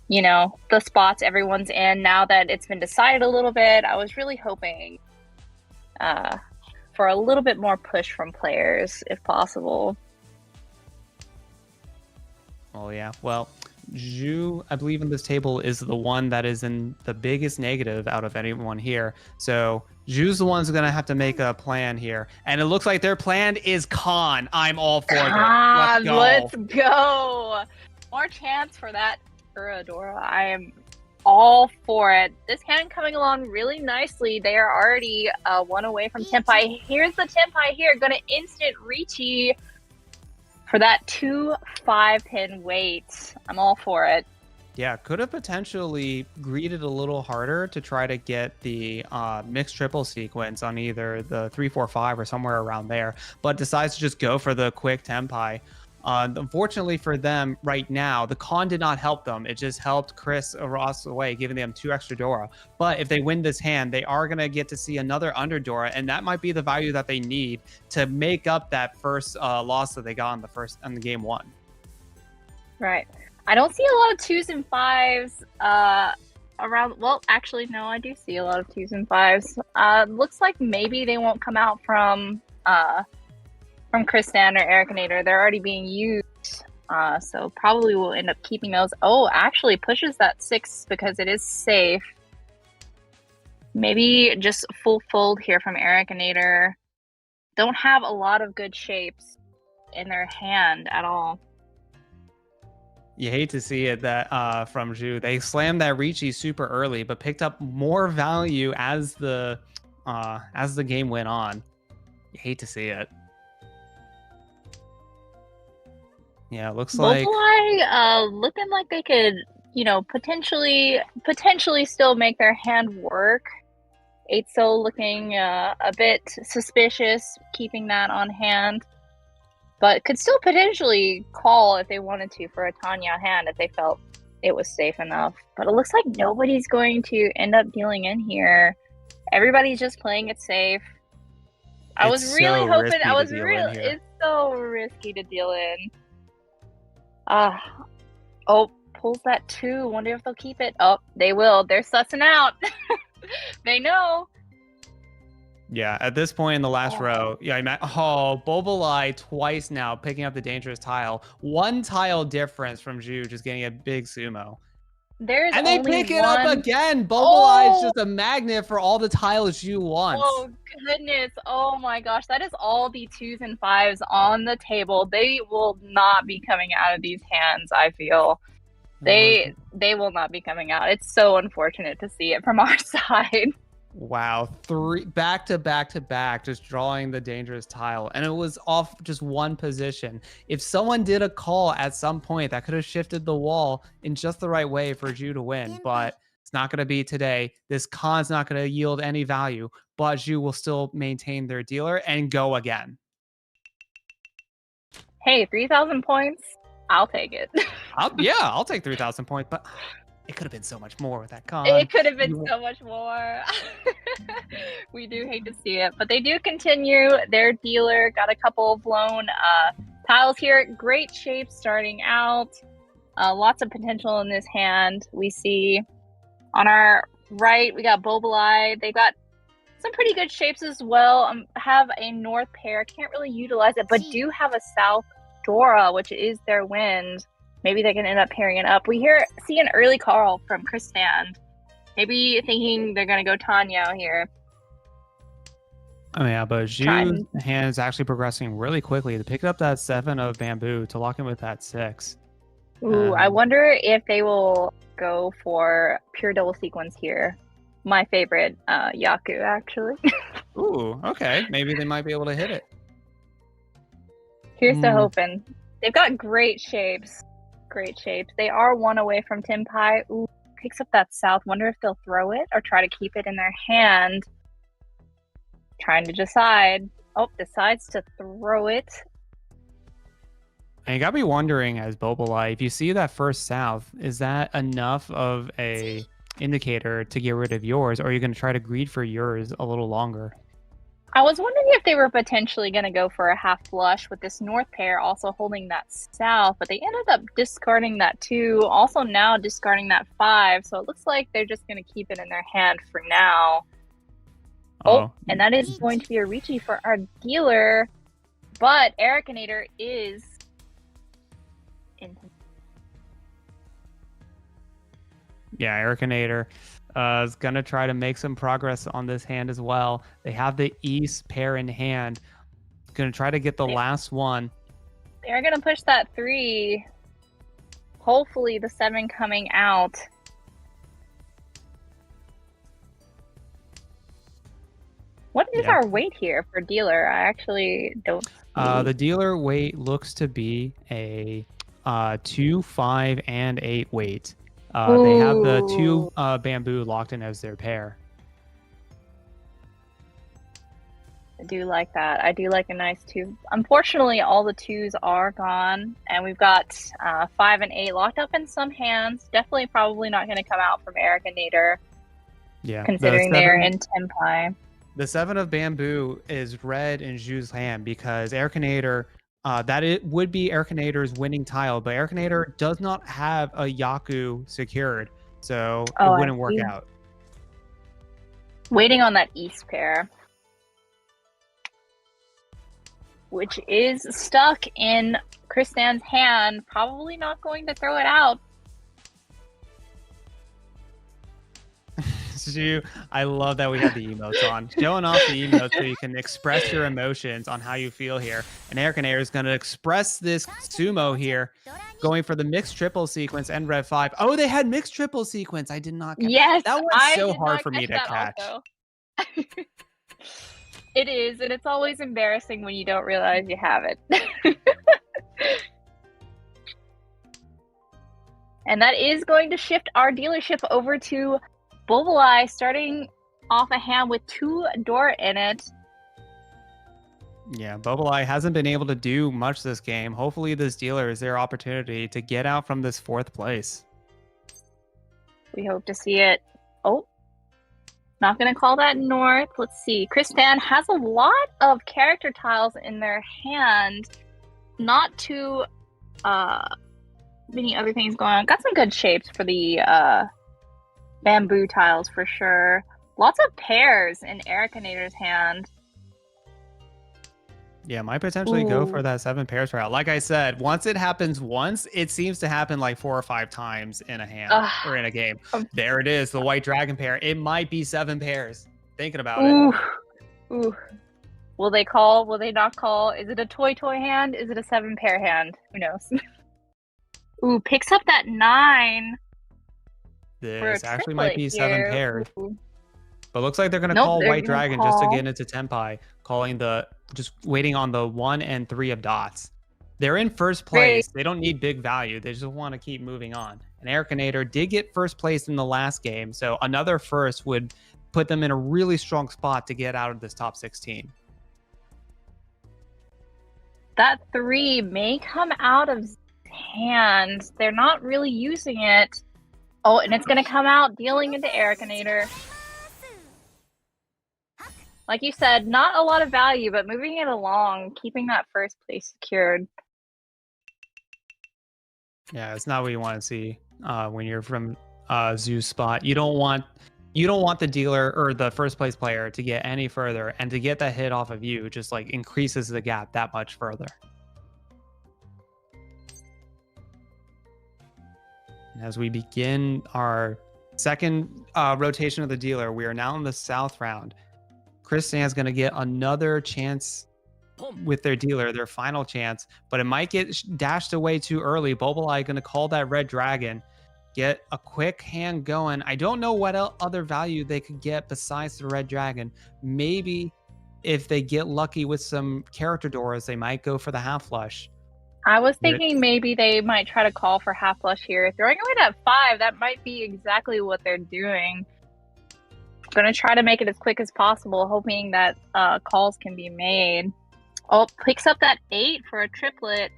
you know, the spots everyone's in now that it's been decided a little bit. I was really hoping for a little bit more push from players, if possible. Oh, yeah. Well, Zhu, I believe in this table, is the one that is in the biggest negative out of anyone here. So Zhu's the one's going to have to make a plan here. And it looks like their plan is Khan. I'm all for it. Let's go. More chance for that Kuradora. I am all for it. This hand coming along really nicely. They are already 1 away from Tempai. Here's the Tempai here. Going to instant Reachy for that 2-5 pin wait. I'm all for it. Yeah, could have potentially greeted a little harder to try to get the mixed triple sequence on either the 3-4-5 or somewhere around there, but decides to just go for the quick Tempai. Unfortunately for them right now, the con did not help them. It just helped Chris Ross away, giving them 2 extra Dora. But if they win this hand, they are going to get to see another under Dora, and that might be the value that they need to make up that first loss that they got in the game 1. Right. I don't see a lot of 2s and 5s around. Well, actually, no, I do see a lot of 2s and 5s. Looks like maybe they won't come out from Kristan or Ericanator. They're already being used, so probably we'll end up keeping those. Oh, actually pushes that 6 because it is safe. Maybe just full fold here from Ericanator. Don't have a lot of good shapes in their hand at all. You hate to see it that from Zhu. They slammed that Reachy super early, but picked up more value as the game went on. You hate to see it. Yeah, it looks like looking like they could, you know, potentially still make their hand work. 8-So looking a bit suspicious, keeping that on hand. But could still potentially call if they wanted to for a Tanya hand if they felt it was safe enough. But it looks like nobody's going to end up dealing in here. Everybody's just playing it safe. I was really hoping. It's so risky to deal in. Pulls that 2. Wonder if they'll keep it. Oh, they will. They're sussing out. They know. Yeah, at this point in the last row, Bobolai twice now picking up the dangerous tile. 1 tile difference from Zhu just getting a big sumo. And they pick it up again. Bobolai is just a magnet for all the tiles Zhu wants. Oh goodness. Oh my gosh. That is all the 2s and 5s on the table. They will not be coming out of these hands, I feel. They will not be coming out. It's so unfortunate to see it from our side. Wow, 3 back to back, just drawing the dangerous tile, and it was off just 1 position. If someone did a call at some point, that could have shifted the wall in just the right way for Zhu to win, but it's not going to be today. This con's not going to yield any value, but Zhu will still maintain their dealer and go again. Hey, 3,000 points, I'll take it. I'll take 3,000 points, but it could have been so much more with that con. It could have been so much more. We do hate to see it, but they do continue. Their dealer got a couple of blown tiles here. Great shape starting out. Lots of potential in this hand. We see on our right, we got Bobolai. They got some pretty good shapes as well. Have a north pair, can't really utilize it, but do have a south Dora, which is their wind. Maybe they can end up pairing it up. We see an early call from Chris Stand. Maybe thinking they're gonna go Tanya here. Oh yeah, but Zhu's hand is actually progressing really quickly to pick up that 7 of bamboo to lock in with that 6. Ooh, I wonder if they will go for pure double sequence here. My favorite, Yaku, actually. Ooh, okay. Maybe they might be able to hit it. Here's to hoping. They've got great shapes. Great shapes. They are 1 away from Tenpai. Ooh, picks up that south. Wonder if they'll throw it or try to keep it in their hand. Trying to decide. Oh, decides to throw it. And you got me wondering, as Bobulai, if you see that first south, is that enough of a indicator to get rid of yours, or are you going to try to greed for yours a little longer? I was wondering if they were potentially going to go for a half flush with this north pair also holding that south, but they ended up discarding that 2, also now discarding that 5, so it looks like they're just going to keep it in their hand for now. Oh, and that is going to be a Ricci for our dealer, but Ericanator is in. Yeah, Ericanator is going to try to make some progress on this hand as well. They have the East pair in hand. Going to try to get the last one. They're going to push that 3. Hopefully the 7 coming out. What is our weight here for dealer? I actually don't see. The dealer weight looks to be a 2, 5, and 8 weight. They have the 2 bamboo locked in as their pair. I do like that. I do like a nice 2. Unfortunately, all the 2s are gone, and we've got 5 and 8 locked up in some hands. Definitely probably not going to come out from Ericanator. Yeah, considering they're in Tenpai. The 7 of bamboo is red in Zhu's hand because Ericanator, it would be Ericanator's winning tile, but Ericanator does not have a Yaku secured, so it wouldn't work out. Waiting on that East pair, which is stuck in Kristan's hand, probably not going to throw it out. Zhu, I love that we have the emotes on. Showing off the emotes so you can express your emotions on how you feel here. And Ericanator is going to express this sumo here, going for the mixed triple sequence and red 5. Oh, they had mixed triple sequence. I did not catch. Yes, that was so hard for me to catch. It is, and it's always embarrassing when you don't realize you have it. And that is going to shift our dealership over to Bobulai, starting off a hand with 2 Dora in it. Yeah, Bobulai hasn't been able to do much this game. Hopefully this dealer is their opportunity to get out from this 4th place. We hope to see it. Oh, not going to call that north. Let's see. Kristan has a lot of character tiles in their hand. Not too many other things going on. Got some good shapes for the bamboo tiles for sure. Lots of pairs in Ericanator's hand. Yeah, might potentially go for that 7 pairs route. Like I said, once it happens once, it seems to happen like 4 or 5 times in a hand or in a game. There it is, the white dragon pair. It might be 7 pairs. Thinking about it. Ooh. Will they call? Will they not call? Is it a toy hand? Is it a 7 pair hand? Who knows? Ooh, picks up that 9. This actually might be 7 pairs. But looks like they're going to call White Dragon just to get into Tenpai, just waiting on the 1 and 3 of dots. They're in first place. They don't need big value. They just want to keep moving on. And Ericanator did get first place in the last game, so another first would put them in a really strong spot to get out of this top 16. That 3 may come out of hand. They're not really using it. Oh, and it's going to come out dealing into Ericanator. Like you said, not a lot of value, but moving it along, keeping that first place secured. Yeah, it's not what you want to see when you're from Zhu's spot. You don't want You don't want the dealer or the first place player to get any further, and to get that hit off of you just like increases the gap that much further. And as we begin our second rotation of the dealer, we are now in the south round. Kristan's going to get another chance with their dealer, their final chance, but it might get dashed away too early. Bobalai going to call that red dragon, get a quick hand going. I don't know what other value they could get besides the red dragon. Maybe if they get lucky with some character Doras, they might go for the half flush. I was thinking maybe they might try to call for half flush here. Throwing away that 5, that might be exactly what they're doing. Gonna try to make it as quick as possible, hoping that calls can be made. Oh, picks up that 8 for a triplet.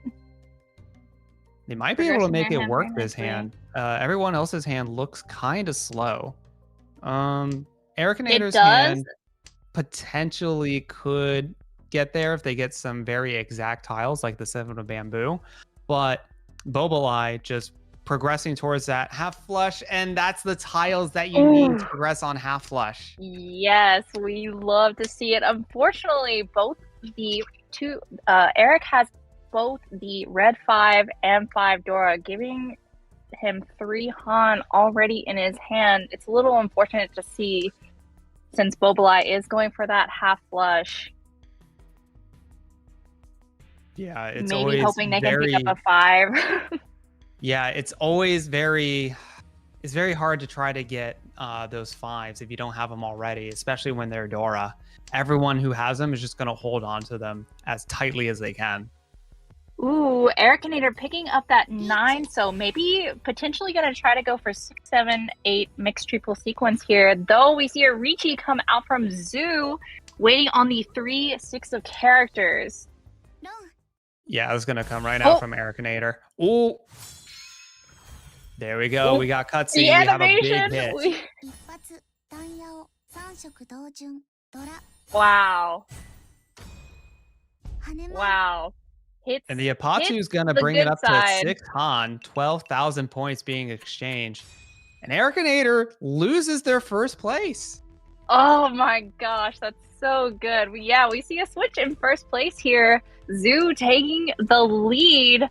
They might be able to make it work this hand. Everyone else's hand looks kind of slow. Ericinator's hand potentially could get there if they get some very exact tiles like the 7 of bamboo, but Bobalai just progressing towards that half flush, and that's the tiles that you need to progress on half flush. Yes, we love to see it. Unfortunately, both the two Eric has both the red 5 and 5 Dora, giving him 3 Han already in his hand. It's a little unfortunate to see, since Bobalai is going for that half flush. Yeah, it's maybe always hoping they can pick up a 5. Yeah, it's very hard to try to get those 5s if you don't have them already, especially when they're Dora. Everyone who has them is just going to hold on to them as tightly as they can. Ooh, Ericinator picking up that 9, so maybe potentially going to try to go for 6, 7, 8 mixed triple sequence here. Though we see a Richie come out from Zoo, waiting on the 3, 6 of characters. Yeah, it's going to come right out from Ericinator. Ooh. There we go. We got cutscene. We have a big hit. Wow. Wow. And the Apatu is going to bring it up to 6 Han, 12,000 points being exchanged. And Ericinator loses their first place. Oh my gosh, that's so good. Yeah, we see a switch in first place here. Zoo taking the lead.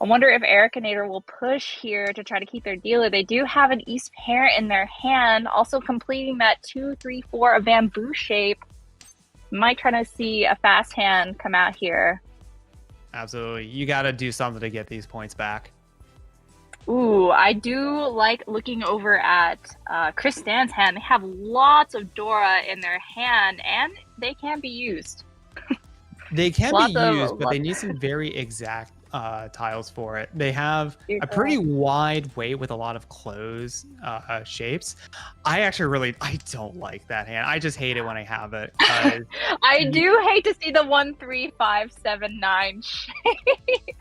I wonder if Ericinator will push here to try to keep their dealer. They do have an East pair in their hand, also completing that 2, 3, 4 of bamboo shape. Might try to see a fast hand come out here. Absolutely. You got to do something to get these points back. Ooh, I do like looking over at Kristan's hand. They have lots of Dora in their hand, and they can be used. They can be used, but they need some very exact tiles for it. They have a pretty wide weight with a lot of closed shapes. I don't like that hand. I just hate it when I have it. I do hate to see the 1, 3, 5, 7, 9 shape.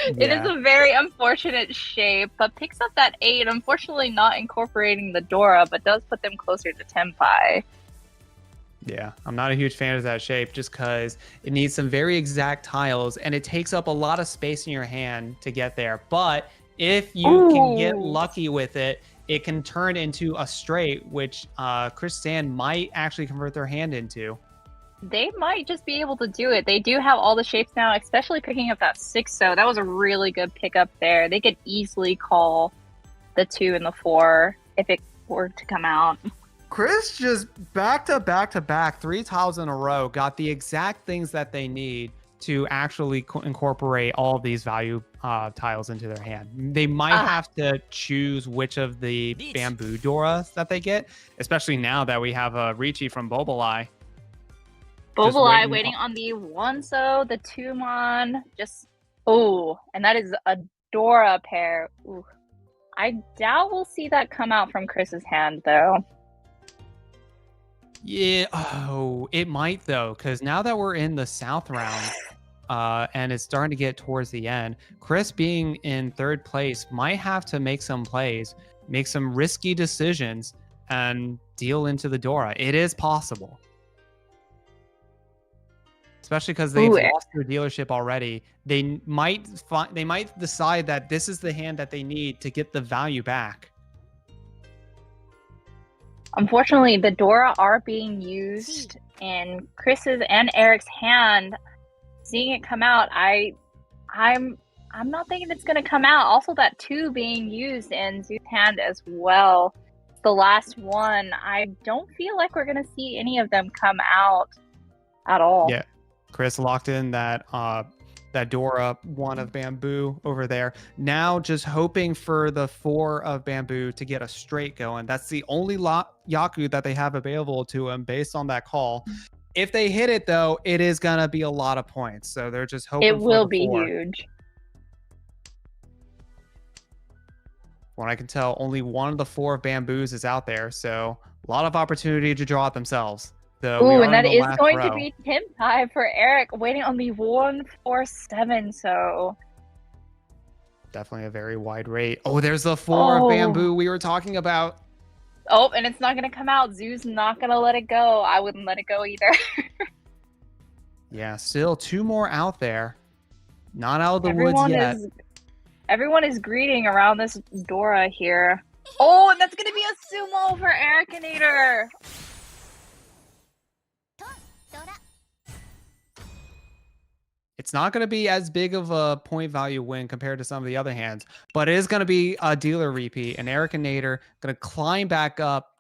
It is a very unfortunate shape, but picks up that 8. Unfortunately, not incorporating the Dora, but does put them closer to Tenpai. Yeah, I'm not a huge fan of that shape just because it needs some very exact tiles and it takes up a lot of space in your hand to get there. But if you can get lucky with it, it can turn into a straight, which Kristan might actually convert their hand into. They might just be able to do it. They do have all the shapes now, especially picking up that 6. So that was a really good pickup there. They could easily call the 2 and the 4 if it were to come out. Chris just back to back 3 tiles in a row got the exact things that they need to actually incorporate all of these value tiles into their hand. They might have to choose which of the bamboo Doras that they get, especially now that we have a Richie from Bobalai. Bobalai waiting on the 1, so the 2mon. And that is a Dora pair. Ooh. I doubt we'll see that come out from Chris's hand, though. Yeah, it might though, because now that we're in the south round, and it's starting to get towards the end, Chris being in 3rd place might have to make some plays, make some risky decisions, and deal into the Dora. It is possible, especially because they've lost their dealership already. They might decide that this is the hand that they need to get the value back. Unfortunately, the Dora are being used in Chris's and Eric's hand. Seeing it come out, I'm not thinking it's gonna come out. Also, that 2 being used in Zeus' hand as well. The last one. I don't feel like we're gonna see any of them come out at all. Yeah, Chris locked in that that Dora 1 of bamboo over there. Now just hoping for the 4 of bamboo to get a straight going. That's the only Yaku that they have available to him based on that call. If they hit it though, it is gonna be a lot of points. So they're just hoping It will for the be 4. huge. When I can tell, only 1 of the 4 of bamboos is out there, so a lot of opportunity to draw it themselves. So we Ooh, are and in that the is last going to row. be Tempai for Eric, waiting on the 147. So Definitely a very wide rate. Oh, there's the 4 of bamboo we were talking about. oh, and it's not gonna come out. Zoo's not gonna let it go. I wouldn't let it go either. Yeah, still 2 more out there. Not out of the woods yet. Everyone is greeting around this Dora here. Oh, and that's gonna be a sumo for Ericinator. It's not going to be as big of a point value win compared to some of the other hands, but it is going to be a dealer repeat. And Eric and Nader going to climb back up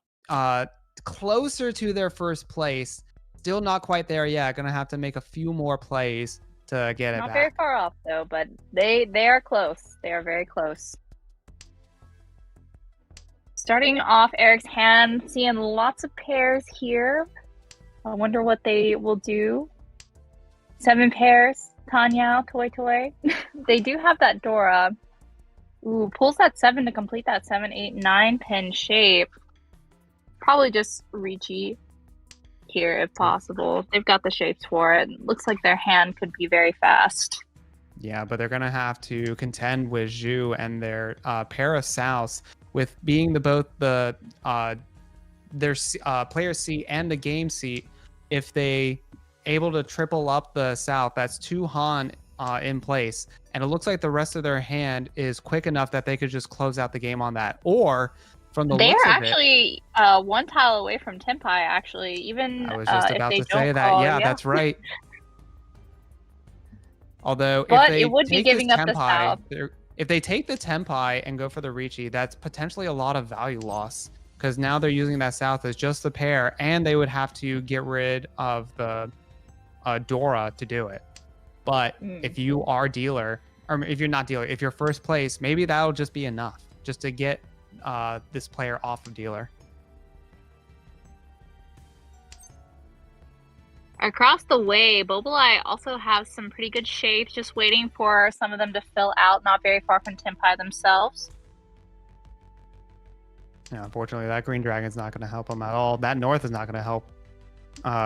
closer to their first place. Still not quite there yet. Going to have to make a few more plays to get it Not back. very far off though, but they are close. They are very close. Starting off Eric's hand, seeing lots of pairs here. I wonder what they will do. 7 pairs. Tanya, Toy. They do have that Dora. Ooh, pulls that 7 to complete that 7, 8, 9 pin shape. Probably just Richie here if possible. They've got the shapes for it. Looks like their hand could be very fast. Yeah, but they're going to have to contend with Zhu and their pair of Souths with being both their player seat and the game seat. If they able to triple up the South, that's 2 Han in place, and it looks like the rest of their hand is quick enough that they could just close out the game on that. Or from the They're looks of actually 1 tile away from Tempai. Actually, even I was just if about they to don't say that. call, Yeah, that's right. Although But if they it would be take giving this up the South. if they take the Tempai and go for the Ricci, that's potentially a lot of value loss, because now they're using that South as just the pair, and they would have to get rid of the Dora to do it. But if you are dealer, or if you're not dealer, if you're first place, maybe that'll just be enough just to get this player off of dealer. Across the way, Bobolai also has some pretty good shapes, just waiting for some of them to fill out, not very far from Tempai themselves. Yeah, unfortunately, that Green Dragon's not going to help him at all. That North is not going to help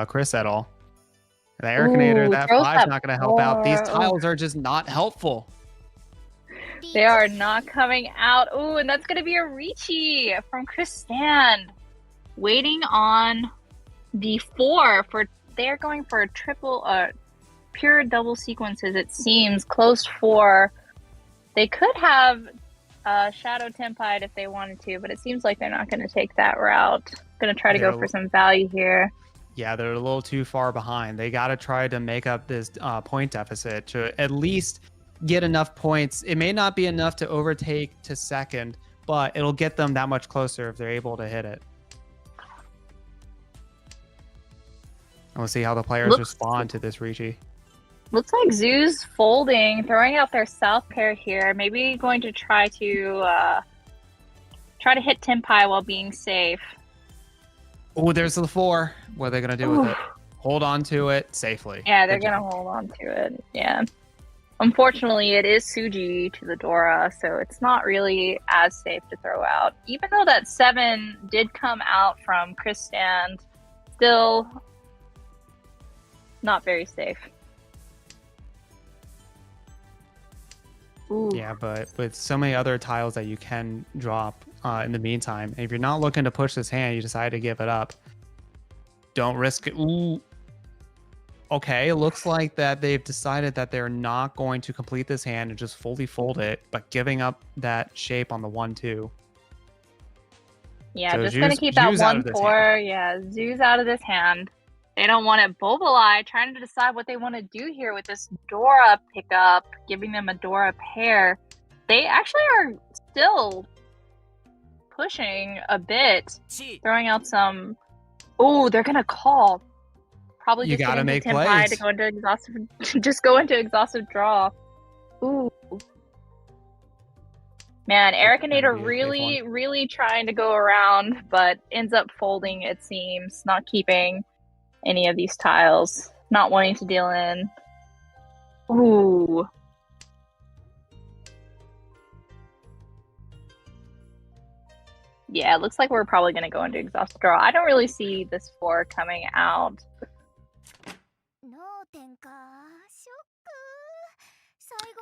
Chris at all. The Ericinator, that 5's not going to help out. These tiles are just not helpful. They are not coming out. Ooh, and that's going to be a Ricci from Chris Stand. Waiting on the 4 for... They're going for a triple, pure double sequences, it seems. Close 4. They could have Shadow Tempai if they wanted to, but it seems like they're not going to take that route. Going to try to go for some value here. Yeah, they're a little too far behind. They got to try to make up this point deficit to at least get enough points. It may not be enough to overtake to second, but it'll get them that much closer if they're able to hit it. And we'll see how the players respond to this Ricci. Looks like Zoo's folding, throwing out their South pair here. Maybe going to try to hit Tempai while being safe. Oh, there's the 4. What are they going to do with it? Hold on to it safely. Yeah, they're going to hold on to it. Yeah. Unfortunately, it is Suji to the Dora, so it's not really as safe to throw out. Even though that 7 did come out from Chris Stand, still not very safe. Ooh. Yeah, but with so many other tiles that you can drop in the meantime, if you're not looking to push this hand, you decide to give it up. Don't risk it. Ooh. Okay, it looks like that they've decided that they're not going to complete this hand and just fully fold it, but giving up that shape on the 1-2. Yeah, So just gonna Zhu's- keep that Zhu's out of 1-4. Yeah, Zoo's out of this hand. They don't want it. Bobalai trying to decide what they want to do here with this Dora pickup, giving them a Dora pair. They actually are still pushing a bit, throwing out some. Oh, they're gonna call. Probably You just gotta getting make to Tenpai to plays. go into exhaustive. Just go into exhaustive draw. Ooh. Man, Ericanator be a big really, really trying to go around, but ends up folding, it seems. Not keeping any of these tiles. Not wanting to deal in. Ooh. Yeah, it looks like we're probably going to go into exhaustive draw. I don't really see this 4 coming out.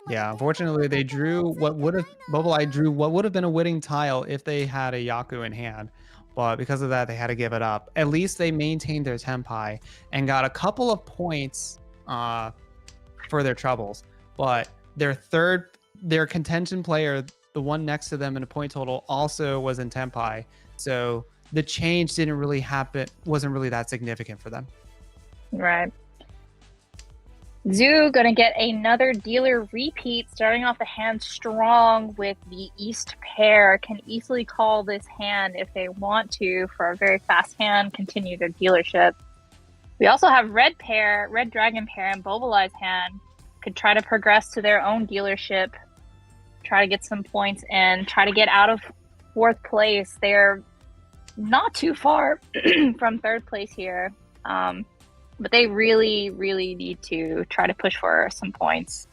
Yeah, unfortunately, they drew what would have Bobalai drew what would have been a winning tile if they had a Yaku in hand, but because of that, they had to give it up. At least they maintained their Tenpai and got a couple of points for their troubles. But their contention player, the one next to them in a point total, also was in Tenpai. So the change didn't really happen, wasn't really that significant for them. Right. Zoo gonna get another dealer repeat, starting off the hand strong with the East pair. Can easily call this hand if they want to for a very fast hand, continue their dealership. We also have Red pair, Red Dragon pair, and Bobalai's hand. Could try to progress to their own dealership, try to get some points in, try to get out of 4th place. They're not too far from 3rd place here. But they really, really need to try to push for some points.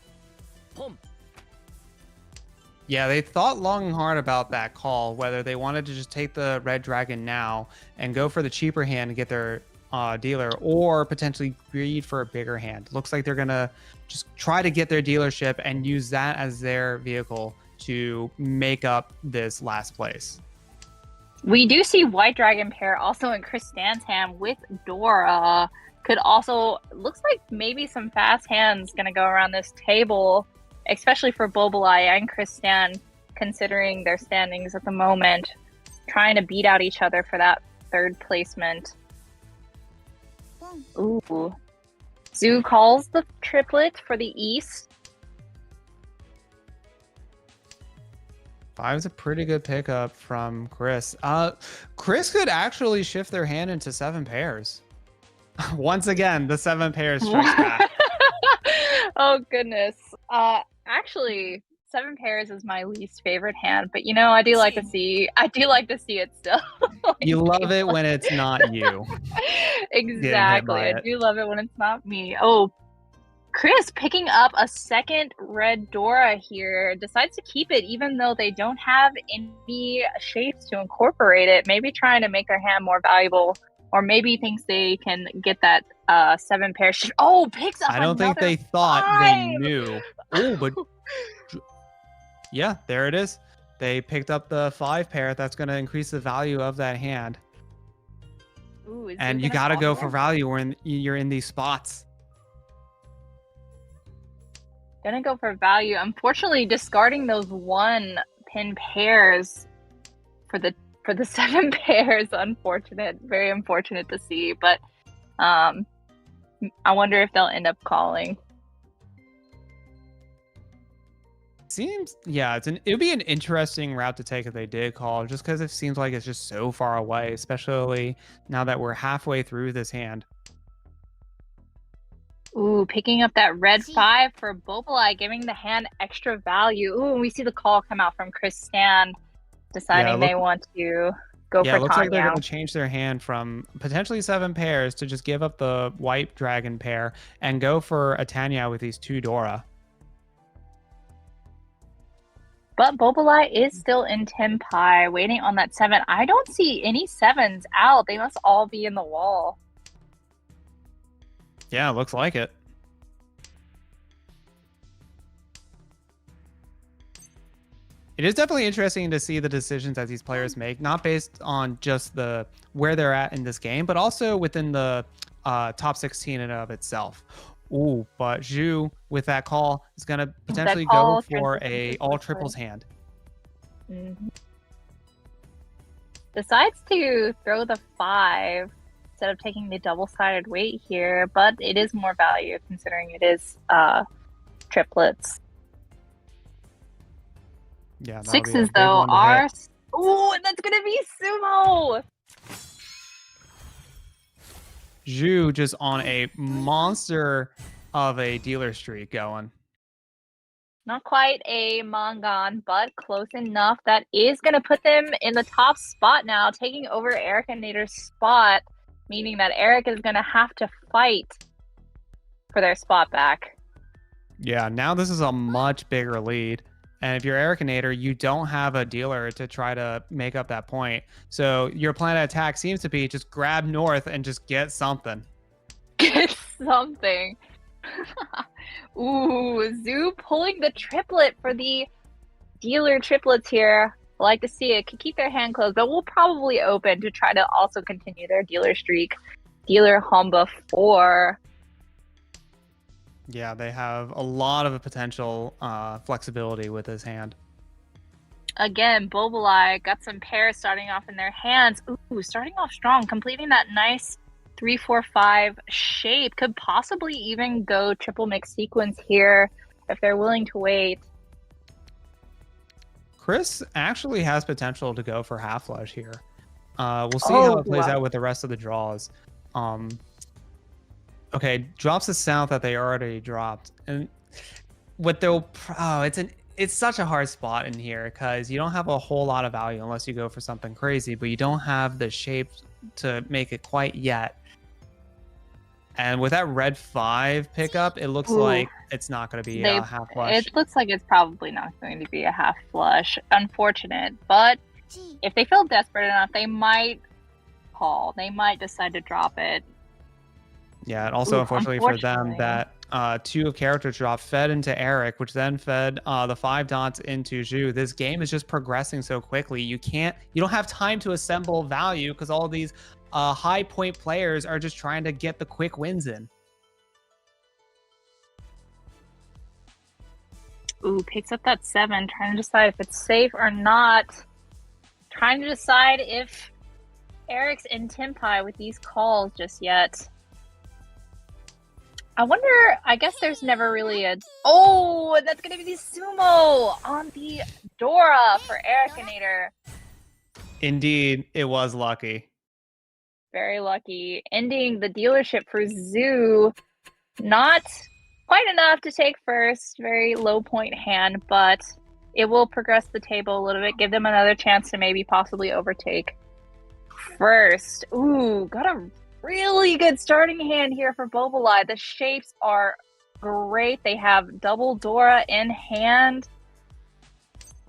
Yeah, they thought long and hard about that call, whether they wanted to just take the Red Dragon now and go for the cheaper hand and get their dealer, or potentially greed for a bigger hand. Looks like they're going to just try to get their dealership and use that as their vehicle to make up this last place. We do see White Dragon pair also in Chris Stan's hand with Dora. Could also, looks like maybe some fast hands gonna go around this table, especially for Bobalai and Chris Stan, considering their standings at the moment, trying to beat out each other for that 3rd placement. Ooh. Zoo calls the triplet for the East. 5 is a pretty good pickup from Chris. Chris could actually shift their hand into 7 pairs. Once again, the 7 pairs strikes back. Oh goodness. Actually, 7 pairs is my least favorite hand, but you know, I do like to see it still. You love it when it's not you. Exactly. I do love it when it's not me. Oh, Chris picking up a 2nd Red Dora here, decides to keep it even though they don't have any shapes to incorporate it. Maybe trying to make their hand more valuable, or maybe thinks they can get that 7 pair. Oh, picks up. I don't think they thought 5. they knew. Oh, but yeah, there it is. They picked up the 5 pair. That's going to increase the value of that hand. Ooh, and you got to go for value when you're in these spots. Gonna go for value. Unfortunately, discarding those 1 pin pairs for the 7 pairs. Unfortunate, very unfortunate to see. But I wonder if they'll end up calling. Seems, yeah, it would be an interesting route to take if they did call, just because it seems like it's just so far away, especially now that we're halfway through this hand. Ooh, picking up that red 5 for Bobalai, giving the hand extra value. Ooh, and we see the call come out from Chris Stan, deciding they want to go for it looks like they're Tanya. going to change their hand from potentially 7 pairs to just give up the white dragon pair and go for a Tanya with these 2 Dora. But Bobalai is still in Tenpai, waiting on that 7. I don't see any 7s out. They must all be in the wall. Yeah, it looks like it. It is definitely interesting to see the decisions that these players make, not based on just where they're at in this game, but also within the top 16 in and of itself. Ooh, but Zhu, with that call, is going to potentially go for a all triples hand. Mm-hmm. Decides to throw the 5 instead of taking the double-sided weight here, but it is more value considering it is triplets. Yeah, that'll be a 6s big though one to are... hit. Ooh, that's gonna be Sumo! Zhu just on a monster of a dealer streak going. Not quite a Mongon, but close enough. That is going to put them in the top spot now, taking over Eric and Nader's spot, meaning that Eric is going to have to fight for their spot back. Yeah, now this is a much bigger lead. And if you're Eric and Nader, you don't have a dealer to try to make up that point. So your plan of attack seems to be just grab North and just get something. Get something. Ooh, Zoo pulling the triplet for the dealer triplets here. I like to see it. Could keep their hand closed, but will probably open to try to also continue their dealer streak. Dealer Homba 4. Yeah, they have a lot of potential flexibility with his hand. Again, Bobolai got some pairs starting off in their hands. Ooh, starting off strong, completing that nice 3-4-5 shape. Could possibly even go triple mix sequence here if they're willing to wait. Chris actually has potential to go for half flush here. We'll see how it plays out with the rest of the draws. Okay, drops the south that they already dropped, and what they'll it's such a hard spot in here because you don't have a whole lot of value unless you go for something crazy, but you don't have the shape to make it quite yet. And with that red 5 pickup, it looks like it's not going to be a half flush. It looks like it's probably not going to be a half flush. Unfortunate, but if they feel desperate enough, they might call. They might decide to drop it. Yeah, and also unfortunately for them, that 2 of character drop fed into Eric, which then fed the 5 dots into Zhu. This game is just progressing so quickly. You don't have time to assemble value because all of these high point players are just trying to get the quick wins in. Ooh, picks up that 7, trying to decide if it's safe or not. Trying to decide if Eric's in Tempai with these calls just yet. I wonder, I guess there's never really a... Oh, that's going to be the Sumo on the Dora for Ericinator. Indeed, it was lucky. Very lucky. Ending the dealership for Zoo. Not quite enough to take first. Very low point hand, but it will progress the table a little bit. Give them another chance to maybe possibly overtake first. Ooh, got a really good starting hand here for Bobolai. The shapes are great. They have double Dora in hand.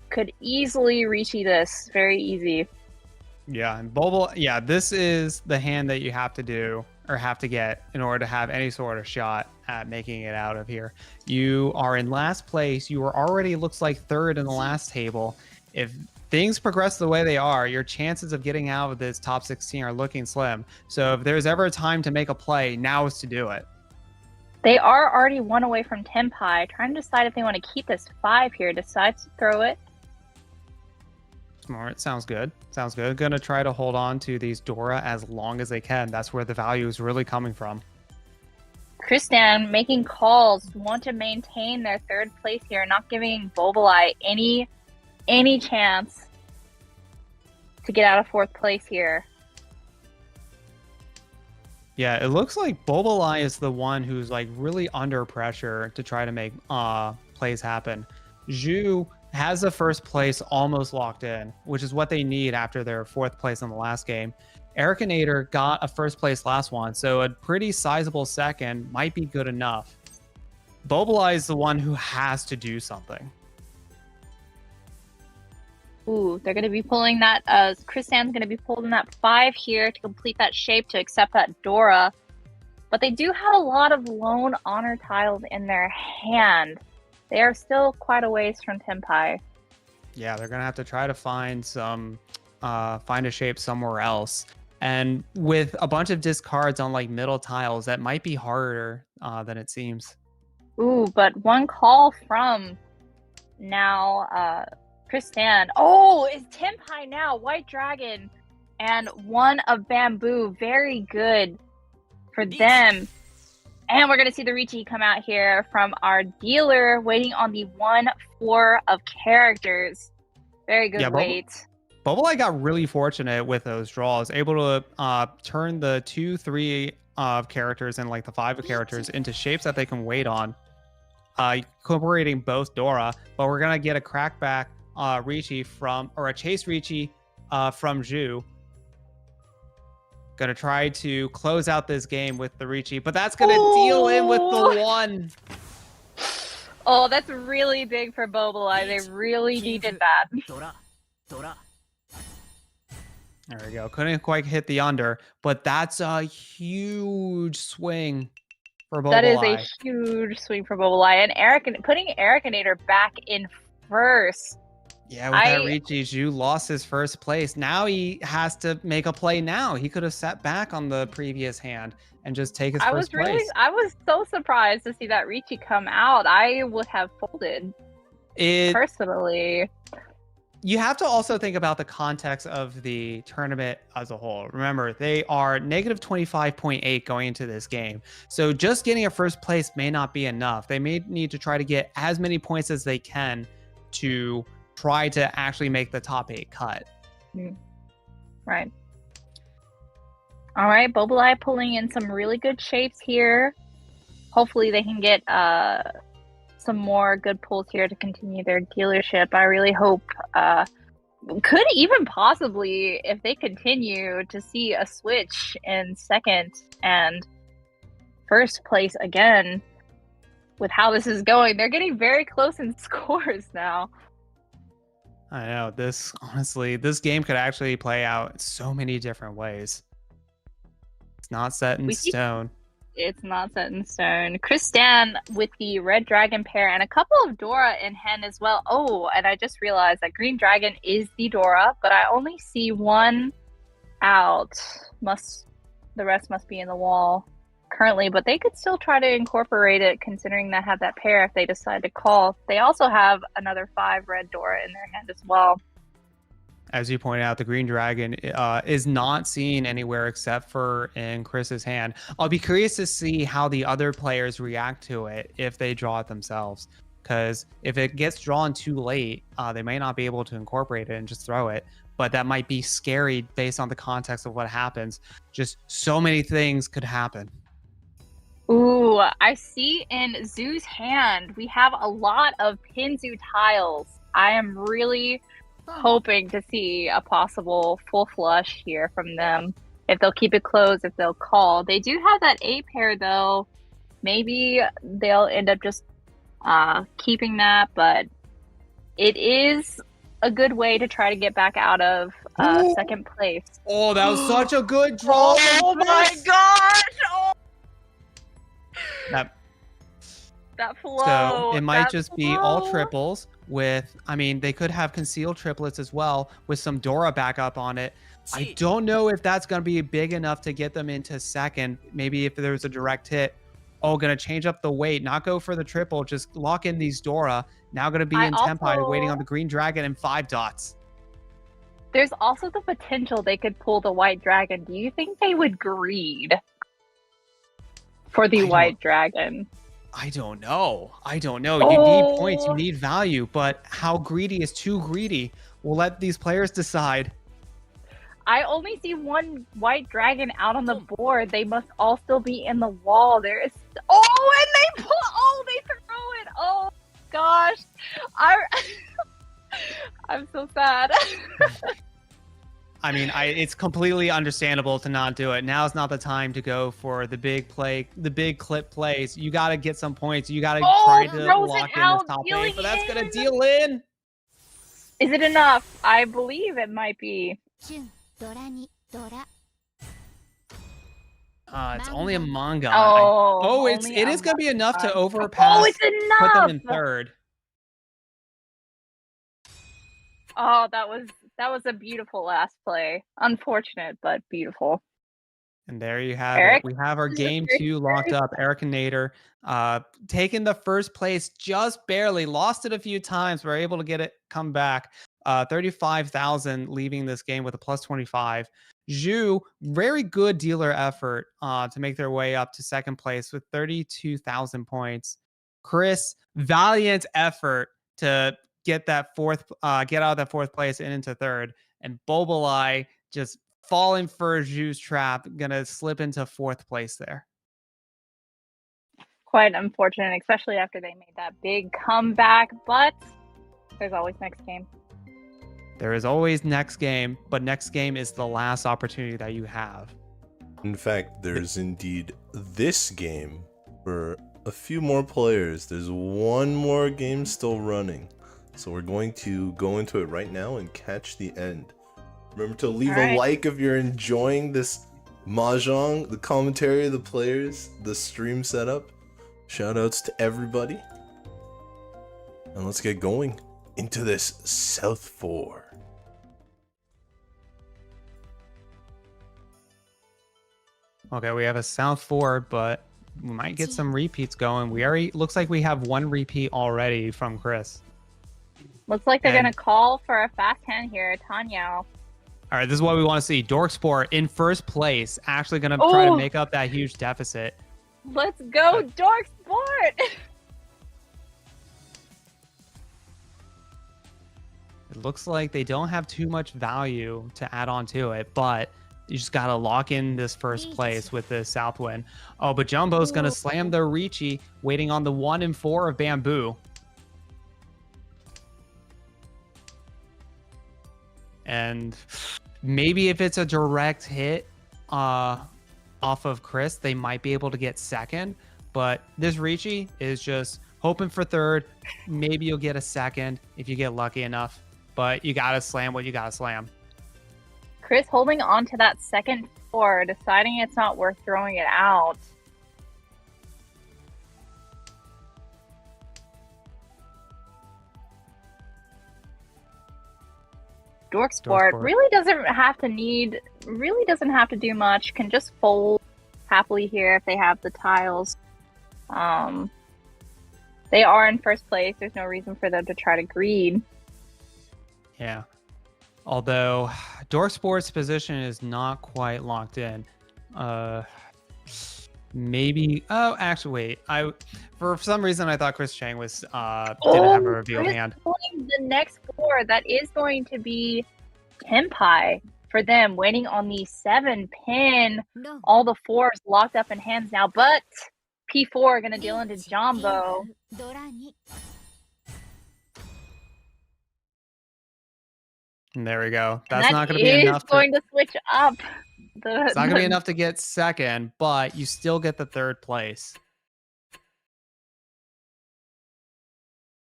Could easily reach this. Very easy. Yeah, and this is the hand that you have to do or have to get in order to have any sort of shot at making it out of here. You are in last place. You were already, looks like, third in the last table. If things progress the way they are, your chances of getting out of this top 16 are looking slim. So if there's ever a time to make a play, now is to do it. They are already 1 away from Tempai. Trying to decide if they want to keep this 5 here. Decides to throw it. Smart. Sounds good. Sounds good. Gonna try to hold on to these Dora as long as they can. That's where the value is really coming from. Kristan making calls. Want to maintain their 3rd place here. Not giving Bobolai any chance to get out of 4th place here. Yeah, it looks like Bobolai is the one who's like really under pressure to try to make plays happen. Zhu has the 1st place almost locked in, which is what they need after their 4th place in the last game. Ericinator got a 1st place last one, so a pretty sizable 2nd might be good enough. Bobolai is the one who has to do something. Ooh, they're going to be pulling that, Kristan's going to be pulling that 5 here to complete that shape to accept that Dora. But they do have a lot of lone honor tiles in their hand. They are still quite a ways from Tempai. Yeah, they're going to have to try to find some, find a shape somewhere else. And with a bunch of discards on like middle tiles, that might be harder than it seems. Ooh, but one call from now, Kristan. Oh, it's Tempai now. White Dragon and 1 of bamboo. Very good for them. And we're going to see the Ricci come out here from our dealer, waiting on the 1-4 of characters. Very good wait. Bubble got really fortunate with those draws, able to turn the 2-3 of characters and like the 5 of characters into shapes that they can wait on, incorporating both Dora. But we're gonna get a crackback Ricci from, or a chase Ricci from Zhu. Gonna try to close out this game with the Ricci, but that's gonna deal in with the 1. Oh, that's really big for Bobalai. They really needed that. There we go. Couldn't quite hit the under, but that's a huge swing for Bobalai. That is a huge swing for Bobalai. And putting Ericanator back in first. Yeah, with that Ricci, Zhu lost his first place. Now he has to make a play now. He could have sat back on the previous hand and just take his first place. I was so surprised to see that Ricci come out. I would have folded personally. You have to also think about the context of the tournament as a whole. Remember, they are negative 25.8 going into this game. So just getting a first place may not be enough. They may need to try to get as many points as they can to try to actually make the top 8 cut. Right. All right, Bobalai pulling in some really good shapes here. Hopefully they can get some more good pulls here to continue their dealership. I really hope, could even possibly, if they continue, to see a switch in second and first place again. With how this is going, they're getting very close in scores now. I know, honestly, this game could actually play out so many different ways. It's not set in stone. It's not set in stone. Kristan with the red dragon pair and a couple of Dora in hand as well. Oh, and I just realized that green dragon is the Dora, but I only see 1 out. The rest must be in the wall currently, but they could still try to incorporate it considering they have that pair if they decide to call. They also have another 5 red Dora in their hand as well. As you pointed out, the green dragon is not seen anywhere except for in Chris's hand. I'll be curious to see how the other players react to it if they draw it themselves. Because if it gets drawn too late, they may not be able to incorporate it and just throw it. But that might be scary based on the context of what happens. Just so many things could happen. Ooh, I see in Zoo's hand, we have a lot of Pinzu tiles. I am really hoping to see a possible full flush here from them. If they'll keep it closed, if they'll call. They do have that 8 pair though. Maybe they'll end up just keeping that, but it is a good way to try to get back out of second place. Oh, that was such a good draw. Oh my gosh! Oh. That flow. So it might just be all triples with, I mean, they could have concealed triplets as well with some Dora backup on it. I don't know if that's going to be big enough to get them into second. Maybe if there's a direct hit. Oh, going to change up the weight, not go for the triple, just lock in these Dora. Now going to be in Tempai waiting on the green dragon and 5 dots. There's also the potential they could pull the white dragon. Do you think they would greed for the white dragon? I don't know. You need points, you need value, but how greedy is too greedy? We'll let these players decide. I only see 1 white dragon out on the board. They must all still be in the wall. There is... Oh, and they pull... Oh, they throw it. Oh, gosh. I'm so sad. I mean, it's completely understandable to not do it. Now's not the time to go for the big play, the big clip plays. You got to get some points. You got to try to lock in this top 8, but that's going to deal in. Is it enough? I believe it might be. It's only a manga. It is going to be enough to overpass. Oh, it's enough. Put them in third. Oh, that was a beautiful last play. Unfortunate, but beautiful. And there you have it. We have our game 2 locked up. Ericanator taking the first place just barely. Lost it a few times. We're able to get it come back. 35,000 leaving this game with a plus 25. Zhu, very good dealer effort to make their way up to second place with 32,000 points. Chris, valiant effort to get out of that fourth place and into third. And Bobolai just falling for Zhu's trap, gonna slip into fourth place there. Quite unfortunate, especially after they made that big comeback, but there's always next game. There is always next game, but next game is the last opportunity that you have. In fact, there's indeed this game for a few more players. There's one more game still running. So we're going to go into it right now and catch the end. Remember to leave a like if you're enjoying this Mahjong, the commentary, the players, the stream setup. Shoutouts to everybody. And let's get going into this South 4. Okay, we have a South 4, but we might get some repeats going. We already looks like we have one repeat already from Chris. Looks like they're gonna call for a fast hand here, Tanya. All right, this is what we want to see. Dorksport in first place, actually going to try to make up that huge deficit. Let's go, Dorksport! It looks like they don't have too much value to add on to it, but you just got to lock in this first place with the Southwind. Oh, but Jumbo's going to slam the Ricci, waiting on the 1 and 4 of Bamboo. And maybe if it's a direct hit off of Chris, they might be able to get second. But this Ricci is just hoping for third. Maybe you'll get a second if you get lucky enough. But you got to slam what you got to slam. Chris holding on to that second 4, deciding it's not worth throwing it out. Dorksport really doesn't have to do much. Can just fold happily here if they have the tiles. They are in first place. There's no reason for them to try to greed. Yeah. Although Dorksport's position is not quite locked in. Maybe. Oh, actually, wait. For some reason I thought Chris Chang was didn't have a revealed hand. The next 4 that is going to be Tenpai for them, waiting on the 7 pin. All the 4s locked up in hands now, but P4 going to deal into Jumbo. And there we go. That's not going to be enough. Going to switch up. It's not going to be enough to get second, but you still get the third place.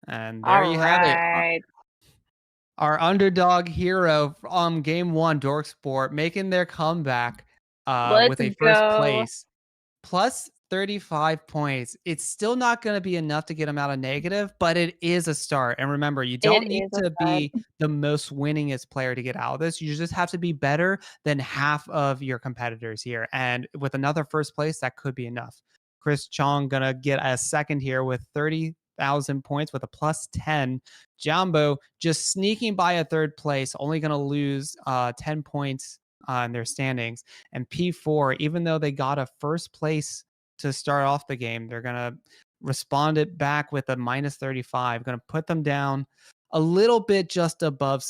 And there you have it. Our underdog hero from game 1, Dorksport, making their comeback with a first place. Plus 35 points. It's still not going to be enough to get them out of negative, but it is a start. And remember, you don't need to be the most winningest player to get out of this. You just have to be better than half of your competitors here. And with another first place, that could be enough. Chris Chong going to get a second here with 30,000 points with a plus 10. Jumbo just sneaking by a third place, only going to lose 10 points in their standings. And P4, even though they got a first place to start off the game, they're going to respond it back with a minus 35, going to put them down a little bit just above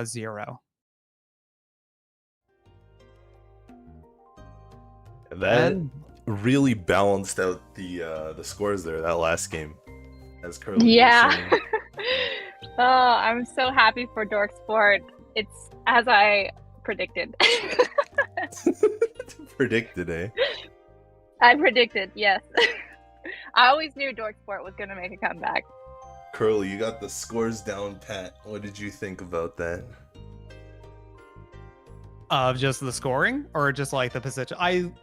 0. That really balanced out the scores there, that last game. As Curly was saying. Oh, I'm so happy for Dorksport. It's as I predicted. Predicted, eh? I predicted, yes. I always knew Dorksport was going to make a comeback. Curly, you got the scores down pat. What did you think about that? Of just the scoring or just like the position?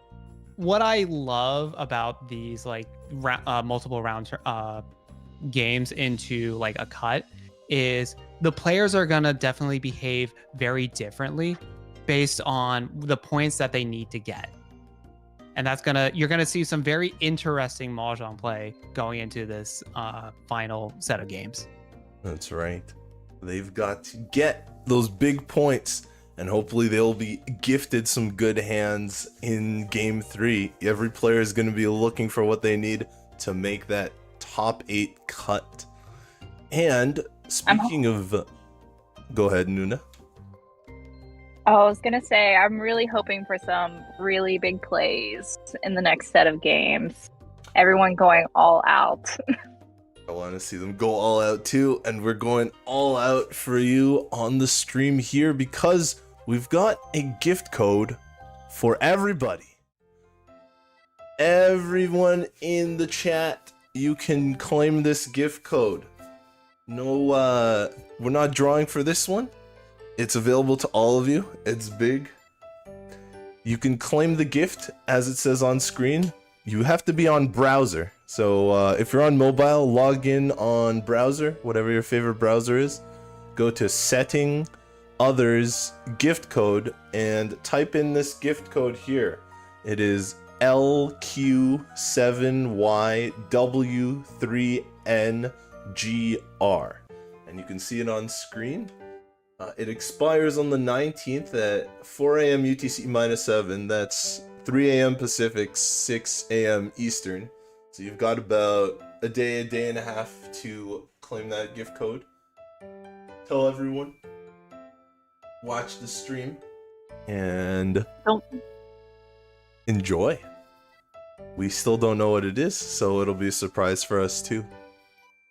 What I love about these like multiple round games into like a cut is the players are going to definitely behave very differently based on the points that they need to get. And you're gonna see some very interesting Mahjong play going into this final set of games. That's right. They've got to get those big points and hopefully they'll be gifted some good hands in Game 3. Every player is going to be looking for what they need to make that top 8 cut. And speaking of... Go ahead, Nuna. I was gonna say, I'm really hoping for some really big plays in the next set of games. Everyone going all out. I want to see them go all out too, and we're going all out for you on the stream here because we've got a gift code for everybody. Everyone in the chat, you can claim this gift code. No, we're not drawing for this one. It's available to all of you. It's big. You can claim the gift as it says on screen. You have to be on browser. So if you're on mobile, log in on browser, whatever your favorite browser is. Go to Setting, Others, Gift Code, and type in this gift code here. It is LQ7YW3NGR. And you can see it on screen. It expires on the 19th at 4 a.m. UTC -7. That's 3 a.m. Pacific, 6 a.m. Eastern. So you've got about a day and a half to claim that gift code. Tell everyone. Watch the stream. And enjoy. We still don't know what it is, so it'll be a surprise for us too.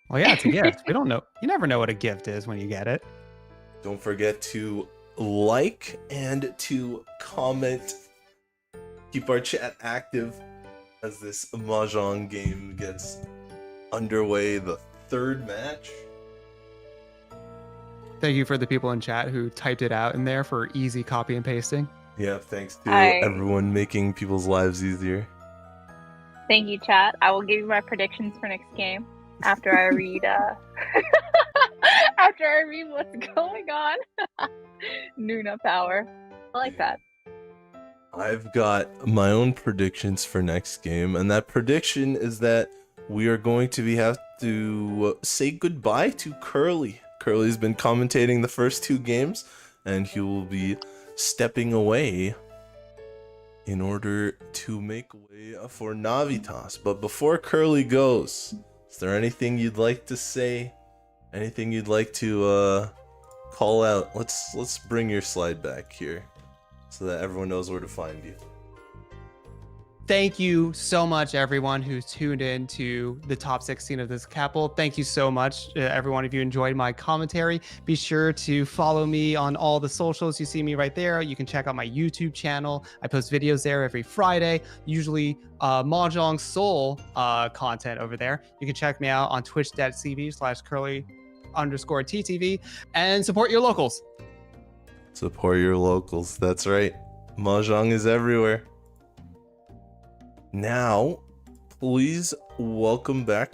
Well, yeah, it's a gift. We don't know. You never know what a gift is when you get it. Don't forget to like and to comment. Keep our chat active as this Mahjong game gets underway. The third match. Thank you for the people in chat who typed it out in there for easy copy and pasting. Yeah, thanks to everyone making people's lives easier. Thank you, chat. I will give you my predictions for next game after I read after I read what's going on. Nuna power. I like that. I've got my own predictions for next game, and that prediction is that we are going to have to say goodbye to Curly. Curly's been commentating the first 2 games, and he will be stepping away in order to make way for Navitas. But before Curly goes, is there anything you'd like to say? Anything you'd like to call out? Let's bring your slide back here so that everyone knows where to find you. Thank you so much, everyone who's tuned in to the top 16 of this Capel. Thank you so much, everyone. If you enjoyed my commentary, be sure to follow me on all the socials. You see me right there. You can check out my YouTube channel. I post videos there every Friday, usually Mahjong Soul content over there. You can check me out on twitch.tv/curly_TTV and support your locals. Support your locals. That's right. Mahjong is everywhere. Now, please welcome back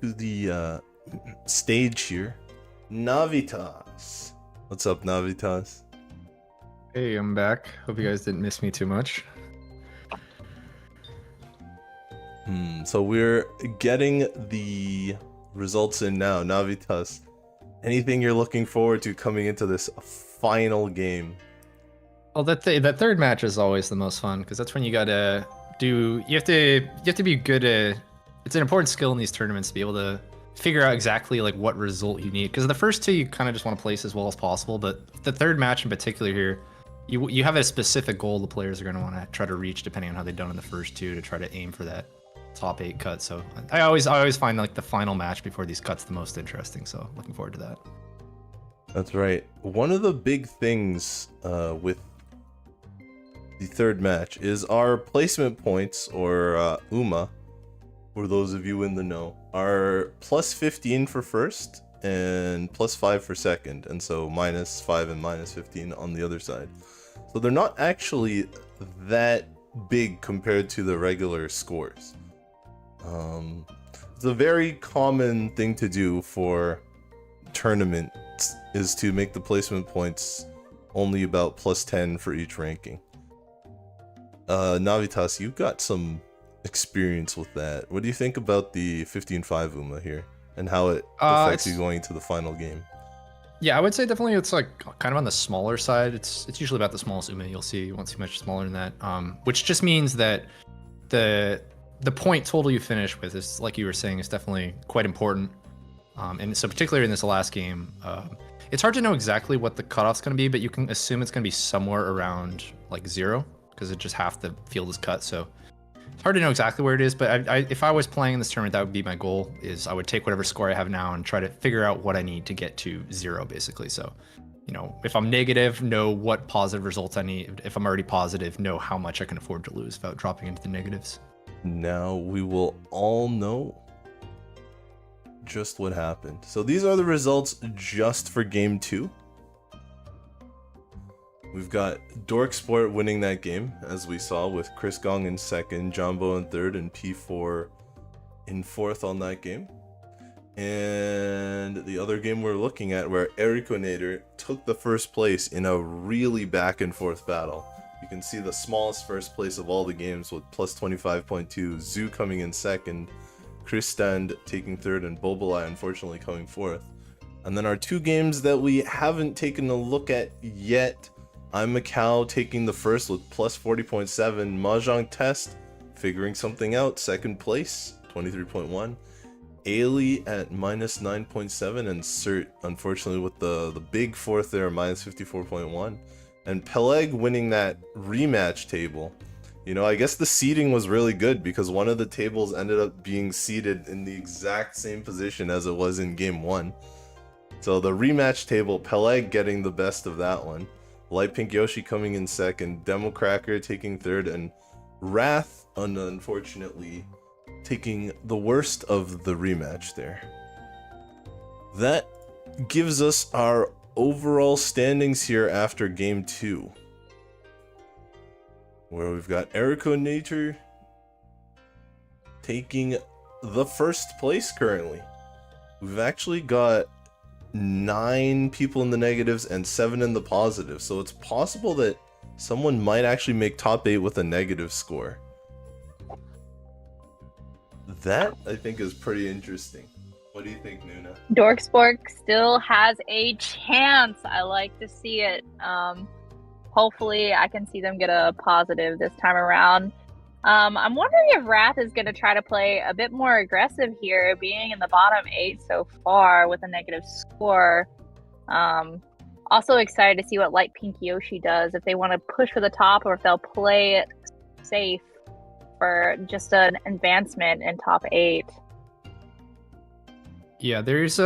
to the stage here, Navitas. What's up, Navitas? Hey, I'm back. Hope you guys didn't miss me too much. So we're getting the results in now. Navitas, anything you're looking forward to coming into this final game? Well, that third match is always the most fun because that's when you gotta you have to be good at. It's an important skill in these tournaments to be able to figure out exactly like what result you need, because the first 2 you kind of just want to place as well as possible, but the third match in particular here, you have a specific goal the players are going to want to try to reach depending on how they've done in the first 2 to try to aim for that top 8 cut. So I always find like the final match before these cuts the most interesting, so looking forward to that. That's right. One of the big things with the third match is our placement points, or UMA, for those of you in the know, are plus 15 for first and plus 5 for second, and so minus 5 and minus 15 on the other side. So they're not actually that big compared to the regular scores. It's a very common thing to do for tournaments is to make the placement points only about plus 10 for each ranking. Navitas, you've got some experience with that. What do you think about the 15-5 UMA here and how it affects you going to the final game? Yeah, I would say definitely it's like kind of on the smaller side. It's usually about the smallest Ume you'll see. You won't see much smaller than that. Which just means that the point total you finish with is, like you were saying, is definitely quite important. And so particularly in this last game, it's hard to know exactly what the cutoff's going to be, but you can assume it's going to be somewhere around like 0 because it just half the field is cut. So it's hard to know exactly where it is, but if I was playing in this tournament, that would be my goal. Is I would take whatever score I have now and try to figure out what I need to get to 0, basically. So, you know, if I'm negative, know what positive results I need. If I'm already positive, know how much I can afford to lose without dropping into the negatives. Now we will all know just what happened. So these are the results just for game 2. We've got Dork Sport winning that game, as we saw, with Chris Gong in 2nd, Jumbo in 3rd, and P4 in 4th on that game. And the other game we're looking at, where Erikonator took the 1st place in a really back and forth battle. You can see the smallest 1st place of all the games with plus 25.2, Zoo coming in 2nd, Chris Stand taking 3rd, and Bobolai unfortunately coming 4th. And then our 2 games that we haven't taken a look at yet, I'm Macau taking the 1st with plus 40.7, Mahjong Test figuring something out, 2nd place, 23.1, Ailey at minus 9.7, and Cert unfortunately with the big 4th there, minus 54.1, and Peleg winning that rematch table. You know, I guess the seeding was really good because one of the tables ended up being seated in the exact same position as it was in game 1. So the rematch table, Peleg getting the best of that one. Light Pink Yoshi coming in 2nd, Democracker taking 3rd, and Wrath, unfortunately, taking the worst of the rematch there. That gives us our overall standings here after game 2, where we've got Erikonator taking the 1st place currently. We've actually got 9 people in the negatives and 7 in the positives, so it's possible that someone might actually make top 8 with a negative score. That, I think, is pretty interesting. What do you think, Nuna? Dorkspork still has a chance. I like to see it. Hopefully I can see them get a positive this time around. I'm wondering if Wrath is going to try to play a bit more aggressive here, being in the bottom 8 so far with a negative score. Also excited to see what Light Pink Yoshi does, if they want to push for the top or if they'll play it safe for just an advancement in top 8. Yeah, there's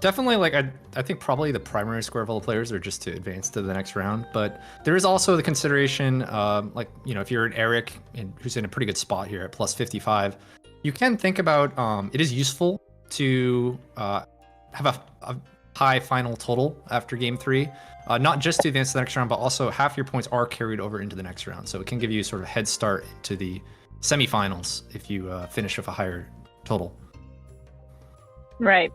definitely, like, I think probably the primary score of all the players are just to advance to the next round, but there is also the consideration, like, you know, if you're an Eric who's in a pretty good spot here at plus 55, you can think about, it is useful to have a high final total after game 3, not just to advance to the next round, but also half your points are carried over into the next round, so it can give you sort of a head start to the semifinals if you finish with a higher total. Right.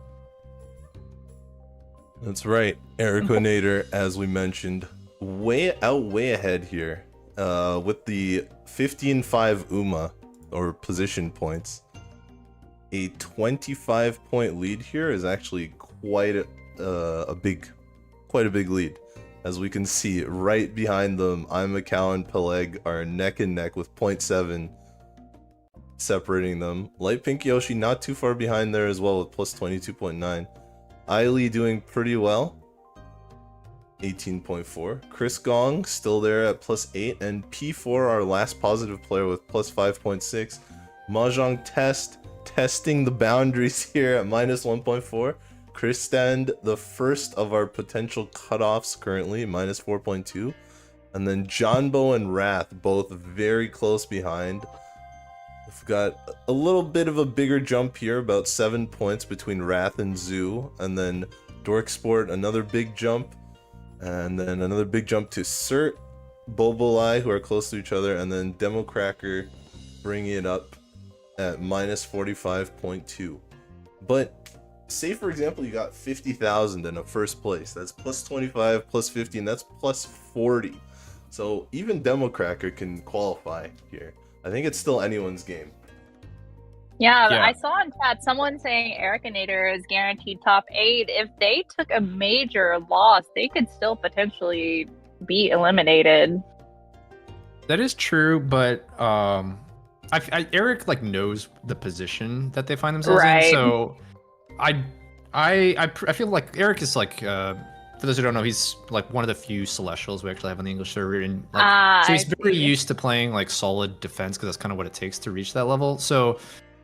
That's right. Erikonator, as we mentioned, way ahead here with the 15-5 UMA, or position points. A 25-point lead here is actually quite a big lead. As we can see, right behind them, I'm Macau and Peleg are neck and neck with 0.7 separating them. Light Pink Yoshi not too far behind there as well with plus 22.9. Ailey doing pretty well, 18.4. Chris Gong still there at plus 8, and P4, our last positive player, with plus 5.6. Mahjong Test testing the boundaries here at minus 1.4. Chris Stand, the first of our potential cutoffs currently, minus 4.2. And then Johnbo and Wrath both very close behind. We've got a little bit of a bigger jump here, about 7 points between Wrath and Zoo, and then Dorksport, another big jump, and then another big jump to Cert, Bobolai, who are close to each other, and then Democracker bringing it up at minus 45.2. But say, for example, you got 50,000 in a 1st place. That's plus 25, plus 50, and that's plus 40. So even Democracker can qualify here. I think it's still anyone's game. Yeah, Yeah. I saw in chat someone saying Ericanator is guaranteed top 8. If they took a major loss, they could still potentially be eliminated. That is true, but Eric like knows the position that they find themselves in, Right. so I feel like Eric is like for those who don't know, he's like one of the few Celestials we actually have on the English server, and like so he's I very see. used to playing like solid defense because that's kind of what it takes to reach that level. So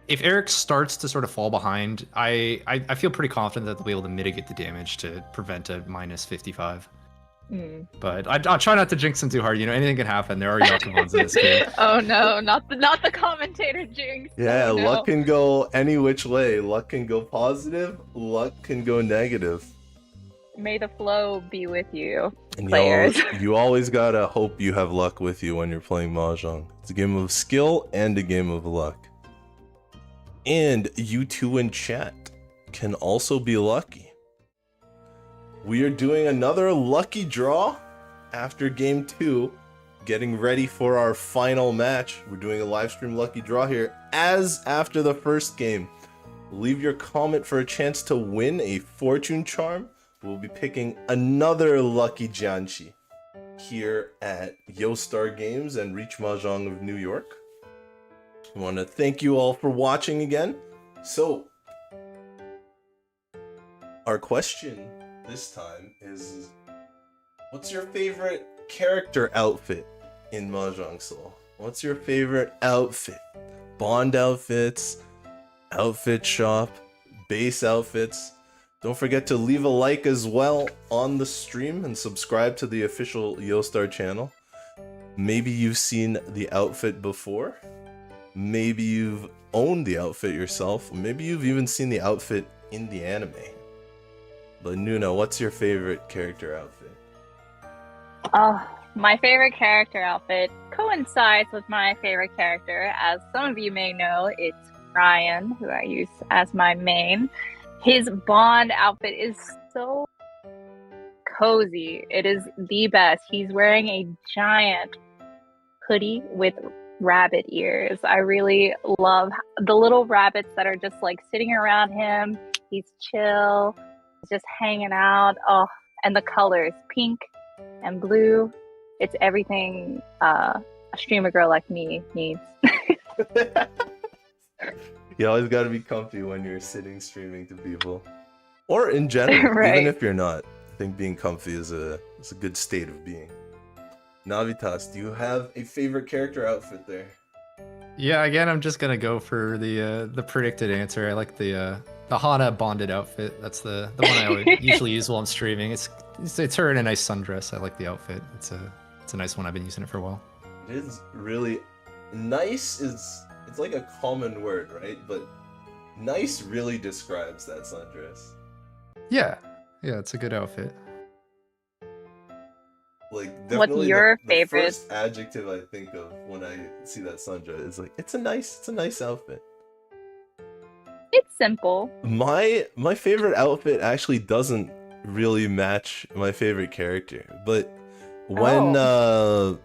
if Eric starts to sort of fall behind, I feel pretty confident that they'll be able to mitigate the damage to prevent a minus 55. But I'll try not to jinx him too hard. You know, anything can happen. There are Yakubans in this game. Oh no, not the commentator jinx. Yeah, Oh, no. luck can go any which way. Luck can go positive, luck can go negative. May the flow be with you, And players. you always gotta hope you have luck with you when you're playing Mahjong. It's a game of skill and a game of luck. And you two in chat can also be lucky. We are doing another lucky draw after game 2, getting ready for our final match. We're doing a live stream lucky draw here as after the first game. Leave your comment for a chance to win a fortune charm. We'll be picking another lucky Jianqi here at Yostar Games and Reach Mahjong of New York. I want to thank you all for watching again. So, our question this time is, what's your favorite character outfit in Mahjong Soul? What's your favorite outfit? Bond outfits, outfit shop, base outfits. Don't forget to leave a like as well on the stream and subscribe to the official Yostar channel. Maybe you've seen the outfit before. Maybe you've owned the outfit yourself. Maybe you've even seen the outfit in the anime. But Nuna, what's your favorite character outfit? Oh, my favorite character outfit coincides with my favorite character. As some of you may know, it's Ryan, who I use as my main. His Bond outfit is so cozy. It is the best. He's wearing a giant hoodie with rabbit ears. I really love the little rabbits that are just like sitting around him. He's chill. He's just hanging out. Oh, and the colors, pink and blue. It's everything a streamer girl like me needs. You always gotta be comfy when you're sitting streaming to people. Or in general, Right. even if you're not. I think being comfy is a good state of being. Navitas, do you have a favorite character outfit there? Yeah, again, I'm just gonna go for the predicted answer. I like the Hana bonded outfit. That's the one I always usually use while I'm streaming. It's her in a nice sundress. I like the outfit. It's a nice one. I've been using it for a while. It is really nice. It's like a common word, right? But nice really describes that sundress. Yeah, it's a good outfit. Like, What's definitely your the favorite? first adjective I think of when I see that sundress is like, it's a nice outfit. It's simple. My favorite outfit actually doesn't really match my favorite character, but when the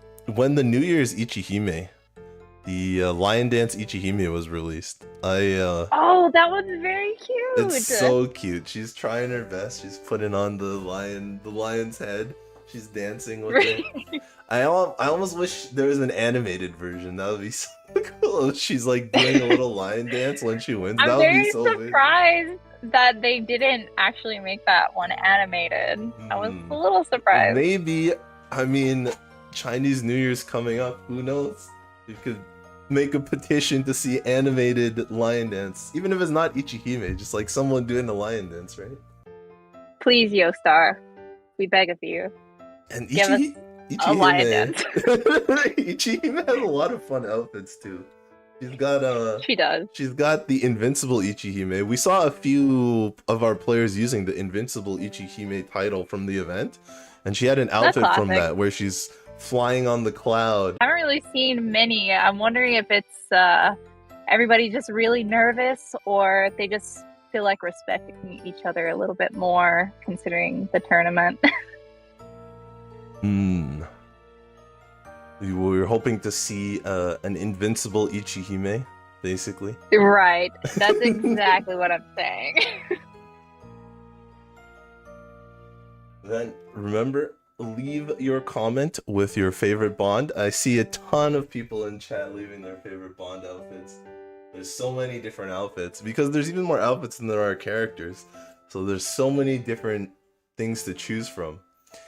New Year's Ichihime, the Lion Dance Ichihime was released, Oh, that was very cute. it's so cute. She's trying her best. She's putting on the lion's head. She's dancing with it. I almost wish there was an animated version. That would be so cool. She's like doing a little lion dance when she wins. I'm That would very be so weird. surprised that they didn't actually make that one animated. I was a little surprised. Maybe, I mean, Chinese New Year's coming up. Who knows? You could make a petition to see animated lion dance, even if it's not Ichihime, just like someone doing the lion dance, right? Please, Yostar, we beg of you. And Give us a lion dance. Ichihime has a lot of fun outfits too. She does. She's got the Invincible Ichihime. We saw a few of our players using the Invincible Ichihime title from the event, and she had an outfit from classic. that where she's flying on the cloud. I haven't really seen many. I'm wondering if it's everybody just really nervous, or they just feel like respecting each other a little bit more, considering the tournament. We were hoping to see an Invincible Ichihime. basically. Right. That's exactly what I'm saying. Then remember, leave your comment with your favorite Bond. I see a ton of people in chat leaving their favorite Bond outfits. There's so many different outfits because there's even more outfits than there are characters. So there's so many different things to choose from.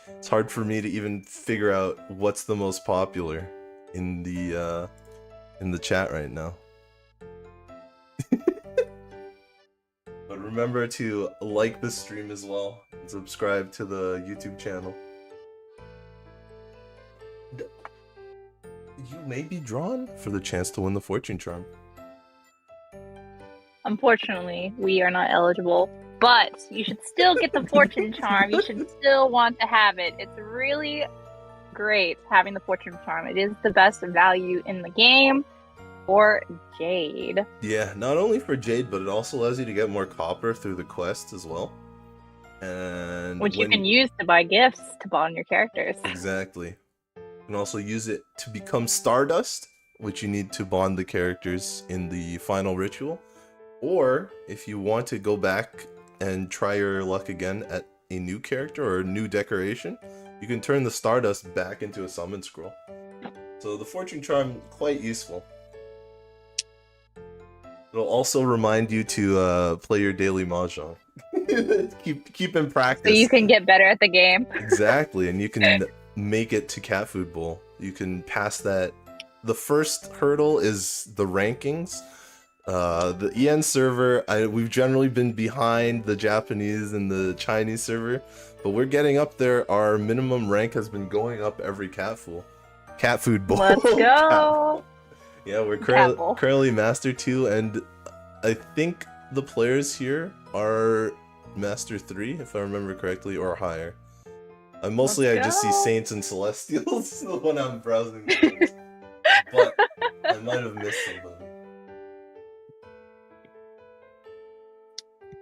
It's hard for me to even figure out what's the most popular in the chat right now. But remember to like the stream as well and subscribe to the YouTube channel. You may be drawn for the chance to win the Fortune Charm. Unfortunately, we are not eligible, but you should still get the Fortune Charm. You should still want to have it. It's really great having the Fortune Charm. It is the best value in the game for Jade. Yeah, not only for Jade, but it also allows you to get more copper through the quests as well. And Which you can use to buy gifts to bond your characters. Exactly. You can also use it to become Stardust, which you need to bond the characters in the final ritual. Or if you want to go back and try your luck again at a new character or a new decoration, you can turn the Stardust back into a summon scroll. So the Fortune Charm, quite useful. It'll also remind you to play your daily Mahjong. keep in practice. So you can get better at the game. Exactly, and you can make it to Catfood Bowl. You can pass that. The first hurdle is the rankings. The EN server, we've generally been behind the Japanese and the Chinese server, but we're getting up there. Our minimum rank has been going up every Catfood Bowl. Let's go! Yeah, we're currently Master 2, and I think the players here are Master 3, if I remember correctly, or higher. I just see Saints and Celestials when I'm browsing the games. But I might have missed somebody.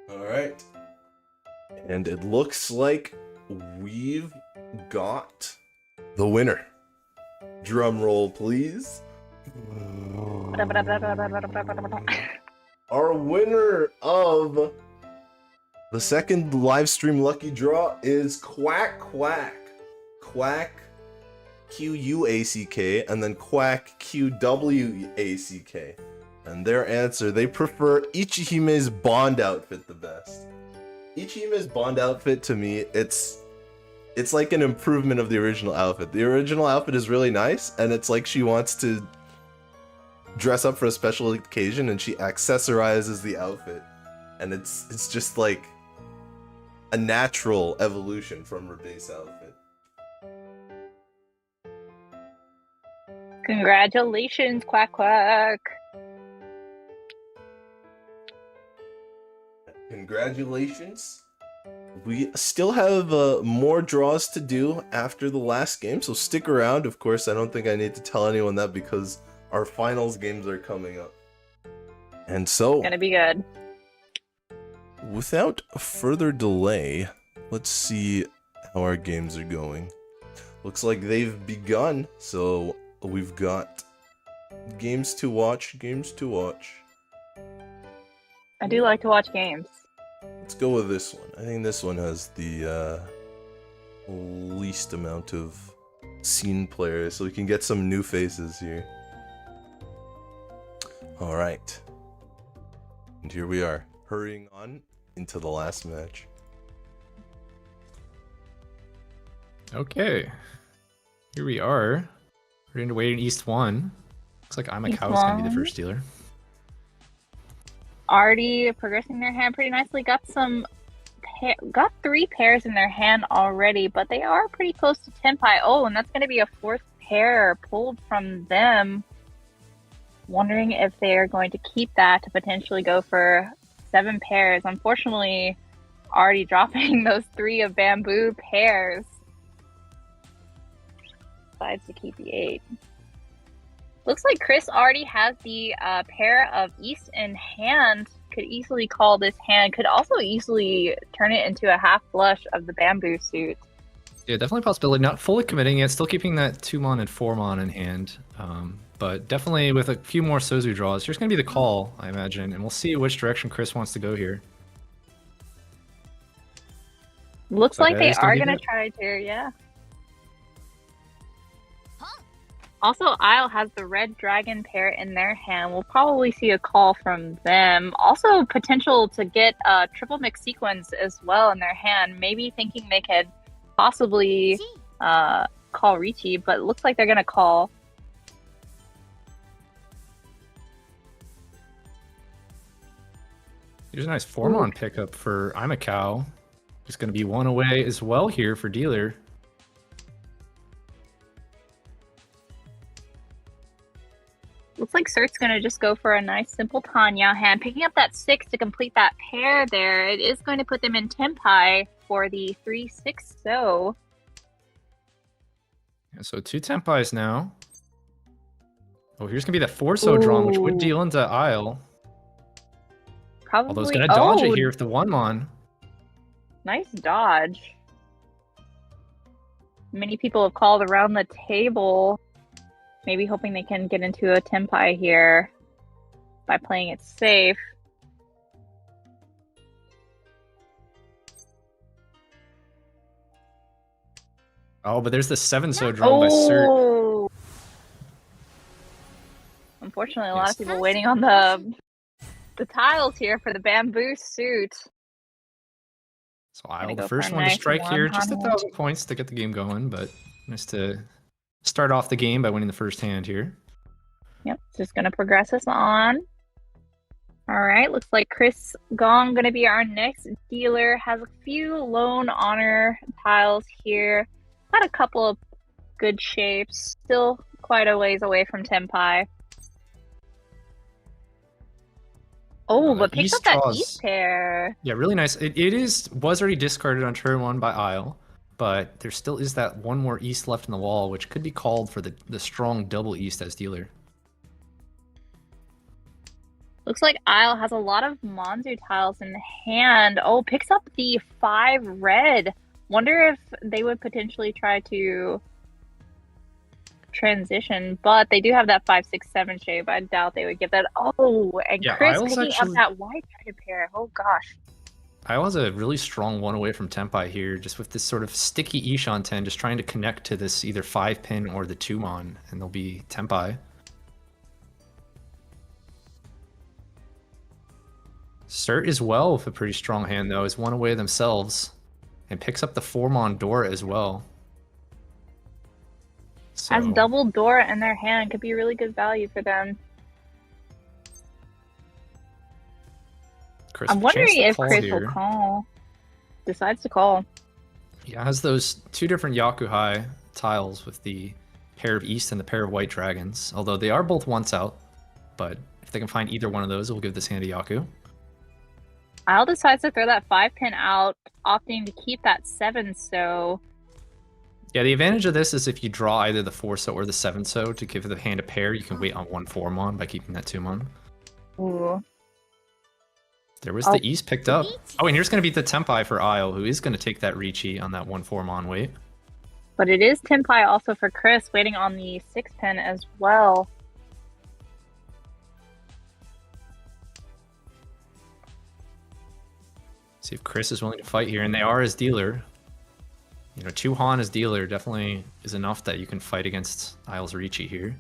Alright. And it looks like we've got the winner. Drum roll, please. Our winner of the second live stream lucky draw is Quack QUACK and then Quack QWACK. And their answer, they prefer Ichihime's Bond outfit the best. Ichihime's Bond outfit, to me, it's like an improvement of the original outfit. The original outfit is really nice, and it's like she wants to dress up for a special occasion and she accessorizes the outfit. And it's just like a natural evolution from her base outfit. Congratulations, Quack Quack. Congratulations. We still have more draws to do after the last game, so stick around. Of course, I don't think I need to tell anyone that because our finals games are coming up. And so, it's gonna be good. Without further delay, let's see how our games are going. Looks like they've begun, so we've got games to watch. I do like to watch games. Let's go with this one. I think this one has the least amount of scene players, so we can get some new faces here. Alright. And here we are, hurrying on into the last match. Okay. Here we are. We're going to wait in East 1. Looks like Imakawa is going to be the first dealer. Already progressing their hand pretty nicely. Got 3 pairs in their hand already, but they are pretty close to Tenpai. Oh, and that's going to be a 4th pair pulled from them. Wondering if they're going to keep that to potentially go for 7 pairs. Unfortunately, already dropping those 3 of bamboo pairs. Decides to keep the 8. Looks like Chris already has the pair of East in hand. Could easily call this hand. Could also easily turn it into a half flush of the bamboo suit. Yeah, definitely a possibility. Not fully committing yet. Still keeping that 2-mon and 4-mon in hand. But definitely with a few more Sozu draws, here's going to be the call, I imagine. And we'll see which direction Chris wants to go here. Looks So like that they is gonna are be going to that. try to, yeah. Also, Isle has the red dragon pair in their hand. We'll probably see a call from them. Also, potential to get a triple mix sequence as well in their hand. Maybe thinking they could possibly call Ricci, but it looks like they're going to call. Here's a nice Formon pickup for I'm a Cow. Just going to be one away as well here for Dealer. Looks like Cert's going to just go for a nice simple Tanya hand. Picking up that 6 to complete that pair there. It is going to put them in Tempai for the 3-6 so. Yeah, so 2 Tempais now. Oh, here's going to be that 4-so drawn, which would deal into Isle. Probably. Although it's going to dodge it here with the 1-mon. Nice dodge. Many people have called around the table. Maybe hoping they can get into a Tempai here by playing it safe. Oh, but there's the 7-so drawn by Cert. Oh! Unfortunately, a lot of people waiting on the tiles here for the bamboo suit. So Isle, the first one to strike here. Just 1,000 points to get the game going, but nice to start off the game by winning the first hand here. Yep, just gonna progress us on. All right, looks like Chris Gong gonna be our next dealer. Has a few lone honor tiles here. Got a couple of good shapes. Still quite a ways away from Tempai. Oh, but picked up that East pair. Yeah, really nice. It was already discarded on turn 1 by Isle, but there still is that one more East left in the wall, which could be called for the strong double East as dealer. Looks like Isle has a lot of Monzu tiles in hand. Oh, picks up the 5 red. Wonder if they would potentially try to transition, but they do have that 5, 6, 7 shape. I doubt they would give that. Oh, and yeah, Chris Isle's picking up that white dragon pair. Oh gosh. Isle has a really strong one away from Tempai here, just with this sort of sticky Ishan 10, just trying to connect to this either 5-pin or the 2-mon, and they'll be Tempai. Cert as well with a pretty strong hand though, is one away themselves, and picks up the 4-mon Dora as well. So, has double Dora in their hand, could be really good value for them. Chris, I'm wondering if Chris here. will call. Decides to call. Yeah, has those 2 different Yakuhai tiles with the pair of East and the pair of White Dragons. Although they are both once out, but if they can find either one of those, it will give this hand to Yaku. Isle decides to throw that 5-pin out, opting to keep that 7-so. Yeah, the advantage of this is if you draw either the 4-so or the 7-so to give the hand a pair, you can wait on 1 4-mon by keeping that 2-mon. Ooh. There was the East picked up. Oh, and here's going to be the Tempai for Isle, who is going to take that Ricci on that 1 4-mon wait. But it is Tempai also for Chris, waiting on the 6-pin as well. See if Chris is willing to fight here, and they are as dealer. You know, 2 Han as dealer definitely is enough that you can fight against Isle's Ricci here.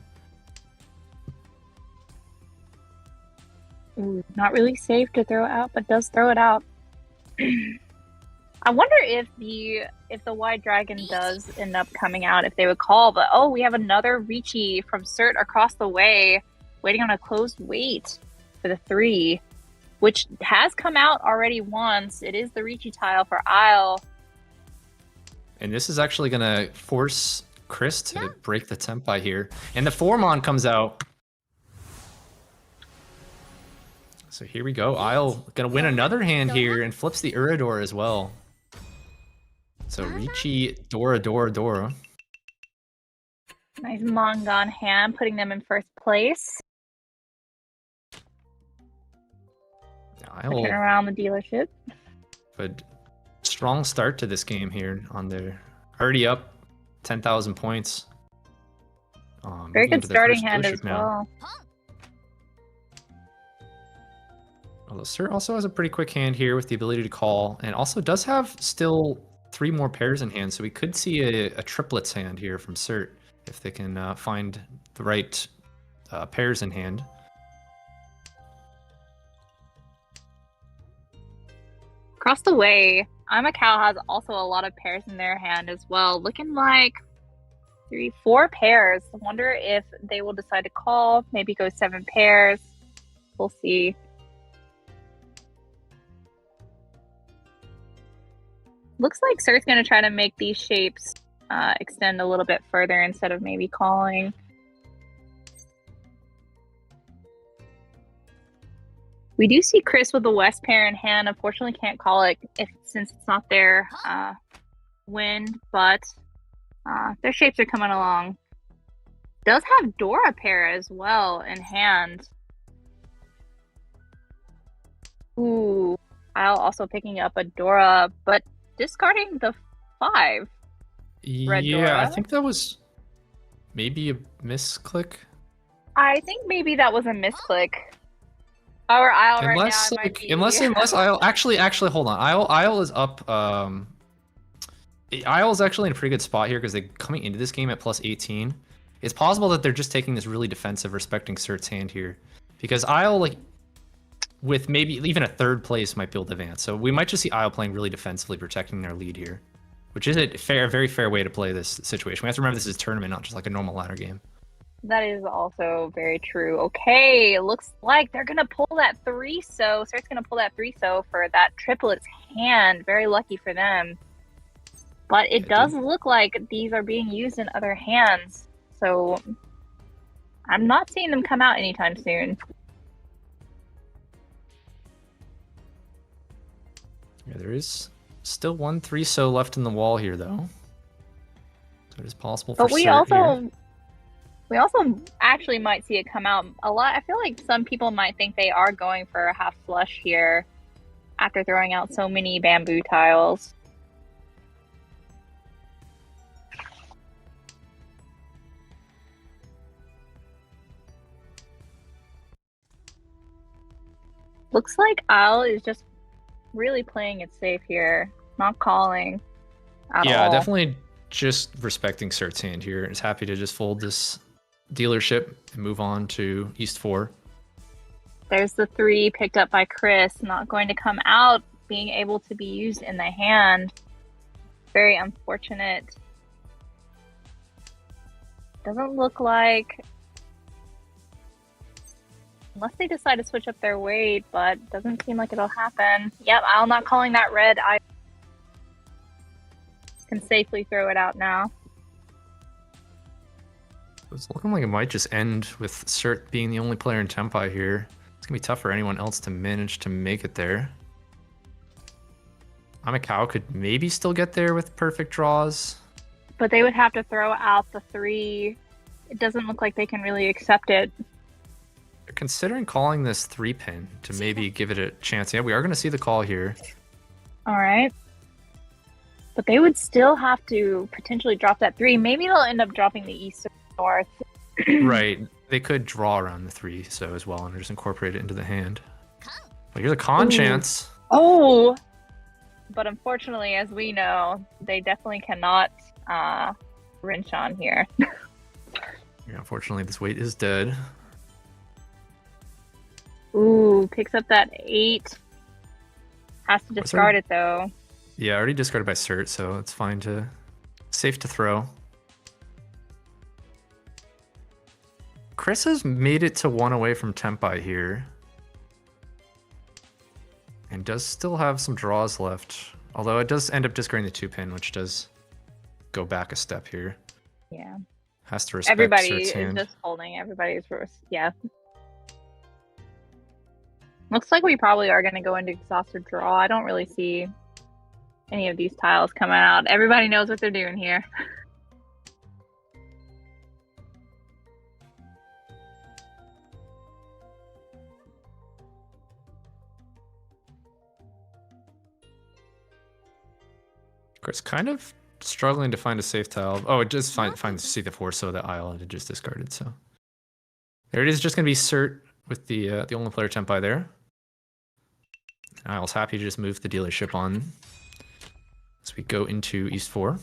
Ooh, not really safe to throw out, but does throw it out. I wonder if the White Dragon does end up coming out, if they would call. But oh, we have another Ricci from Cert across the way, waiting on a closed wait for the 3, which has come out already once. It is the Ricci tile for Isle. And this is actually going to force Chris to break the Tempai here. And the 4-mon comes out. So here we go. Isle going to win another hand here and flips the Urador as well. So Ricci, Dora, Dora, Dora. Nice Mongon hand, putting them in first place. Turn around the dealership. But strong start to this game here on their already up 10,000 points Very moving good into their starting first hand dealership as well. Although Sir also has a pretty quick hand here with the ability to call, and also does have still 3 more pairs in hand, so we could see a triplets hand here from Cert if they can find the right pairs in hand. Across the way, I'm a Cow has also a lot of pairs in their hand as well. Looking like 4 pairs. I wonder if they will decide to call, maybe go 7 pairs. We'll see. Looks like Sir's going to try to make these shapes extend a little bit further instead of maybe calling. We do see Chris with the West pair in hand. Unfortunately, can't call it since it's not their wind, but their shapes are coming along. Does have Dora pair as well in hand. Ooh, I'll also picking up a Dora, but discarding the 5. Red Yeah, Dora. I think that was maybe a misclick. I think maybe that was a misclick. Our Isle right now Unless might like, be... unless Isle actually hold on. Isle is up. Isle is actually in a pretty good spot here because they're coming into this game at plus 18. It's possible that they're just taking this really defensive, respecting Cert's hand here, because Isle, like, with maybe even a 3rd place, might be able to advance. So we might just see Isle playing really defensively, protecting their lead here, which is a very fair way to play this situation. We have to remember this is a tournament, not just like a normal ladder game. That is also very true. Okay, looks like they're gonna pull that 3-so. Cert's gonna pull that 3-so for that triplets hand. Very lucky for them. But it does look like these are being used in other hands. So I'm not seeing them come out anytime soon. Yeah, there is still 1 3-so left in the wall here, though. So it is possible for But we Cert also here. we also actually might see it come out a lot. I feel like some people might think they are going for a half flush here after throwing out so many bamboo tiles. Looks like Isle is just really playing it safe here, not calling at all. Yeah, definitely just respecting Cert's hand here. Is happy to just fold this dealership and move on to East 4. There's the 3 picked up by Chris, not going to come out, being able to be used in the hand. Very unfortunate. Doesn't look like... Unless they decide to switch up their weight, but doesn't seem like it'll happen. Yep, I'm not calling that red. I can safely throw it out now. It's looking like it might just end with Cert being the only player in Tempai here. It's going to be tough for anyone else to manage to make it there. Amicao could maybe still get there with perfect draws. But they would have to throw out the 3. It doesn't look like they can really accept it. They're considering calling this 3-pin to maybe give it a chance. Yeah, we are going to see the call here. All right. But they would still have to potentially drop that 3. Maybe they'll end up dropping the east or north. Right. They could draw around the 3 so as well and just incorporate it into the hand. But here's a con chance. Oh! But unfortunately, as we know, they definitely cannot wrench on here. Yeah, unfortunately, this weight is dead. Ooh, picks up that 8. Has to discard it though. Yeah, already discarded by Cert, so it's fine to... safe to throw. Chris has made it to 1 away from Tempai here. And does still have some draws left. Although it does end up discarding the 2-pin, which does go back a step here. Yeah. Has to respect Everybody Cert's is hand. just holding. Everybody's yeah. Looks like we probably are going to go into exhausted draw. I don't really see any of these tiles coming out. Everybody knows what they're doing here. Chris kind of struggling to find a safe tile. Oh, it just find see the 4, so the Isle it just discarded. So there it is. Just gonna be Cert with the only player Tempai there. Isle's happy to just move the dealership on as we go into East 4.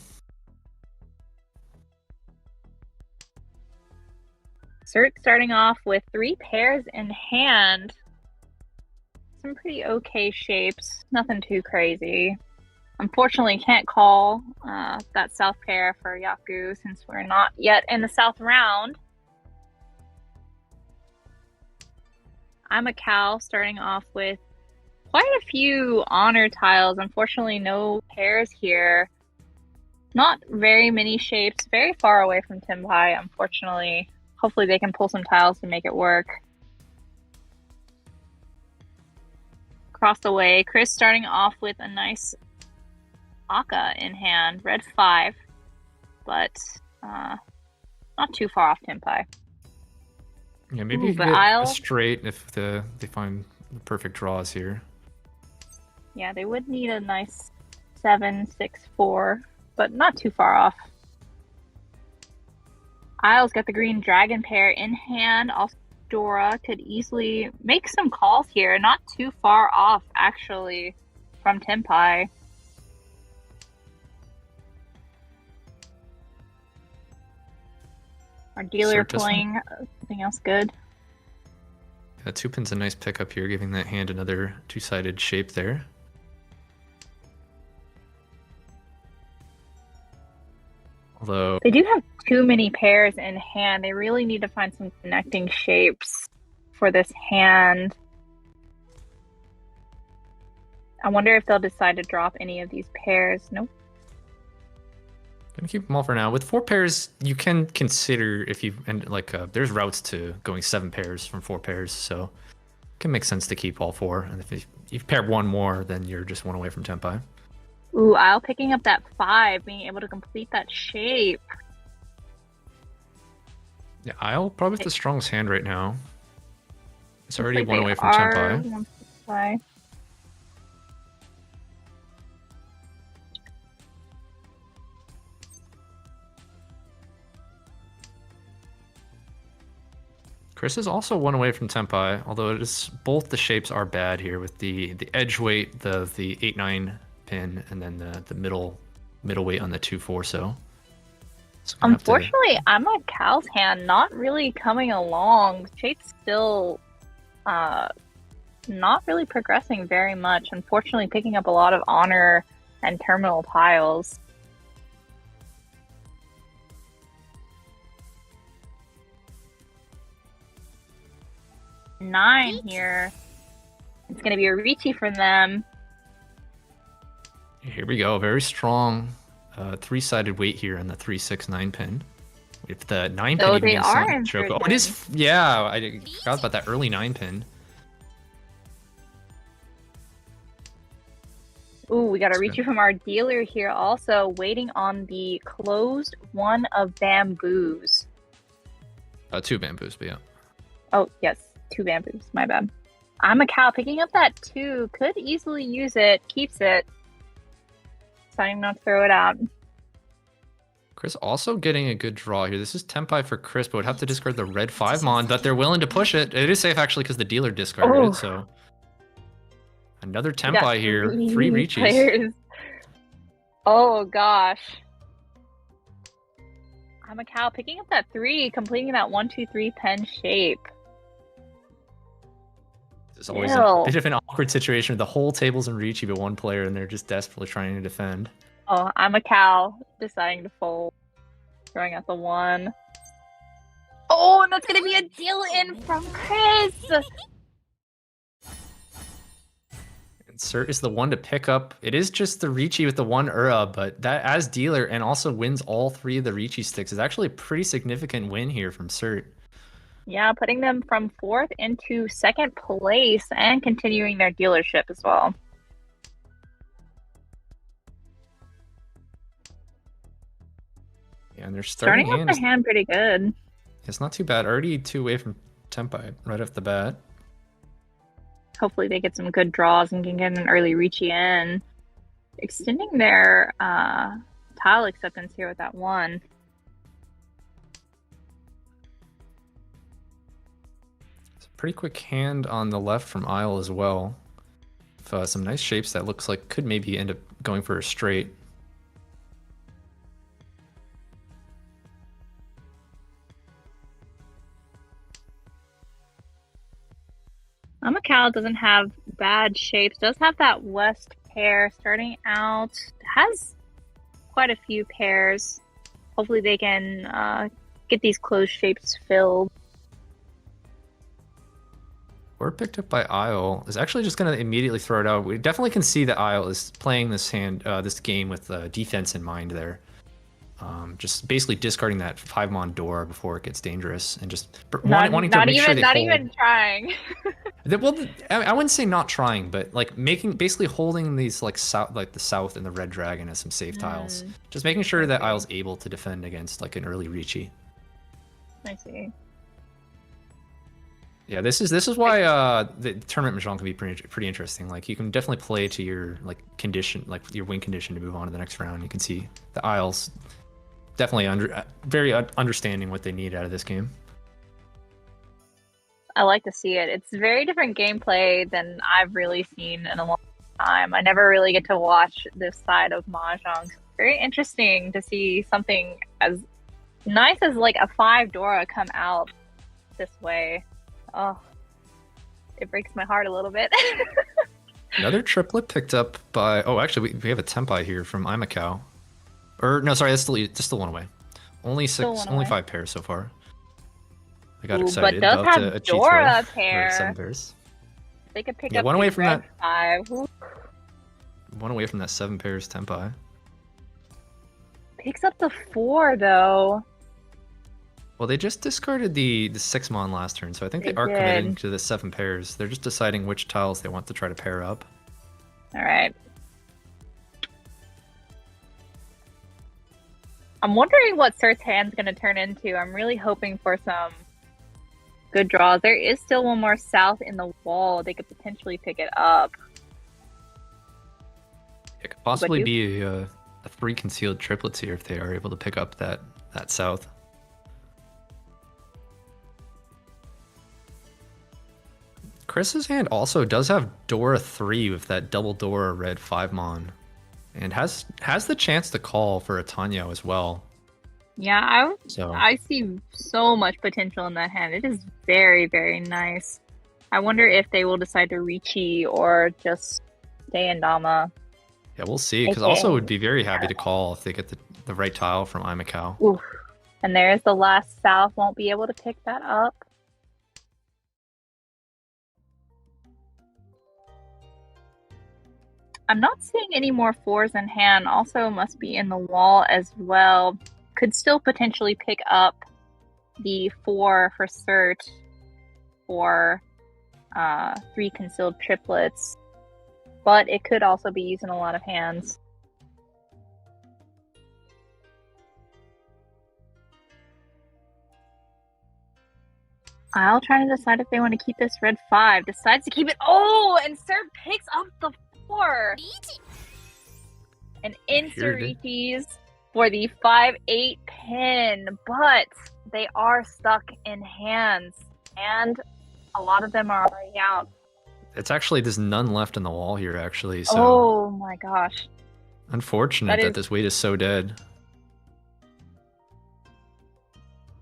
Cert starting off with 3 pairs in hand. Some pretty okay shapes, nothing too crazy. Unfortunately, can't call that south pair for Yaku since we're not yet in the south round. I'm a cow starting off with quite a few honor tiles. Unfortunately, no pairs here. Not very many shapes, very far away from Tempai, unfortunately. Hopefully they can pull some tiles to make it work. Across the way, Chris starting off with a nice Aka in hand, red 5, but not too far off Tempai. Yeah, maybe you but can get Isle, a straight if they find the perfect draws here. yeah, they would need a nice 7, 6, 4, but not too far off. Isle's got the green dragon pair in hand. Also, Dora could easily make some calls here. Not too far off, actually, from Tempai. Our dealer playing something else good. Yeah, 2 pin's a nice pickup here, giving that hand another 2-sided shape there. Although they do have too many pairs in hand. They really need to find some connecting shapes for this hand. I wonder if they'll decide to drop any of these pairs. Nope. Gonna keep them all for now. With 4 pairs, you can consider if you there's routes to going 7 pairs from 4 pairs, so it can make sense to keep all 4. And if you've paired 1 more, then you're just 1 away from Tempai. Ooh, Isle picking up that 5, being able to complete that shape. Yeah, Isle probably with the strongest hand right now. It's already 1 away from Tempai. Chris is also 1 away from Tempai, although it is both the shapes are bad here with the edge weight, the 8-9 pin, and then the middle weight on the 2-4. So unfortunately, I'm a cow's hand, not really coming along. Shape's still not really progressing very much. Unfortunately, picking up a lot of honor and terminal tiles. Nine here. It's going to be a Richie for them. Here we go. Very strong 3-sided weight here on the 3-6-9 pin. If the 9 pin even gets choke. Oh, it is. Yeah, I forgot about that early 9 pin. Ooh, we got a Richie from our dealer here also, waiting on the closed one of bamboos. 2 bamboos, but yeah. Oh, yes. 2 bamboos. My bad. I'm a cow picking up that 2. Could easily use it. Keeps it. Deciding not to throw it out. Chris also getting a good draw here. This is Tempai for Chris, but would have to discard the red 5 mon, but they're willing to push it. It is safe actually because the dealer discarded it, so. Another Tempai here. 3 Richies. Oh gosh. I'm a cow picking up that 3, completing that 1-2-3 pen shape. It's always a bit of an awkward situation. The whole table's in Richie, but 1 player, and they're just desperately trying to defend. Oh, I'm a cow deciding to fold. Throwing out the 1. Oh, and that's going to be a deal in from Chris! And Cert is the one to pick up. It is just the Richie with the 1 Ura, but that as dealer and also wins all 3 of the Richie sticks is actually a pretty significant win here from Cert. Yeah, putting them from 4th into 2nd place and continuing their dealership as well. Yeah, and they're starting off the hand pretty good. It's not too bad. Already 2 away from Tempai right off the bat. Hopefully they get some good draws and can get an early Richie in. Extending their tile acceptance here with that one. It's a pretty quick hand on the left from Isle as well. Some nice shapes that looks like could maybe end up going for a straight. Amakawa doesn't have bad shapes. Does have that west pair starting out. Has quite a few pairs. Hopefully they can get these closed shapes filled. Word picked up by Isle is actually just going to immediately throw it out. We definitely can see that Isle is playing this hand, this game with defense in mind there. Just basically discarding that 5-mon door before it gets dangerous, and just wanting to make sure they not hold. even trying. Well, I wouldn't say not trying, but like basically holding these like the south and the red dragon as some safe tiles. Just making sure that Isle's able to defend against like an early Reachy. I see. Yeah, this is why the tournament Mahjong can be pretty interesting. Like you can definitely play to your like condition, like your win condition to move on to the next round. You can see the Isles definitely very understanding what they need out of this game. I like to see it. It's very different gameplay than I've really seen in a long time. I never really get to watch this side of Mahjong. It's very interesting to see something as nice as like a 5 Dora come out this way. Oh, it breaks my heart a little bit. Another triplet picked up by... Oh, actually, we have a Tempai here from Imacao. Or, no, sorry, that's still one away. Only 5 pairs so far. I got excited but does about have a Dora cheat pair. 7 pairs. They could pick Yeah, up one away the from red that. 5. Ooh. One away from that 7 pairs Tempai. Picks up the 4 though. Well, they just discarded the 6-mon last turn, so I think they are committing to the 7 pairs. They're just deciding which tiles they want to try to pair up. All right. I'm wondering what Sir's hand's going to turn into. I'm really hoping for some good draws. There is still one more south in the wall. They could potentially pick it up. It could possibly be a 3 concealed triplets here if they are able to pick up that south. Chris's hand also does have Dora 3 with that double Dora red 5-mon. And has the chance to call for a Tanyo as well. Yeah, I see so much potential in that hand. It is very, very nice. I wonder if they will decide to Reachy or just stay in Dama. Yeah, we'll see. Because also would be very happy to call if they get the right tile from Imacao. Oof. And there's the last south. Won't be able to pick that up. I'm not seeing any more 4s in hand. Also must be in the wall as well. Could still potentially pick up the 4 for cert or 3 concealed triplets. But it could also be used in a lot of hands. I'll try to decide if they want to keep this red 5. Decides to keep it. Oh, and cert picks up the 4. And Insurities for the 5-8 pin, but they are stuck in hands, and a lot of them are already out. It's actually, there's none left in the wall here, actually. So oh my gosh. Unfortunate that this weight is so dead.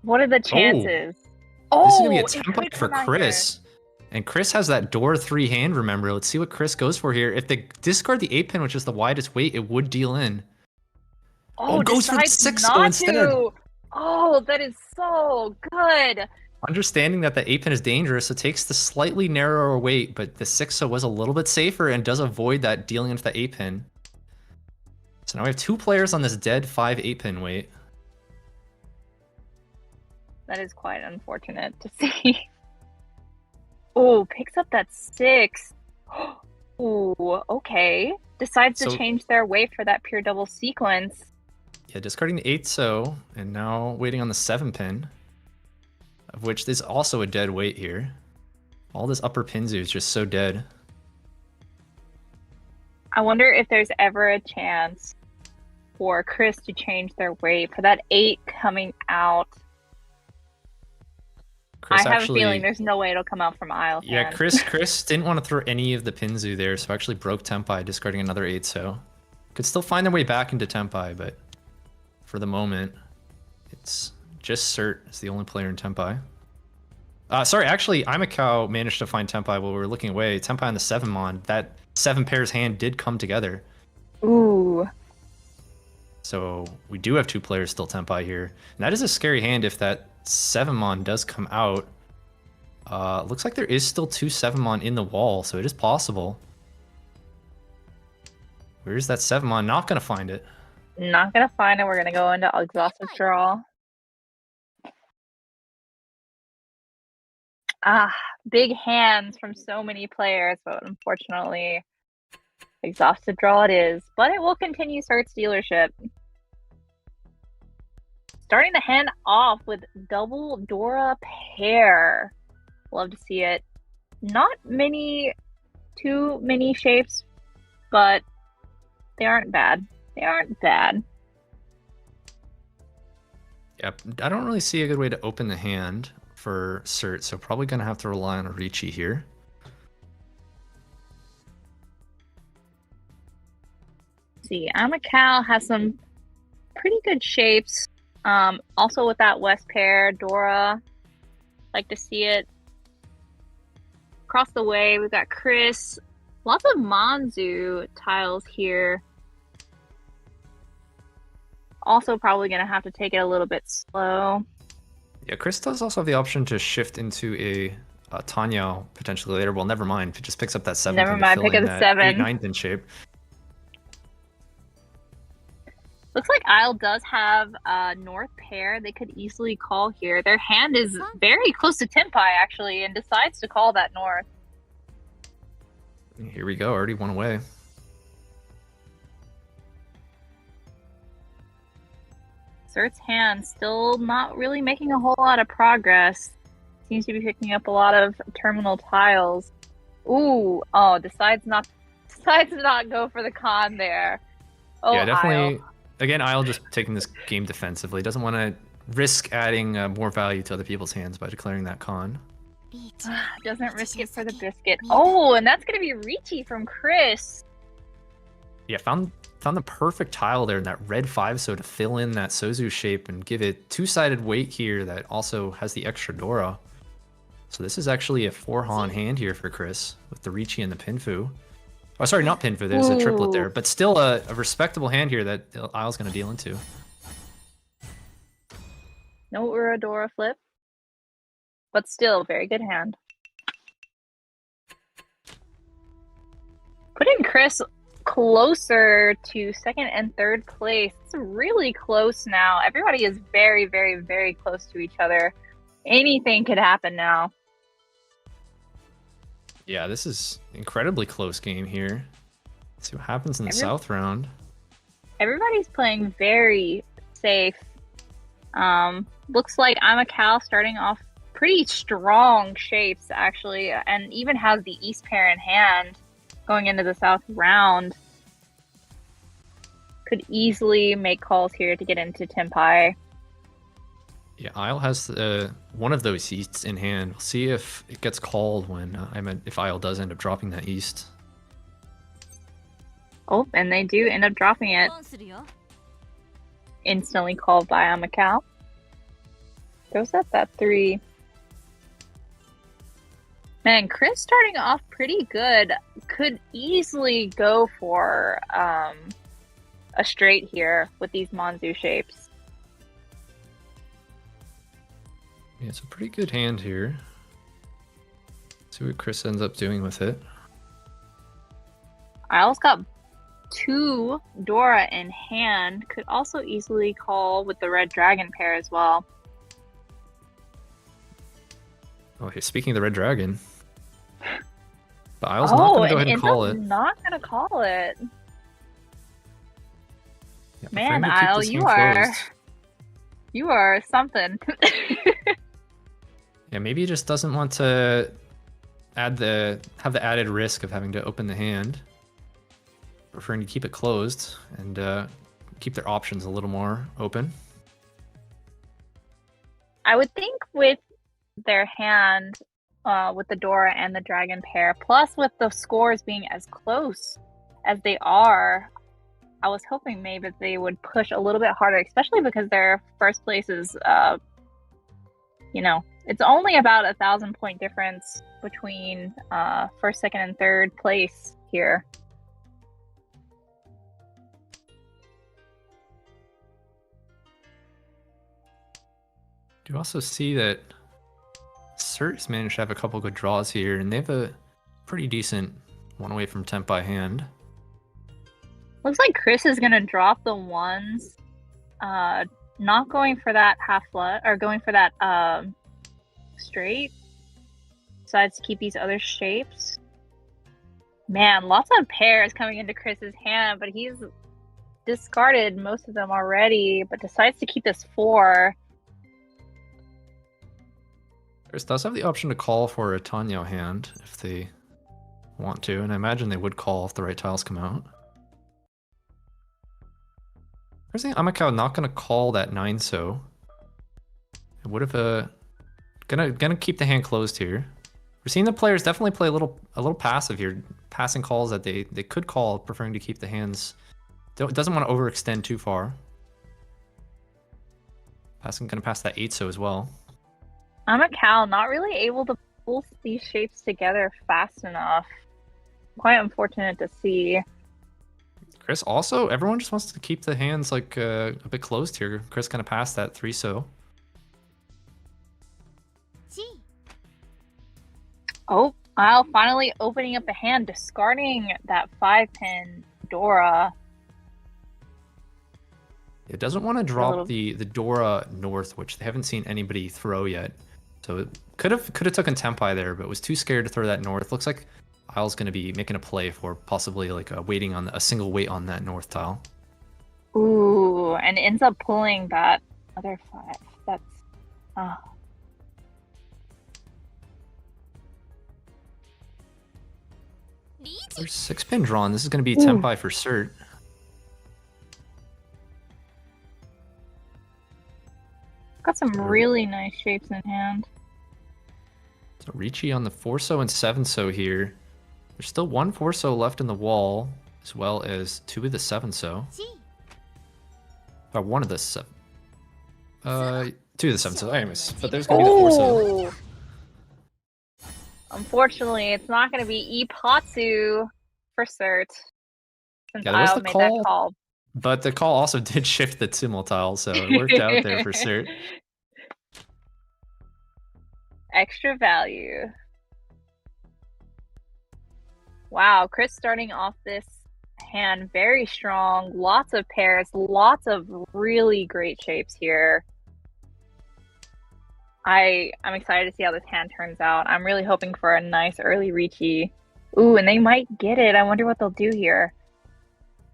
What are the chances? This is going to be a template for Chris. And Chris has that door 3 hand, remember. Let's see what Chris goes for here. If they discard the 8 pin, which is the widest weight, it would deal in. Oh, goes for the 6 instead. Oh, that is so good. Understanding that the 8 pin is dangerous, it takes the slightly narrower weight, but the 6 was a little bit safer and does avoid that dealing into the 8 pin. So now we have 2 players on this dead 5-8 pin weight. That is quite unfortunate to see. Oh, picks up that 6. Oh, okay. Decides to change their weight for that pure double sequence. Yeah, discarding the 8 so, and now waiting on the 7 pin, of which there's also a dead weight here. All this upper Pinzu is just so dead. I wonder if there's ever a chance for Chris to change their weight for that 8 coming out. Chris I have a feeling there's no way it'll come out from Isle's Yeah, hand. Chris didn't want to throw any of the Pinzu there, so actually broke Tempai, discarding another 8. So could still find their way back into Tempai, but for the moment, it's just Cert is the only player in Tempai. Sorry, actually, I'm a Cow managed to find Tempai while we were looking away. Tempai on the 7 mon. That 7 pairs hand did come together. Ooh. So we do have 2 players still Tempai here. And that is a scary hand if that 7 mon does come out. Looks like there is still 2 7 mon in the wall, so it is possible. Where's that 7 mon? Not gonna find it. Not gonna find it. We're gonna go into exhaustive draw. Big hands from so many players, but unfortunately, exhaustive draw it is. But it will continue Cert's dealership. Starting the hand off with double Dora pair. Love to see it. Not too many shapes, but they aren't bad. They aren't bad. Yep, I don't really see a good way to open the hand for Cert, so probably gonna have to rely on a Ricci here. See, Amacal has some pretty good shapes. Also with that West pair, Dora, like to see it. Across the way, we've got Chris. Lots of Manzu tiles here. Also probably gonna have to take it a little bit slow. Yeah, Chris does also have the option to shift into a Tanyao potentially later. Well, never mind. If it just picks up that 7. Never mind, pick up the 7. 8/9 in shape. Looks like Isle does have a North pair they could easily call here. Their hand is very close to Tempai, actually, and decides to call that North. Here we go. Already one away. Cert's hand still not really making a whole lot of progress. Seems to be picking up a lot of terminal tiles. Ooh, oh, decides not go for the con there. Oh, Yeah, definitely. Isle. Again, Isle just taking this game defensively. Doesn't want to risk adding more value to other people's hands by declaring that con. Doesn't risk it for the biscuit. Oh, and that's going to be Ricci from Chris. Yeah, found the perfect tile there in that red 5 so to fill in that Sozu shape and give it 2-sided weight here that also has the extra Dora. So this is actually a 4-Han hand here for Chris with the Ricci and the Pinfu. Oh, sorry, not Pinfu. There's a triplet there, but still a respectable hand here that Isle's going to deal into. No Uradora flip, but still a very good hand. Putting Chris closer to 2nd and 3rd place. It's really close now. Everybody is very, very, very close to each other. Anything could happen now. Yeah, this is incredibly close game here. Let's see what happens in the South round. Everybody's playing very safe. Looks like Amacal starting off pretty strong shapes, actually, and even has the East pair in hand going into the South round. Could easily make calls here to get into Tempai. Yeah, Isle has one of those Easts in hand. We'll see if it gets called when if Isle does end up dropping that East. Oh, and they do end up dropping it. Instantly called by Amacal. Goes up that 3. Man, Chris starting off pretty good. Could easily go for a straight here with these Manzu shapes. Yeah, it's a pretty good hand here. See what Chris ends up doing with it. Isle's got 2 Dora in hand. Could also easily call with the red dragon pair as well. Oh, hey, speaking of the red dragon. But Isle's not going to go ahead and call it. Not going to call it. Yeah, Man, Isle, you are something. Yeah, maybe he just doesn't want to have the added risk of having to open the hand. Preferring to keep it closed and keep their options a little more open. I would think with their hand, with the Dora and the Dragon pair, plus with the scores being as close as they are, I was hoping maybe they would push a little bit harder, especially because their first place is, you know, it's only about 1,000-point difference between first, second, and third place here. Do also see that Cert's managed to have a couple good draws here, and they have a pretty decent one away from temp by hand. Looks like Chris is gonna drop the ones, not going for that half flush, or going for that straight. Decides to keep these other shapes. Man, lots of pairs coming into Chris's hand, but he's discarded most of them already, but decides to keep this 4. Chris does have the option to call for a Tanyo hand if they want to, and I imagine they would call if the right tiles come out. I think Amakao not gonna call that 9-so. It would have gonna keep the hand closed here. We're seeing the players definitely play a little passive here, passing calls that they could call, preferring to keep the hands. Doesn't want to overextend too far. Gonna pass that 8-so as well. Amakao not really able to pull these shapes together fast enough. Quite unfortunate to see. Chris also, everyone just wants to keep the hands like a bit closed here. Chris gonna pass that 3-so. Oh, wow, finally opening up the hand, discarding that 5-pin Dora. It doesn't want to drop the Dora north, which they haven't seen anybody throw yet. So it could have taken Tempai there, but was too scared to throw that north. Looks like Isle's going to be making a play for possibly like waiting on a single wait on that north tile. Ooh, and ends up pulling that other 5. That's There's 6-pin drawn. This is going to be Tempai for Cert. Got some really nice shapes in hand. So Ricci on the 4-so and 7-so here. There's still one 4-so left in the wall, as well as 2 of the 7-so. Or 1 of the 7. 2 of the 7-so. Anyways, but there's going to be the 4-so. Unfortunately, it's not going to be Ipatsu for Cert. Since Yeah, that was Isle the made call. that call. But the call also did shift the Tsumel tile, so it worked out there for Cert. Extra value. Wow, Chris starting off this hand very strong. Lots of pairs, lots of really great shapes here. I'm excited to see how this hand turns out. I'm really hoping for a nice early Ricci. Ooh, and they might get it. I wonder what they'll do here.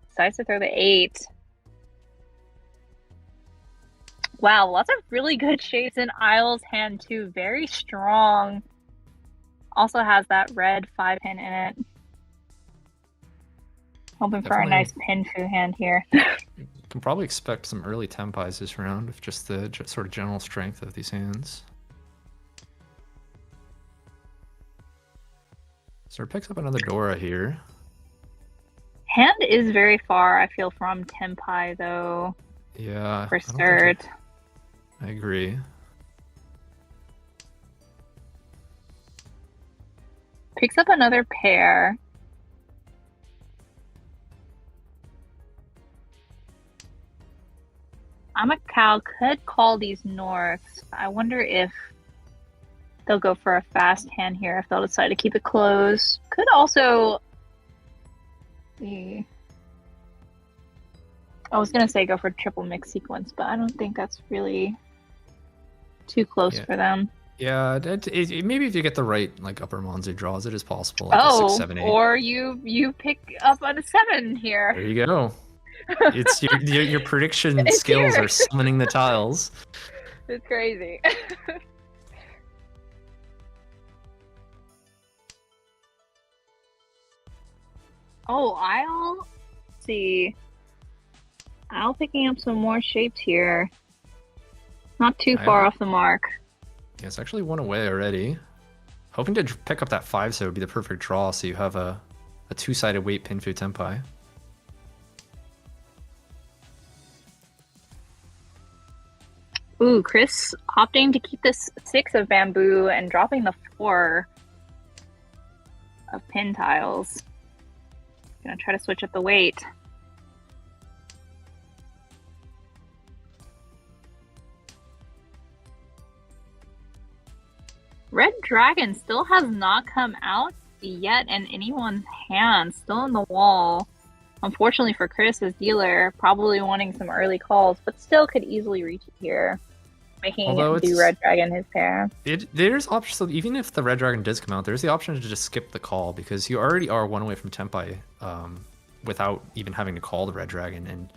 Decides to throw the 8. Wow, lots of really good shapes in Isle's hand too. Very strong. Also has that red 5-pin in it. Hoping for a nice pin fu hand here. You can probably expect some early Tempais this round with just the sort of general strength of these hands. So it picks up another Dora here. Hand is very far, I feel, from Tempai though. Yeah. For Cert. I agree. Picks up another pair. Amakao could call these norths. I wonder if they'll go for a fast hand here, if they'll decide to keep it closed. Could also be... I was going to say go for triple mix sequence, but I don't think that's really too close for them. Yeah, maybe if you get the right like upper Monzi draws, it is possible. Like a 6, 7, 8. Or you pick up on a 7 here. There you go. It's your prediction skills are summoning the tiles. It's crazy. Oh, I'll see. Al picking up some more shapes here. Not too far off the mark. Yeah, it's actually 1 away already. Hoping to pick up that 5, so it would be the perfect draw, so you have a 2-sided weight Pinfu Tenpai. Ooh, Chris opting to keep this 6 of bamboo and dropping the 4 of pin tiles. Gonna try to switch up the weight. Red Dragon still has not come out yet in anyone's hand, still in the wall. Unfortunately for Chris, his dealer, probably wanting some early calls, but still could easily reach it here, making the Red Dragon his pair. There's options, so even if the Red Dragon does come out, there's the option to just skip the call, because you already are 1 away from Tenpai without even having to call the Red Dragon, and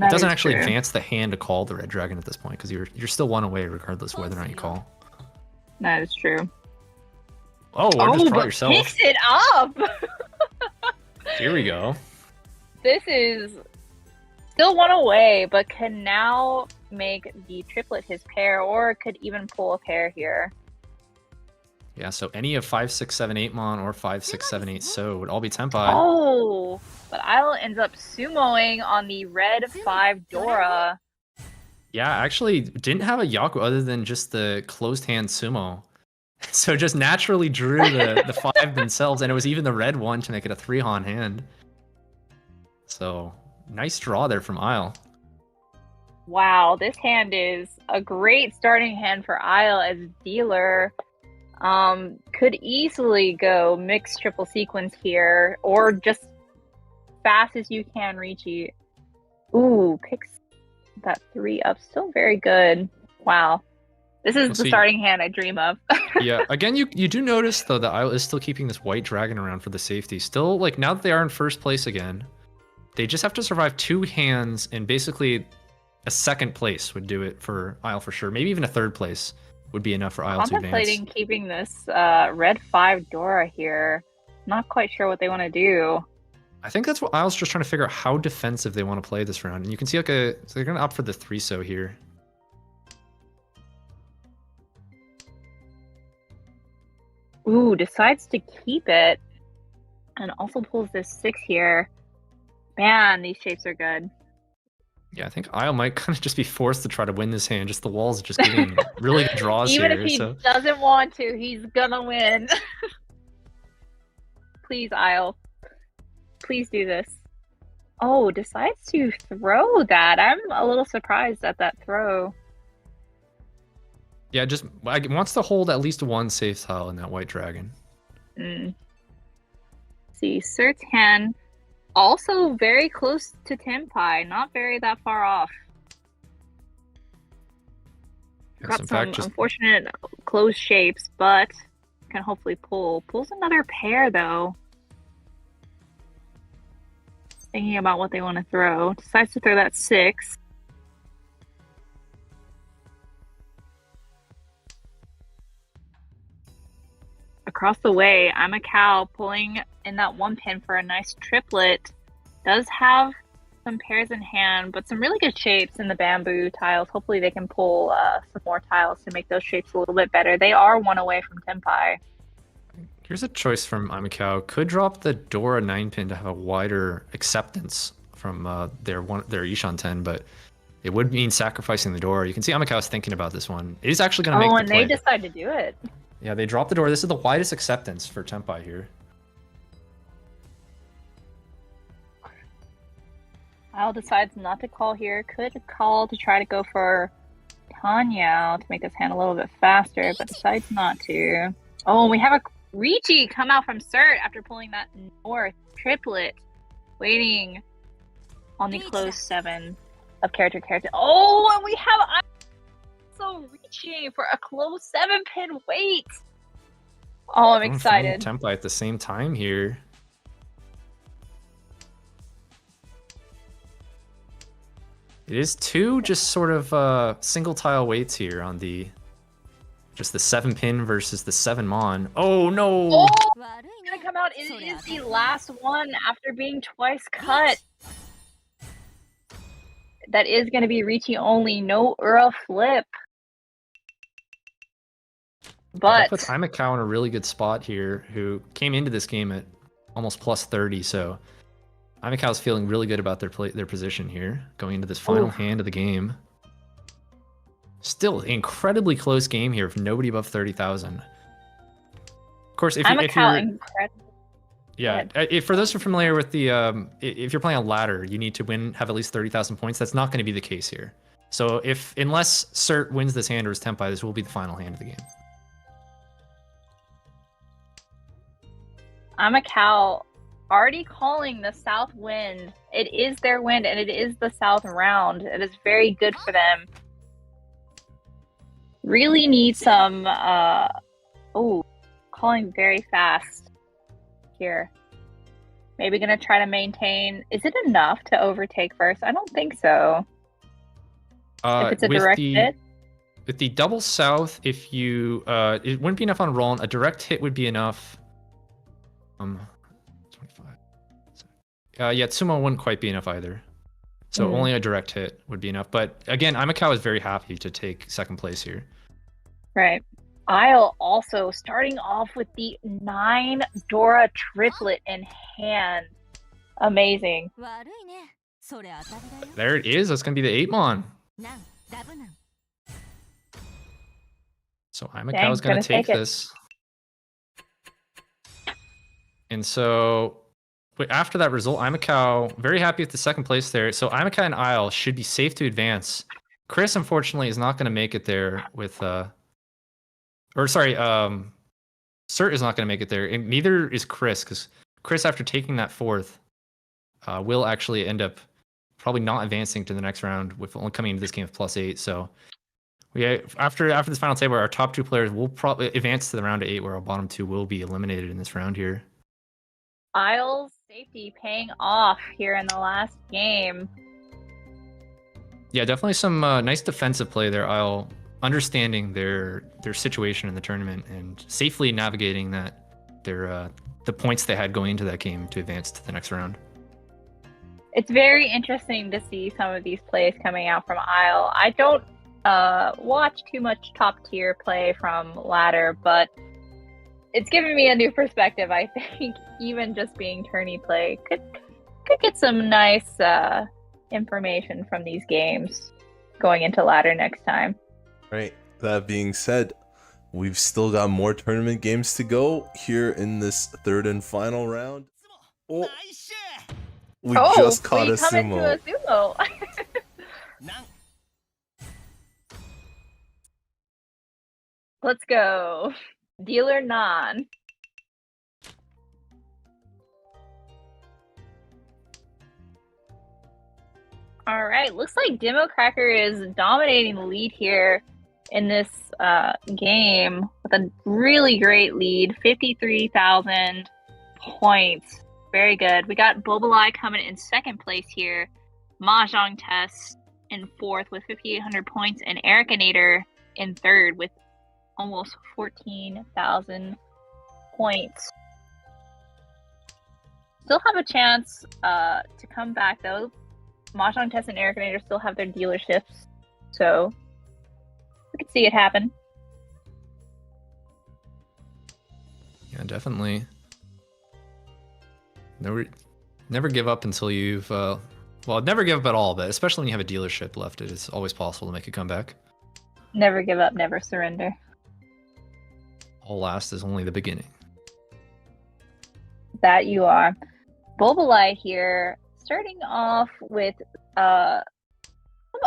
it doesn't actually advance the hand to call the Red Dragon at this point, because you're still 1 away regardless of whether or not you call. That is true. Oh, or just draw yourself. Picks it up! Here we go. This is still 1 away, but can now make the triplet his pair, or could even pull a pair here. Yeah, so any of 5, 6, 7, 8 Mon or 5, 6, 7, 8 So would all be Tenpai. Oh, but Isle ends up sumoing on the red 5 Dora. Yeah, actually didn't have a Yaku other than just the closed hand sumo. So just naturally drew the 5 themselves, and it was even the red one to make it a 3-Han hand. So nice draw there from Isle. Wow, this hand is a great starting hand for Isle as dealer. Could easily go mixed triple sequence here, or just fast as you can reach it. Ooh, picks that 3 up. Still very good. Wow. This is the starting hand I dream of. Yeah, again, you do notice, though, that Isle is still keeping this white dragon around for the safety. Still, like, now that they are in first place again, they just have to survive 2 hands, and basically a 2nd place would do it for Isle for sure. Maybe even a 3rd place would be enough for Isle to advance. Contemplating keeping this red 5 Dora here. Not quite sure what they want to do. I think that's what Isle's just trying to figure out, how defensive they want to play this round. And you can see so they're going to opt for the 3-so here. Ooh, decides to keep it. And also pulls this 6 here. Man, these shapes are good. Yeah, I think Isle might kind of just be forced to try to win this hand. Just the walls just getting really good draws Even here. Even if he doesn't want to, he's gonna win. Please, Isle. Please do this. Oh, decides to throw that. I'm a little surprised at that throw. Yeah, just wants to hold at least 1 safe tile in that white dragon. See, Sertan also very close to Tenpai, not very that far off. Yes, Got in some fact, just unfortunate closed shapes, but can hopefully pull. Pulls another pair though. Thinking about what they want to throw. Decides to throw that 6. Across the way, I'm a cow pulling in that 1 pin for a nice triplet. Does have some pairs in hand, but some really good shapes in the bamboo tiles. Hopefully they can pull some more tiles to make those shapes a little bit better. They are 1 away from Tenpai. Here's a choice from Amikao. Could drop the Dora 9 pin to have a wider acceptance from their Ishan 10, but it would mean sacrificing the Dora. You can see Amikao's thinking about this one. It is actually going to make the play. And they decide to do it. Yeah, they drop the Dora. This is the widest acceptance for Tenpai here. Isle decides not to call here. Could call to try to go for Tanya to make this hand a little bit faster, but decides not to. Oh, and we have a Ricci come out from Cert after pulling that north triplet. Waiting on the close 7 of character. Oh, and we have so reaching for a close 7 pin wait. Oh, I'm excited. Tenpai at the same time here. It is 2 just sort of single tile weights here on the just the 7 pin versus the 7 Mon. Oh no! Oh, it's gonna come out. It is the last one after being twice cut. that is going to be Richie only. No Ura flip. But that puts Imacao in a really good spot here, who came into this game at almost plus 30, so Imacao's feeling really good about their position here, going into this final hand of the game. Still, incredibly close game here, with nobody above 30,000. Of course, if you're... incredible. Yeah, if for those who are familiar with the... if you're playing on ladder, you need to have at least 30,000 points. That's not going to be the case here. So unless Cert wins this hand or is Tenpai, this will be the final hand of the game. Imacao already calling the south wind. It is their wind, and it is the south round. It is very good for them. Really need some... calling very fast here. Maybe gonna try to maintain... Is it enough to overtake first? I don't think so. If it's a direct hit? With the double south, if you... it wouldn't be enough on roll. A direct hit would be enough. 25. Yeah, Tsumo wouldn't quite be enough either. So only a direct hit would be enough. But again, Imacao is very happy to take second place here. Right. Isle also starting off with the 9 Dora triplet in hand. Amazing. There it is. That's going to be the 8-mon. So Imacao is going to take this. And so after that result, Imacao very happy with the second place there. So Imacao and Isle should be safe to advance. Chris, unfortunately, is not going to make it there with... Cert is not going to make it there. And neither is Chris, because Chris, after taking that fourth, will actually end up probably not advancing to the next round with only coming into this game with +8. So after this final table, our top 2 players will probably advance to the round of 8, where our bottom 2 will be eliminated in this round here. Isle's safety paying off here in the last game. Yeah, definitely some nice defensive play there. Isle understanding their situation in the tournament and safely navigating the points they had going into that game to advance to the next round. It's very interesting to see some of these plays coming out from Isle. I don't watch too much top tier play from ladder, but it's given me a new perspective. I think even just being tourney play could get some nice information from these games going into ladder next time. Right. That being said, we've still got more tournament games to go here in this third and final round. Oh, we just caught a sumo. Let's go. Dealer non. All right, looks like Demo Cracker is dominating the lead here in this game with a really great lead, 53,000 points. Very good. We got Bobalai coming in second place here. Mahjong Test in fourth with 5,800 points, and Ericanator in third with almost 14,000 points. Still have a chance to come back though. Mahjong Test and Ericanator still have their dealerships, so we could see it happen. Yeah, definitely. Never give up until you've well, never give up at all, but especially when you have a dealership left, it is always possible to make a comeback. Never give up, never surrender. All last is only the beginning. That you are. Bobalai here, starting off with some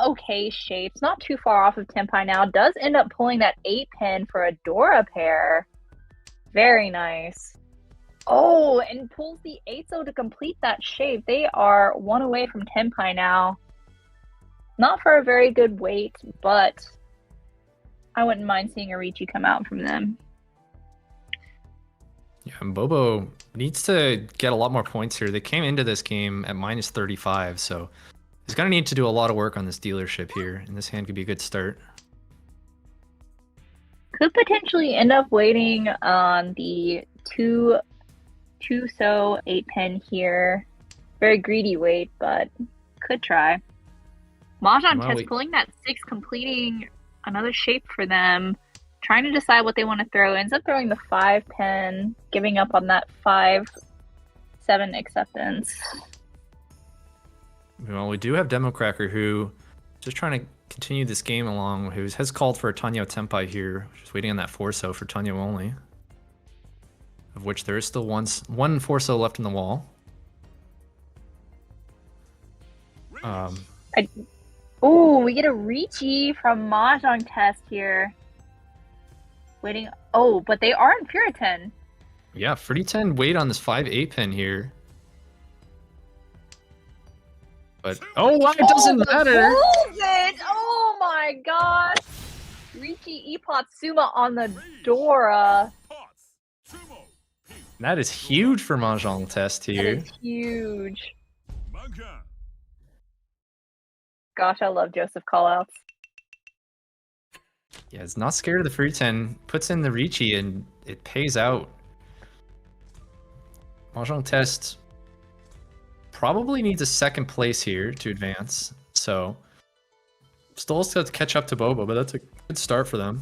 okay shapes, not too far off of Tenpai now. Does end up pulling that 8-pin for a Dora pair. Very nice. Oh, and pulls the 8-so to complete that shape. They are one away from Tenpai now. Not for a very good weight, but I wouldn't mind seeing a Riichi come out from them. Yeah, and Bobo needs to get a lot more points here. They came into this game at minus 35, so he's going to need to do a lot of work on this dealership here, and this hand could be a good start. Could potentially end up waiting on the 2-so 8-pin here. Very greedy weight, but could try. Mahjong Well, Test pulling that 6, completing another shape for them, trying to decide what they want to throw. Ends up throwing the 5 pin, giving up on that 5-7 acceptance. Well, we do have Democracker who just trying to continue this game along, who has called for a Tanyo Tenpai here, just waiting on that 4-so for Tanyo only. Of which there is still one 4-so left in the wall. Ooh, we get a Reachy from Mahjong Test here. Waiting. Oh, but they are in Puritan. Yeah, Fruity 10 wait on this 5-8 pin here. But oh, why it doesn't matter? It! Oh my gosh! Reachy Epotsuma on the Dora. That is huge for Mahjong Test That here. is huge. Gosh, I love Joseph callouts. Yeah, it's not scared of the Fruity 10, puts in the Reachy and it pays out. Mahjong Test probably needs a 2nd place here to advance, so still has to catch up to Bobo, but that's a good start for them.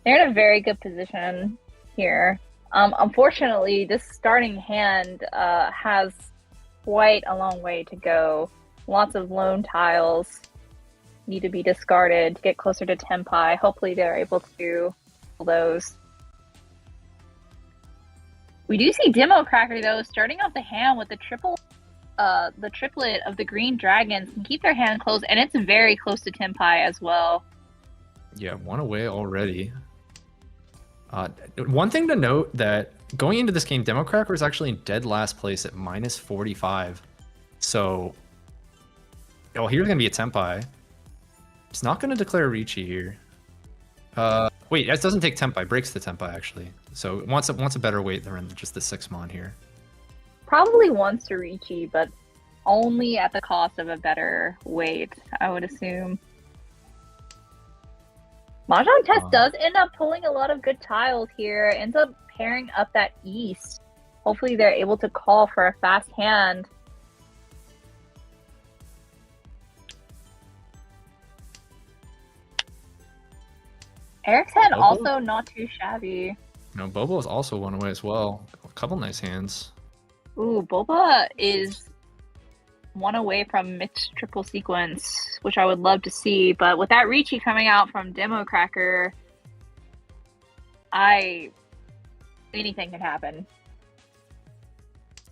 They're in a very good position here. Unfortunately, this starting hand has quite a long way to go. Lots of lone tiles need to be discarded to get closer to Tenpai. Hopefully they're able to do those. We do see Demo Cracker though starting off the hand with the triplet of the green dragons, can keep their hand closed, and it's very close to Tenpai as well. Yeah, 1 away already. One thing to note that going into this game, Democracker is actually in dead last place at -45. So, oh, here's gonna be a Tenpai. It's not gonna declare Reachy here. Wait, it doesn't take Tenpai, breaks the Tenpai actually. So it wants a better weight than just the 6-mon here. Probably wants to Reachy, but only at the cost of a better weight, I would assume. Mahjong Test does end up pulling a lot of good tiles here, ends up pairing up that east. Hopefully they're able to call for a fast hand. Eric's hand Bobo? also not too shabby. No, Bobo is also 1 away as well. A couple nice hands. Ooh, Boba is 1 away from mixed triple sequence, which I would love to see, but with that Reachy coming out from Demo Cracker, anything can happen.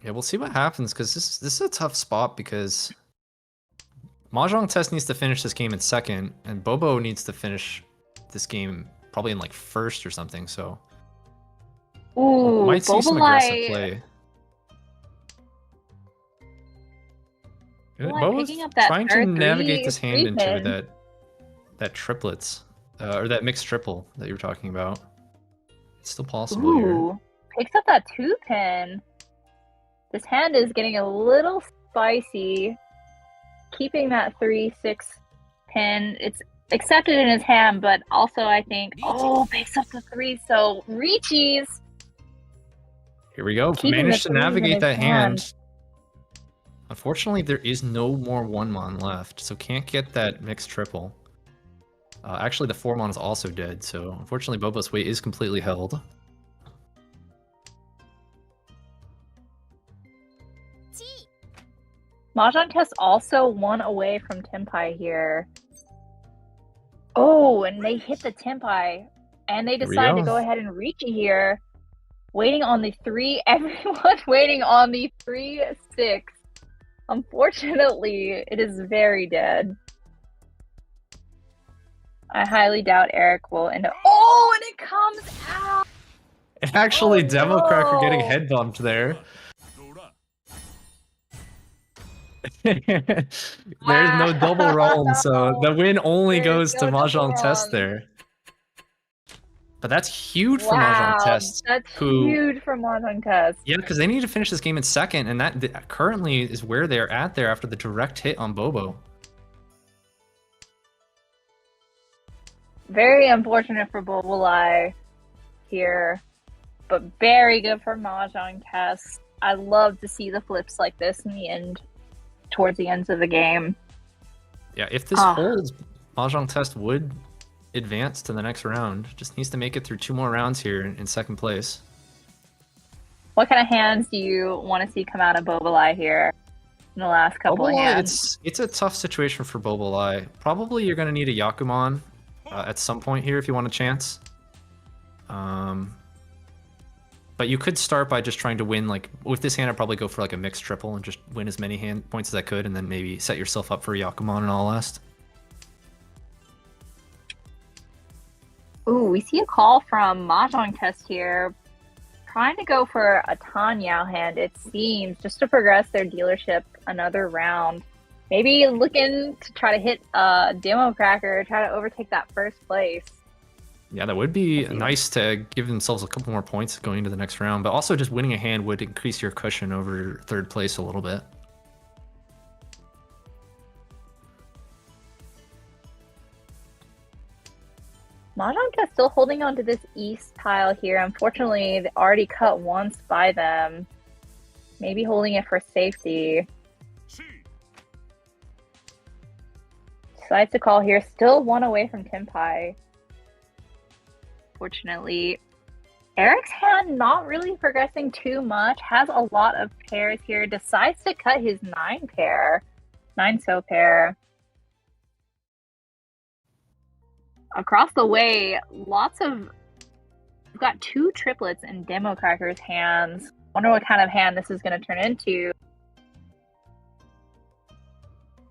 Yeah, we'll see what happens, because this is a tough spot, because Mahjong Test needs to finish this game in 2nd, and Bobo needs to finish this game probably in like 1st or something, so Ooh, might see some aggressive Bobalai play. Bobalai Bobo's picking up that trying to third navigate this hand into pin. that triplets, or that mixed triple that you were talking about. It's still possible here. Ooh, picks up that 2 pin. This hand is getting a little spicy. Keeping that 3-6 pin. It's accepted in his hand, but also I think, picks up the 3, so Reachies. Here we go. Keeping Managed the to 3 in navigate his that hand. hand. Unfortunately, there is no more 1-mon left, so can't get that mixed triple. Actually, the 4-mon is also dead, so unfortunately, Bobo's weight is completely held. Mahjong Test also 1 away from Tenpai here. Oh, and they hit the Tenpai, and they Here we decide to go. go ahead and reach it here. Waiting on the 3, everyone waiting on the 3-6. Unfortunately, it is very dead. I highly doubt Eric will end up. Oh, and it comes out! Actually, Oh, Democracker no. getting head bumped there. There's no double roll, so the win only There's goes to no double Mahjong Test roll. there. But that's huge for Wow, Mahjong Test. that's who- huge for Mahjong Test. Yeah, because they need to finish this game in 2nd, and that currently is where they're at there after the direct hit on Bobo. Very unfortunate for Bobalai here, but very good for Mahjong Test. I love to see the flips like this in the end. towards the ends of the game. Yeah, if this holds, Mahjong Test would advance to the next round. Just needs to make it through 2 more rounds here in second place. What kind of hands do you want to see come out of Bobalai here in the last couple of hands? It's a tough situation for Bobalai. Probably you're going to need a Yakuman at some point here if you want a chance. But you could start by just trying to win, like, with this hand I'd probably go for like a mixed triple and just win as many hand points as I could, and then maybe set yourself up for a Yakuman and all last. Ooh, we see a call from Mahjong Test here. Trying to go for a Tanyao hand, it seems, just to progress their dealership another round. Maybe looking to try to hit a Demo Cracker, try to overtake that first place. Yeah, that would be nice to give themselves a couple more points going into the next round, but also just winning a hand would increase your cushion over third place a little bit. Mahjong Test still holding on to this east tile here. Unfortunately, they already cut once by them. Maybe holding it for safety. Decides to call here. Still 1 away from Tenpai. Fortunately, Eric's hand not really progressing too much. Has a lot of pairs here. Decides to cut his 9 so pair. Across the way, we've got 2 triplets in Demo Cracker's hands. Wonder what kind of hand this is going to turn into.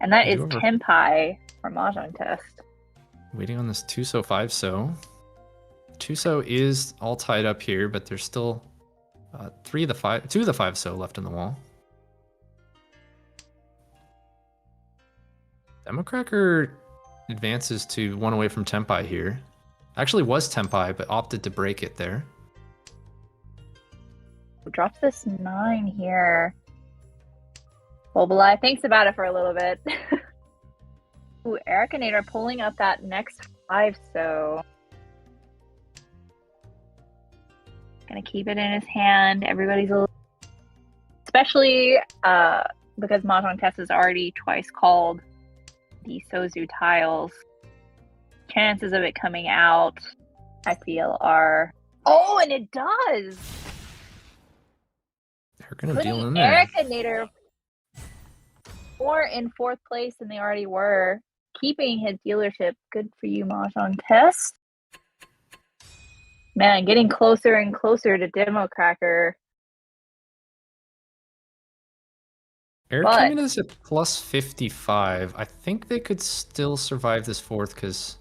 And that is Tenpai for Mahjong Test. Waiting on this 2-so, 5-so. 2-so is all tied up here, but there's still 2 of the 5-so left in the wall. Demo Cracker advances to 1 away from Tenpai here. Actually was Tenpai, but opted to break it there. Drops this 9 here. Bobalai thinks about it for a little bit. Ooh, Ericanator pulling up that next 5-so. Gonna keep it in his hand. Everybody's a little... Especially because Mahjong Test has already twice called the Sozu tiles. Chances of it coming out, I feel, are... Oh, and it does! They're gonna deal in there. Ericanator more in 4th place than they already were. Keeping his dealership. Good for you, Mahjong Test. Man, getting closer and closer to Demo Cracker. Eric coming in is at plus 55. I think they could still survive this 4th because...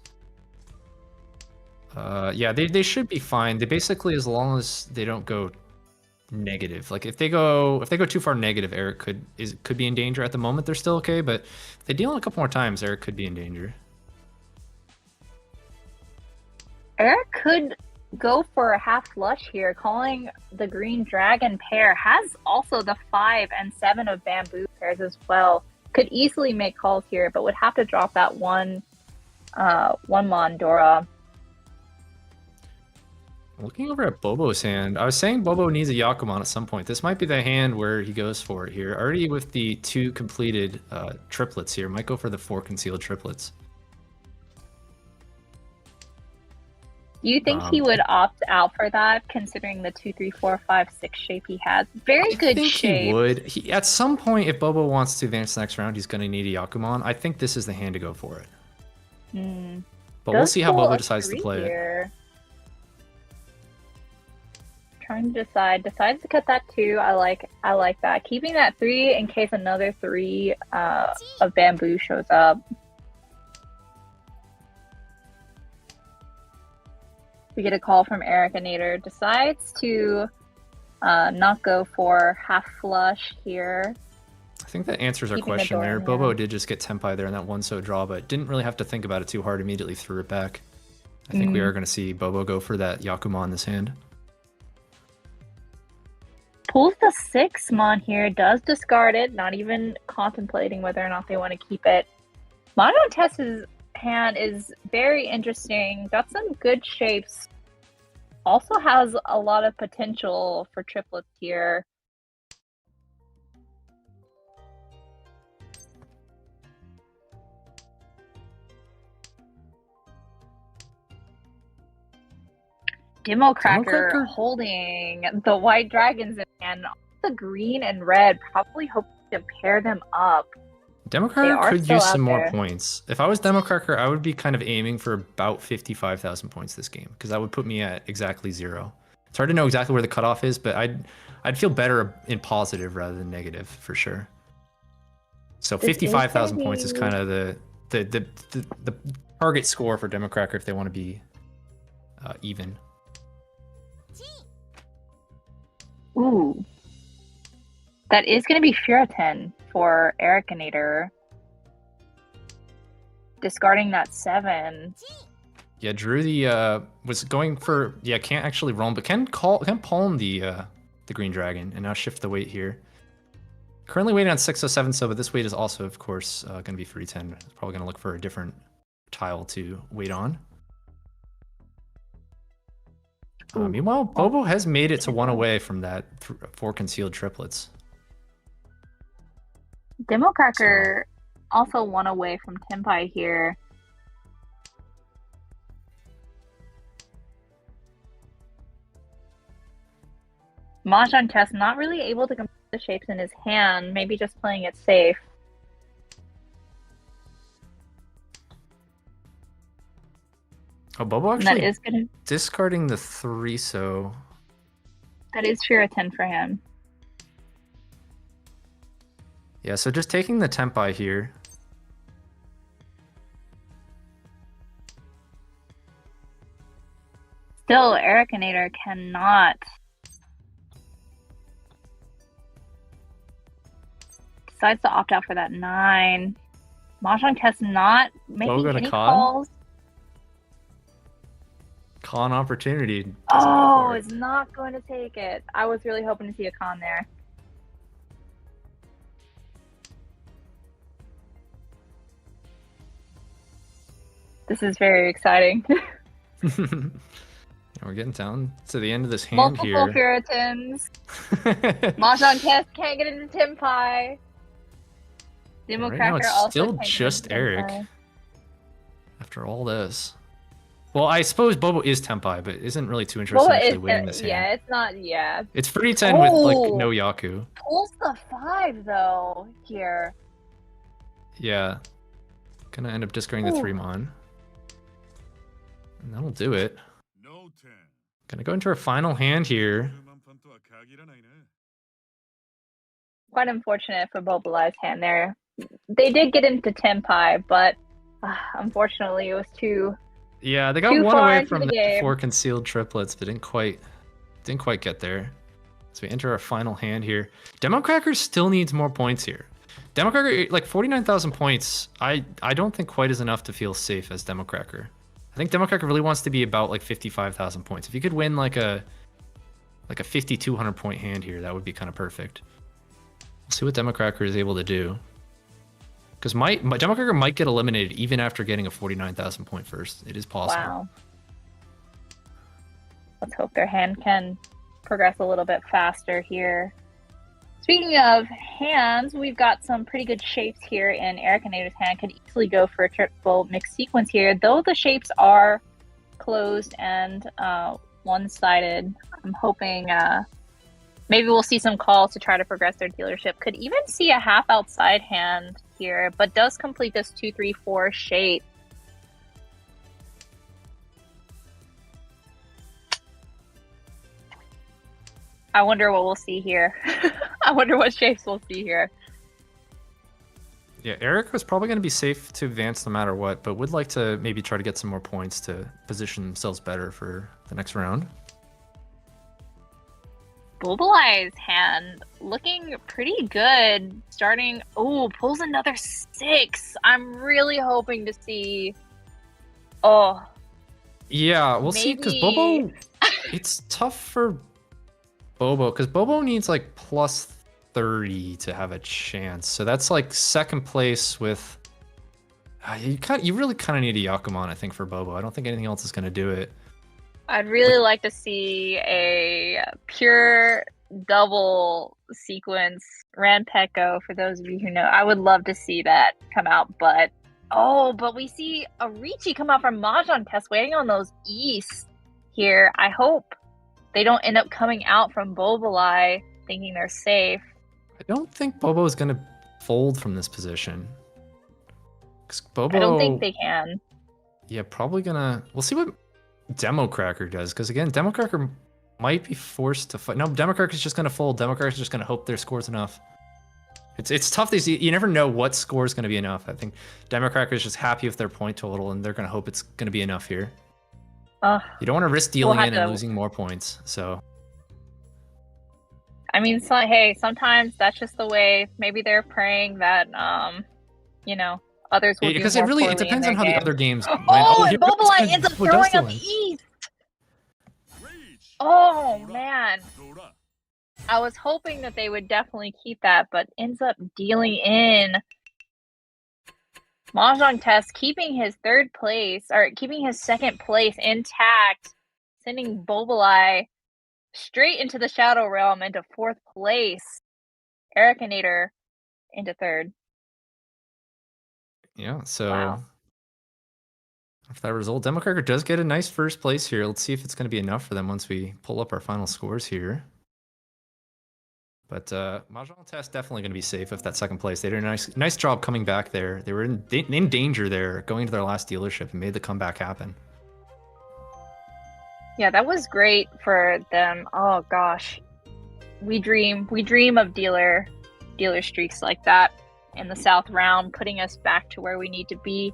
yeah, they should be fine. They basically, as long as they don't go negative. Like if they go too far negative, Eric could be in danger. At the moment, they're still okay, but if they deal in a couple more times, Eric could be in danger. Eric could go for a half flush here, calling the green dragon pair. Has also the 5 and 7 of bamboo pairs as well. Could easily make calls here, but would have to drop that one Mondora. Looking over at Bobo's hand, I was saying Bobo needs a Yakuman at some point. This might be the hand where he goes for it here. Already with the 2 completed triplets here. Might go for the 4 concealed triplets. Do you think he would opt out for that, considering the 2, 3, 4, 5, 6 shape he has? Very good shape. He would. At some point, if Bobo wants to advance the next round, he's going to need a Yakuman. I think this is the hand to go for it. But we'll see how Bobo decides to play it. Trying to decides to cut that 2. I like that. Keeping that 3 in case another 3 of bamboo shows up. We get a call from Ericanator. Decides to not go for half flush here. I think that answers our question there. Bobo did just get Tenpai there in that 1-so draw, but didn't really have to think about it too hard. Immediately threw it back. I think we are going to see Bobo go for that Yakuman in this hand. Pulls the 6 mon here, does discard it, not even contemplating whether or not they want to keep it. Mahjong Test's hand is very interesting. Got some good shapes. Also has a lot of potential for triplets here. Democracker holding the white dragons in hand. The green and red, probably hoping to pair them up. Democracker could use some more points. If I was Democracker, I would be kind of aiming for about 55,000 points this game, because that would put me at exactly 0. It's hard to know exactly where the cutoff is, but I'd feel better in positive rather than negative for sure. So 55,000 points is kind of the target score for Democracker if they want to be even. Ooh. That is going to be Furitan for Ericanator. Discarding that 7. Yeah, Drew was going for can't actually roam, but can palm the green dragon and now shift the weight here. Currently waiting on 607, so but this weight is also of course going to be free 10. It's probably going to look for a different tile to wait on. Meanwhile, Bobo has made it to 1 away from that 4 concealed triplets. Democracker also 1 away from Tenpai here. Mahjong Test not really able to complete the shapes in his hand, maybe just playing it safe. Oh, Bobo actually discarding the 3, so... That is Furitan for him. Yeah, so just taking the Tenpai here. Still, Ericanator cannot. Decides to opt out for that 9. Mahjong Test not making any calls. Con opportunity. Oh, it's not going to take it. I was really hoping to see a con there. This is very exciting. We're getting down to the end of this hand here. Multiple Furitans. Mahjong Test can't get into Tenpai. Right now it's still just Eric. After all this. Well, I suppose Bobo is Tenpai, but isn't really too interested in actually winning this hand. Yeah, it's not, yeah. It's free 10 with like no Yaku. Pulls the 5 though, here. Yeah. Gonna end up discarding the 3 Mon. And that'll do it. Gonna go into our final hand here. Quite unfortunate for Bobo's hand there. They did get into Tenpai, but unfortunately it was too... Yeah, they got 1 away from the 4 concealed triplets, but didn't quite get there. So we enter our final hand here. Democracker still needs more points here. Democracker, like 49,000 points, I don't think quite is enough to feel safe as Democracker. I think Democracker really wants to be about like 55,000 points. If you could win like a 5,200 point hand here, that would be kind of perfect. We'll see what Democracker is able to do. Because Democracker might get eliminated even after getting a 49,000 point first. It is possible. Wow. Let's hope their hand can progress a little bit faster here. Speaking of hands, we've got some pretty good shapes here in Ericanator's hand. Could easily go for a triple mixed sequence here, though the shapes are closed and one-sided. I'm hoping maybe we'll see some calls to try to progress their dealership. Could even see a half outside hand here, but does complete this 2-3-4 shape. I wonder what we'll see here. I wonder what shapes we'll see here. Yeah, Eric was probably going to be safe to advance no matter what, but would like to maybe try to get some more points to position themselves better for the next round. Bulbulai's hand looking pretty good. Starting, oh, pulls another 6. I'm really hoping to see. Oh. Yeah, we'll see, because Bobo, it's tough for Bobo, because Bobo needs like plus 30 to have a chance. So that's like second place with. You really kind of need a Yakuman, I think, for Bobo. I don't think anything else is going to do it. I'd really like to see a pure double sequence Ranpeko, for those of you who know. I would love to see that come out, but we see a Richie come out from Mahjong Test waiting on those East here. I hope they don't end up coming out from Bobalai thinking they're safe. I don't think Bobo is going to fold from this position. 'Cause Bobo, I don't think they can. Yeah, probably gonna. We'll see what Democracker does, because again, Democracker might be forced to fight. No, Democracker's just gonna fold. Democracker's just gonna hope their score's enough. It's tough. You never know what score is gonna be enough. I think Democracker's just happy with their point total, and they're gonna hope it's gonna be enough here. You don't want to risk dealing in and losing more points. So. I mean, hey, sometimes that's just the way. Maybe they're praying that, you know, others will do more because it depends on how game. the other games. And Bobalai ends up throwing out the East. Oh man, I was hoping that they would definitely keep that, but ends up dealing in. Mahjong Test keeping his third place, or keeping his second place intact, sending Bobalai straight into the Shadow Realm into fourth place. Ericanator into third. Yeah, so Wow. After that result, Democracker does get a nice first place here. Let's see if it's going to be enough for them once we pull up our final scores here. But Mahjong Test definitely going to be safe with that second place. They did a nice job coming back there. They were in danger there, going to their last dealership, and made the comeback happen. Yeah, that was great for them. Oh gosh, we dream of dealer streaks like that in the South round, putting us back to where we need to be.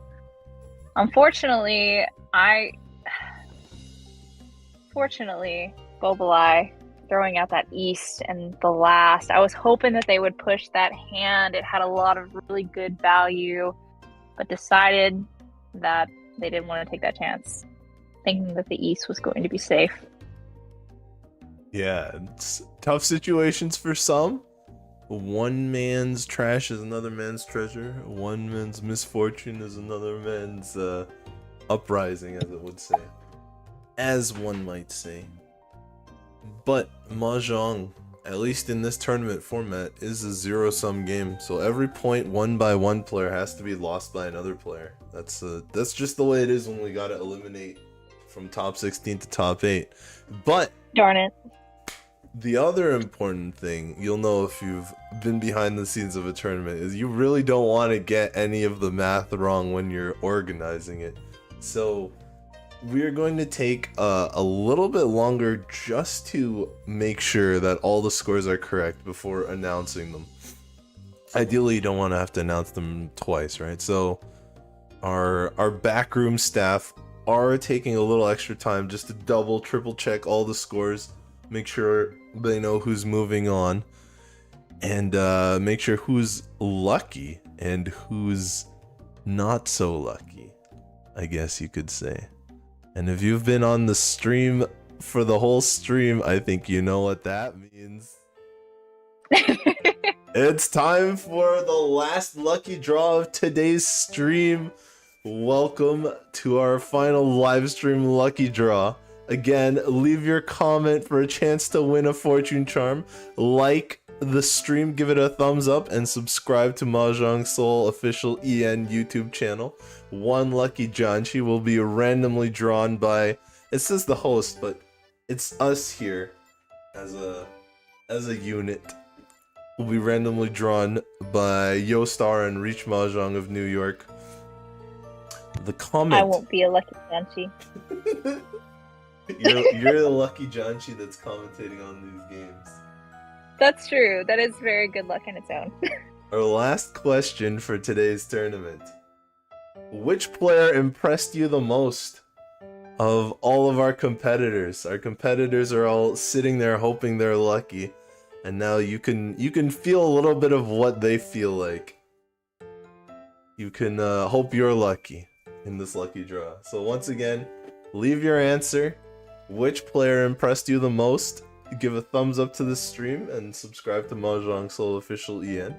Unfortunately, Bobalai throwing out that East and the last. I was hoping that they would push that hand. It had a lot of really good value, but decided that they didn't want to take that chance, thinking that the East was going to be safe. Yeah, it's tough situations for some. One man's trash is another man's treasure. One man's misfortune is another man's uprising, as it would say. As one might say. But Mahjong, at least in this tournament format, is a zero-sum game. So every point won by one player has to be lost by another player. That's just the way it is when we gotta eliminate from top 16 to top 8. But darn it. The other important thing, you'll know if you've been behind the scenes of a tournament, is you really don't want to get any of the math wrong when you're organizing it. So we're going to take a little bit longer just to make sure that all the scores are correct before announcing them. Ideally, you don't want to have to announce them twice, right? So our backroom staff are taking a little extra time just to double, triple check all the scores. Make sure they know who's moving on, and make sure who's lucky and who's not so lucky, I guess you could say. And if you've been on the stream for the whole stream, I think you know what that means. It's time for the last lucky draw of today's stream. Welcome to our final live stream lucky draw. Again, leave your comment for a chance to win a fortune charm. Like the stream, give it a thumbs up, and subscribe to Mahjong Soul official EN YouTube channel. One lucky Janchi will be randomly drawn by, it says the host, but it's us here as a unit. Will be randomly drawn by Yostar and Reach Mahjong of New York. The comment. I won't be a lucky Janchi. You're the lucky Janchi that's commentating on these games. That's true. That is very good luck in its own. Our last question for today's tournament. Which player impressed you the most of all of our competitors? Our competitors are all sitting there hoping they're lucky, and now you can feel a little bit of what they feel like. You can hope you're lucky in this lucky draw. So once again, leave your answer. Which player impressed you the most? Give a thumbs up to this stream and subscribe to Mahjong Soul official EN.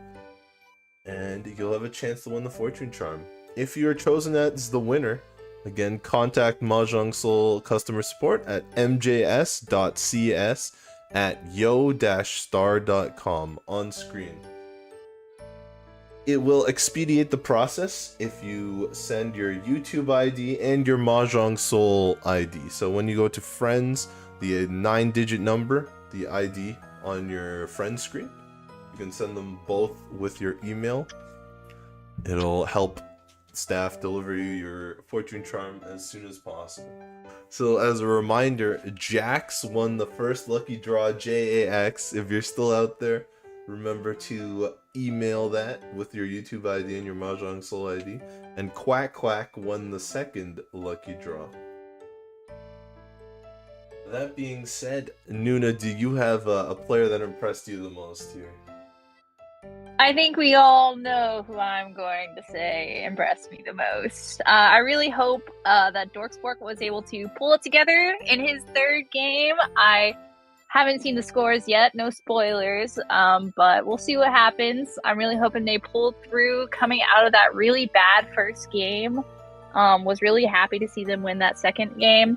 And you'll have a chance to win the fortune charm. If you're chosen as the winner, again, contact Mahjong Soul customer support at mjs.cs@yo-star.com on screen. it will expedite the process if you send your YouTube ID and your Mahjong Soul ID. So when you go to friends, the 9-digit number, the ID on your friend screen, you can send them both with your email. It'll help staff deliver you your fortune charm as soon as possible. So as a reminder, Jax won the first lucky draw, JAX. If you're still out there, remember to email that with your YouTube ID and your Mahjong Soul ID. And Quack Quack won the second lucky draw. That being said, Nuna, do you have a player that impressed you the most here? I think we all know who I'm going to say impressed me the most. I really hope that Dorksport was able to pull it together in his third game. I haven't seen the scores yet, no spoilers, but we'll see what happens. I'm really hoping they pulled through coming out of that really bad first game. Was really happy to see them win that second game.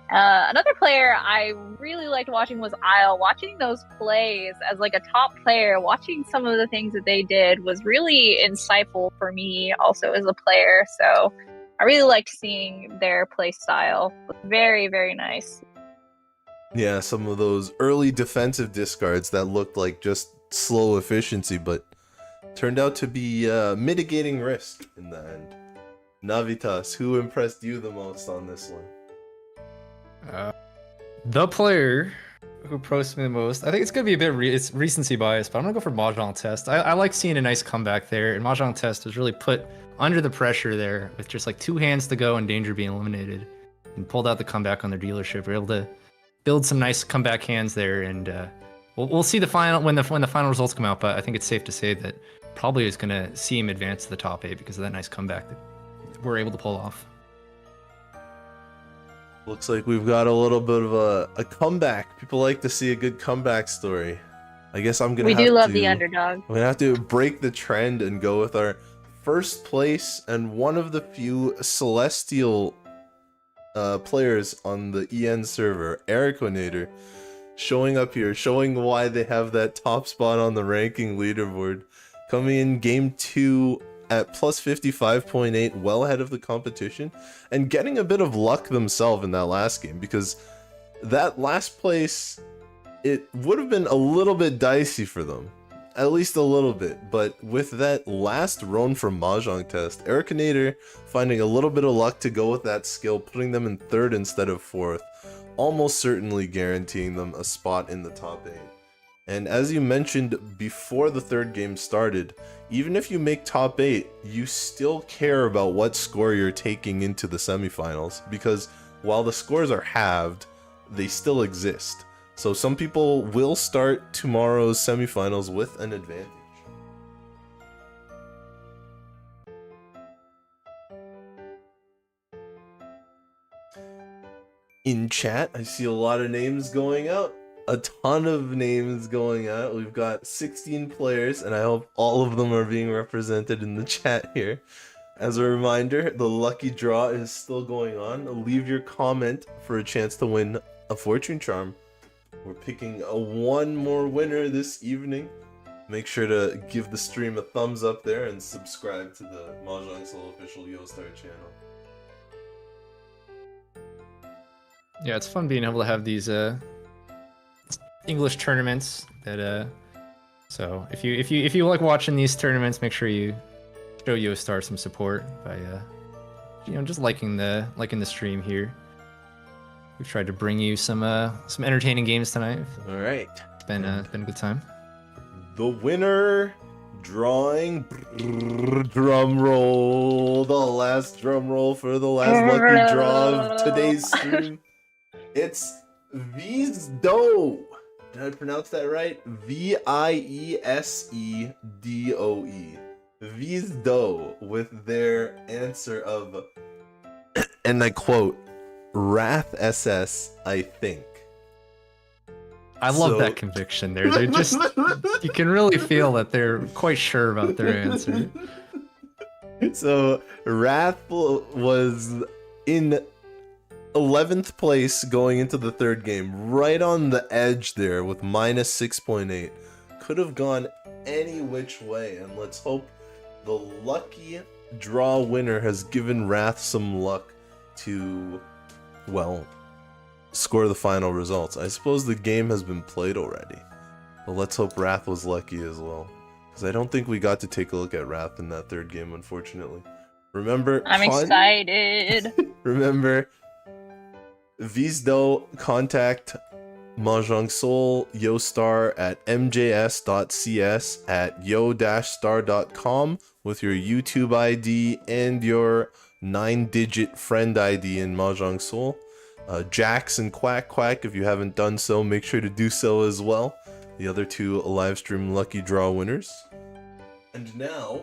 Another player I really liked watching was Isle. Watching those plays as like a top player, watching some of the things that they did was really insightful for me also as a player. So I really liked seeing their play style. Very, very nice. Yeah, some of those early defensive discards that looked like just slow efficiency, but turned out to be mitigating risk in the end. Navitas, who impressed you the most on this one? The player who impressed me the most, I think it's gonna be a bit it's recency bias, but I'm gonna go for Mahjong Test. I like seeing a nice comeback there, and Mahjong Test was really put under the pressure there with just like 2 hands to go and danger being eliminated, and pulled out the comeback on their dealership. We're able to build some nice comeback hands there, and we'll see the final when the final results come out. But I think it's safe to say that probably is gonna see him advance to the top 8 because of that nice comeback that we're able to pull off. Looks like we've got a little bit of a comeback. People like to see a good comeback story. I guess I'm gonna. We do love the underdog. I'm gonna have to break the trend and go with our first place and one of the few Celestial players on the EN server, Ericinator, showing up here, showing why they have that top spot on the ranking leaderboard, coming in game 2 at plus 55.8, well ahead of the competition, and getting a bit of luck themselves in that last game, because that last place, it would have been a little bit dicey for them, at least a little bit, but with that last run from Mahjong Test, Ericinator finding a little bit of luck to go with that skill, putting them in 3rd instead of 4th, almost certainly guaranteeing them a spot in the top 8. And as you mentioned before the 3rd game started, even if you make top 8, you still care about what score you're taking into the semifinals, because while the scores are halved, they still exist. So some people will start tomorrow's semifinals with an advantage. In chat, I see a lot of names going out. A ton of names going out. We've got 16 players, and I hope all of them are being represented in the chat here. As a reminder, the lucky draw is still going on. Leave your comment for a chance to win a fortune charm. We're picking one more winner this evening. Make sure to give the stream a thumbs up there and subscribe to the Mahjong Soul official Yostar channel. Yeah, it's fun being able to have these English tournaments that so if you like watching these tournaments, make sure you show Yostar some support by just liking the stream here. We've tried to bring you some entertaining games tonight. All right, it's been a good time. The winner drawing, drum roll, the last drum roll for the last lucky draw of today's stream. It's Viesdoe. Did I pronounce that right? Viesedoe. Viesdoe with their answer of, and I quote, Wrath SS, I think. I love that conviction there. They're just, you can really feel that they're quite sure about their answer. So Wrath was in 11th place going into the 3rd game, right on the edge there with minus 6.8. Could have gone any which way, and let's hope the lucky draw winner has given Wrath some luck to, well, score the final results. I suppose the game has been played already, but let's hope Wrath was lucky as well, because I don't think we got to take a look at Wrath in that third game, unfortunately. Remember, I'm excited. Remember, Vizdo, contact Mahjong Soul Yostar at mjs.cs@yo-star.com with your YouTube ID and your 9-digit friend ID in Mahjong Soul. Jax and Quack Quack, if you haven't done so, make sure to do so as well. The other two live stream lucky draw winners. And now,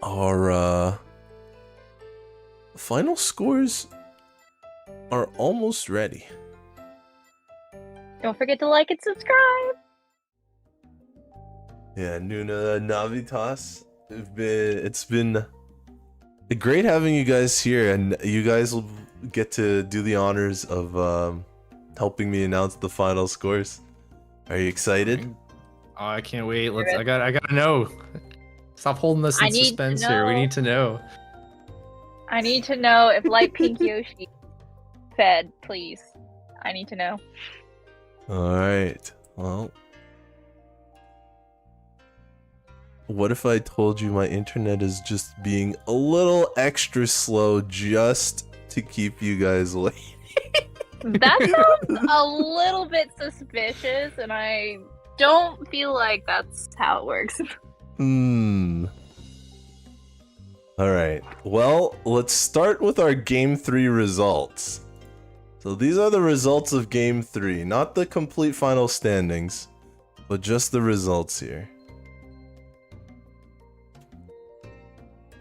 our final scores are almost ready. Don't forget to like and subscribe. Yeah, Nuna, Navitas, it's been great having you guys here, and you guys will get to do the honors of helping me announce the final scores. Are you excited? Oh, I can't wait. I gotta know. Stop holding us in suspense here. We need to know. I need to know if Light Pink Yoshi fed, please. I need to know. Alright, well. What if I told you my internet is just being a little extra slow just to keep you guys waiting? That sounds a little bit suspicious, and I don't feel like that's how it works. Alright, well, let's start with our Game 3 results. So these are the results of Game 3, not the complete final standings, but just the results here.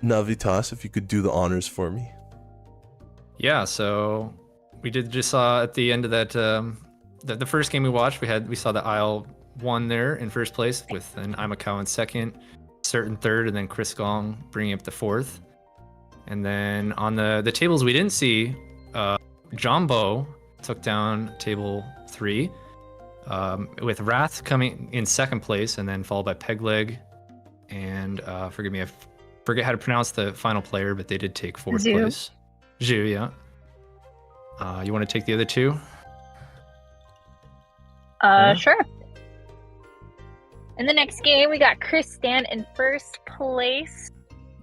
Navitas, if you could do the honors for me. Yeah, so we just saw at the end of that the first game we watched, we saw the Isle 1 there in first place with an Imacao in second, Cert in third, and then Chris Gong bringing up the fourth. And then on the tables we didn't see, Jumbo took down table 3 with Wrath coming in second place, and then followed by Pegleg and forgive me, I forget how to pronounce the final player, but they did take fourth place. Zhu, yeah. You want to take the other two? Sure. In the next game, we got Chris Stan in first place.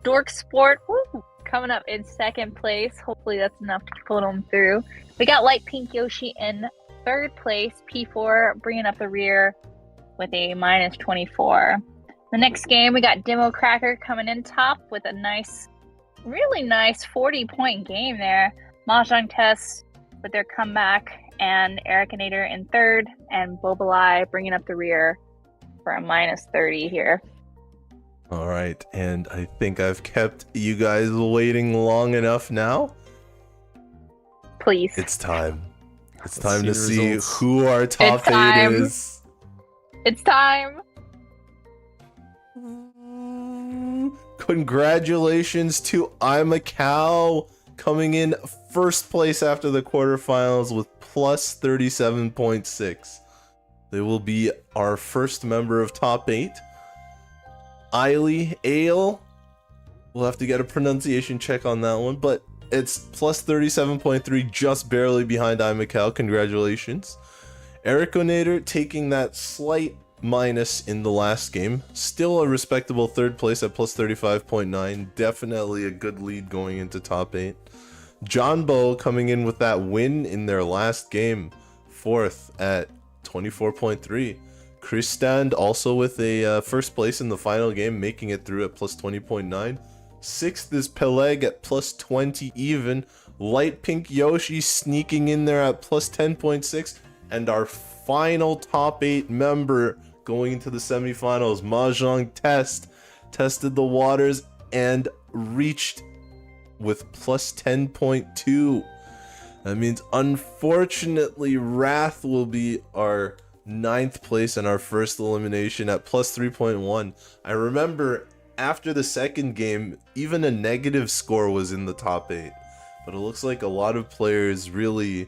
Dork Sport, woo, coming up in second place. Hopefully that's enough to pull them through. We got Light Pink Yoshi in third place. P4 bringing up the rear with a -24. The next game, we got Demo Cracker coming in top with a nice, really nice 40-point game there. Mahjong Test with their comeback, and Ericinator in third, and Bobalai bringing up the rear for a -30 here. All right, and I think I've kept you guys waiting long enough now. Please. It's time. It's time Let's to see see the results. who our top It's time. 8 is. It's time. Congratulations to Imacao coming in first place after the quarterfinals with plus 37.6. They will be our first member of top 8. Eiley Ale, we'll have to get a pronunciation check on that one, but it's plus 37.3, just barely behind Imacao. Congratulations. Ericinator taking that slight minus in the last game. Still a respectable third place at plus 35.9. Definitely a good lead going into top 8. John Bo coming in with that win in their last game. Fourth at 24.3. Chris Stand also with a first place in the final game, making it through at plus 20.9. Sixth is Peleg at plus 20 even. Light Pink Yoshi sneaking in there at plus 10.6. And our final top 8 member going into the semifinals, Mahjong Test, tested the waters and reached with plus 10.2. That means unfortunately Wrath will be our 9th place in our first elimination at plus 3.1. I remember after the second game, even a negative score was in the top 8. But it looks like a lot of players really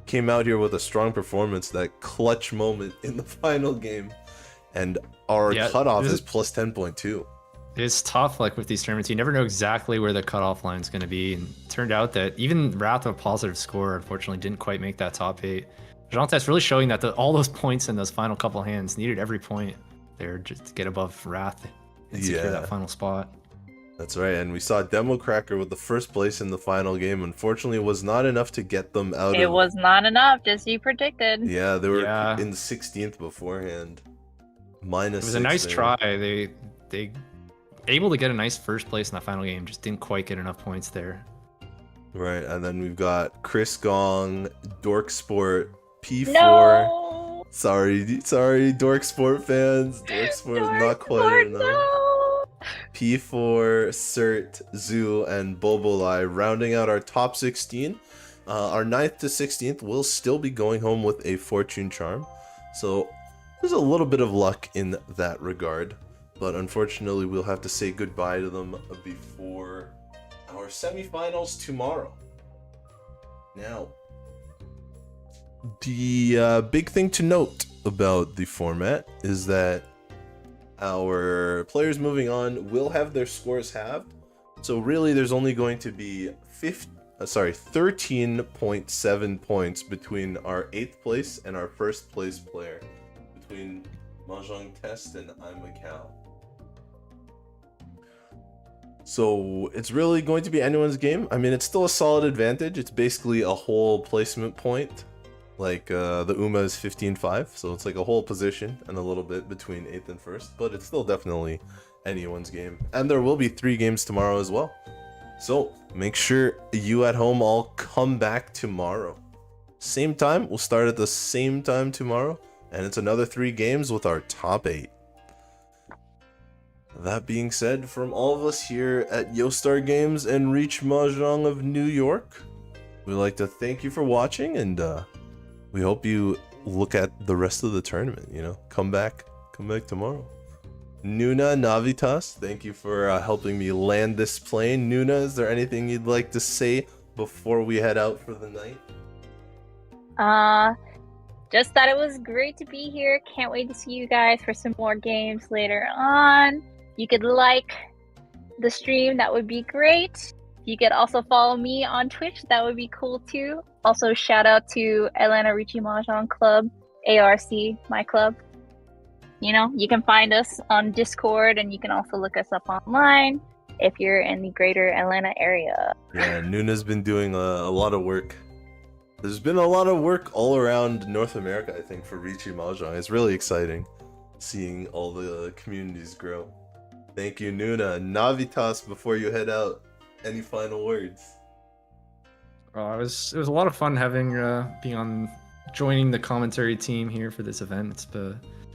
came out here with a strong performance, that clutch moment in the final game. and our Yeah, cutoff this is is- plus 10.2. It's tough, like with these tournaments, you never know exactly where the cutoff line is going to be. And it turned out that even Wrath of a positive score, unfortunately, didn't quite make that top 8. Jonathan's really showing that all those points in those final couple hands needed every point there just to get above Wrath and secure that final spot. That's right, and we saw Democracker with the first place in the final game. Unfortunately, it was not enough to get them out It of... was not enough, just you predicted. Yeah, they were Yeah. in 16th beforehand. Minus It was a 6 nice there. try. They able to get a nice first place in that final game, just didn't quite get enough points there. Right, and then we've got Chris Gong, Dork Sport, P4. No! Sorry, Dork Sport fans. Dork Sport is not quite Lord, enough. no! P4, Cert, Zoo, and Bobolai rounding out our top 16. Our 9th to 16th will still be going home with a Fortune Charm. So there's a little bit of luck in that regard. But unfortunately, we'll have to say goodbye to them before our semifinals tomorrow. Now, the big thing to note about the format is that our players moving on will have their scores halved. So really, there's only going to be 13.7 points between our 8th place and our 1st place player, between Mahjong Test and I'm Macau. So it's really going to be anyone's game. I mean, it's still a solid advantage. It's basically a whole placement point. Like the UMA is 15-5, so it's like a whole position and a little bit between 8th and 1st, but it's still definitely anyone's game. And there will be 3 games tomorrow as well. So make sure you at home all come back tomorrow. Same time, we'll start at the same time tomorrow, and it's another 3 games with our top 8. That being said, from all of us here at Yostar Games and Reach Mahjong of New York, we'd like to thank you for watching, and we hope you look at the rest of the tournament. Come back tomorrow. Nuna, Navitas, thank you for helping me land this plane. Nuna, is there anything you'd like to say before we head out for the night? Just thought it was great to be here. Can't wait to see you guys for some more games later on. You could like the stream, that would be great. You could also follow me on Twitch, that would be cool too. Also, shout out to Atlanta Richie Mahjong Club, ARC, my club. You can find us on Discord, and you can also look us up online if you're in the greater Atlanta area. Yeah, Nuna's been doing a lot of work. There's been a lot of work all around North America, I think, for Richie Mahjong. It's really exciting seeing all the communities grow. Thank you, Nuna. Navitas, before you head out, any final words? It was a lot of fun having joining the commentary team here for this event.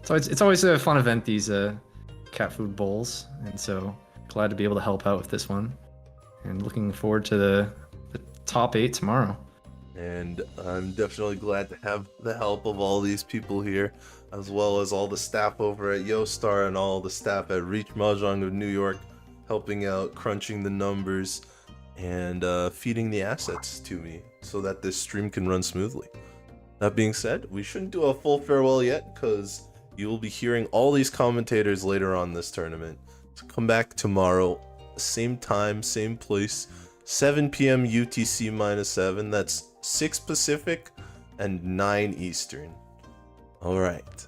It's always a fun event, these Catfood Bowls, and so glad to be able to help out with this one. And looking forward to the top 8 tomorrow. And I'm definitely glad to have the help of all these people here, as well as all the staff over at Yostar and all the staff at Reach Mahjong of New York, helping out, crunching the numbers, and feeding the assets to me so that this stream can run smoothly. That being said, we shouldn't do a full farewell yet, because you will be hearing all these commentators later on this tournament. So come back tomorrow, same time, same place, 7 p.m. UTC -7. That's 6 Pacific and 9 Eastern. All right.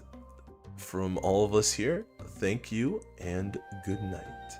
From all of us here, thank you and good night.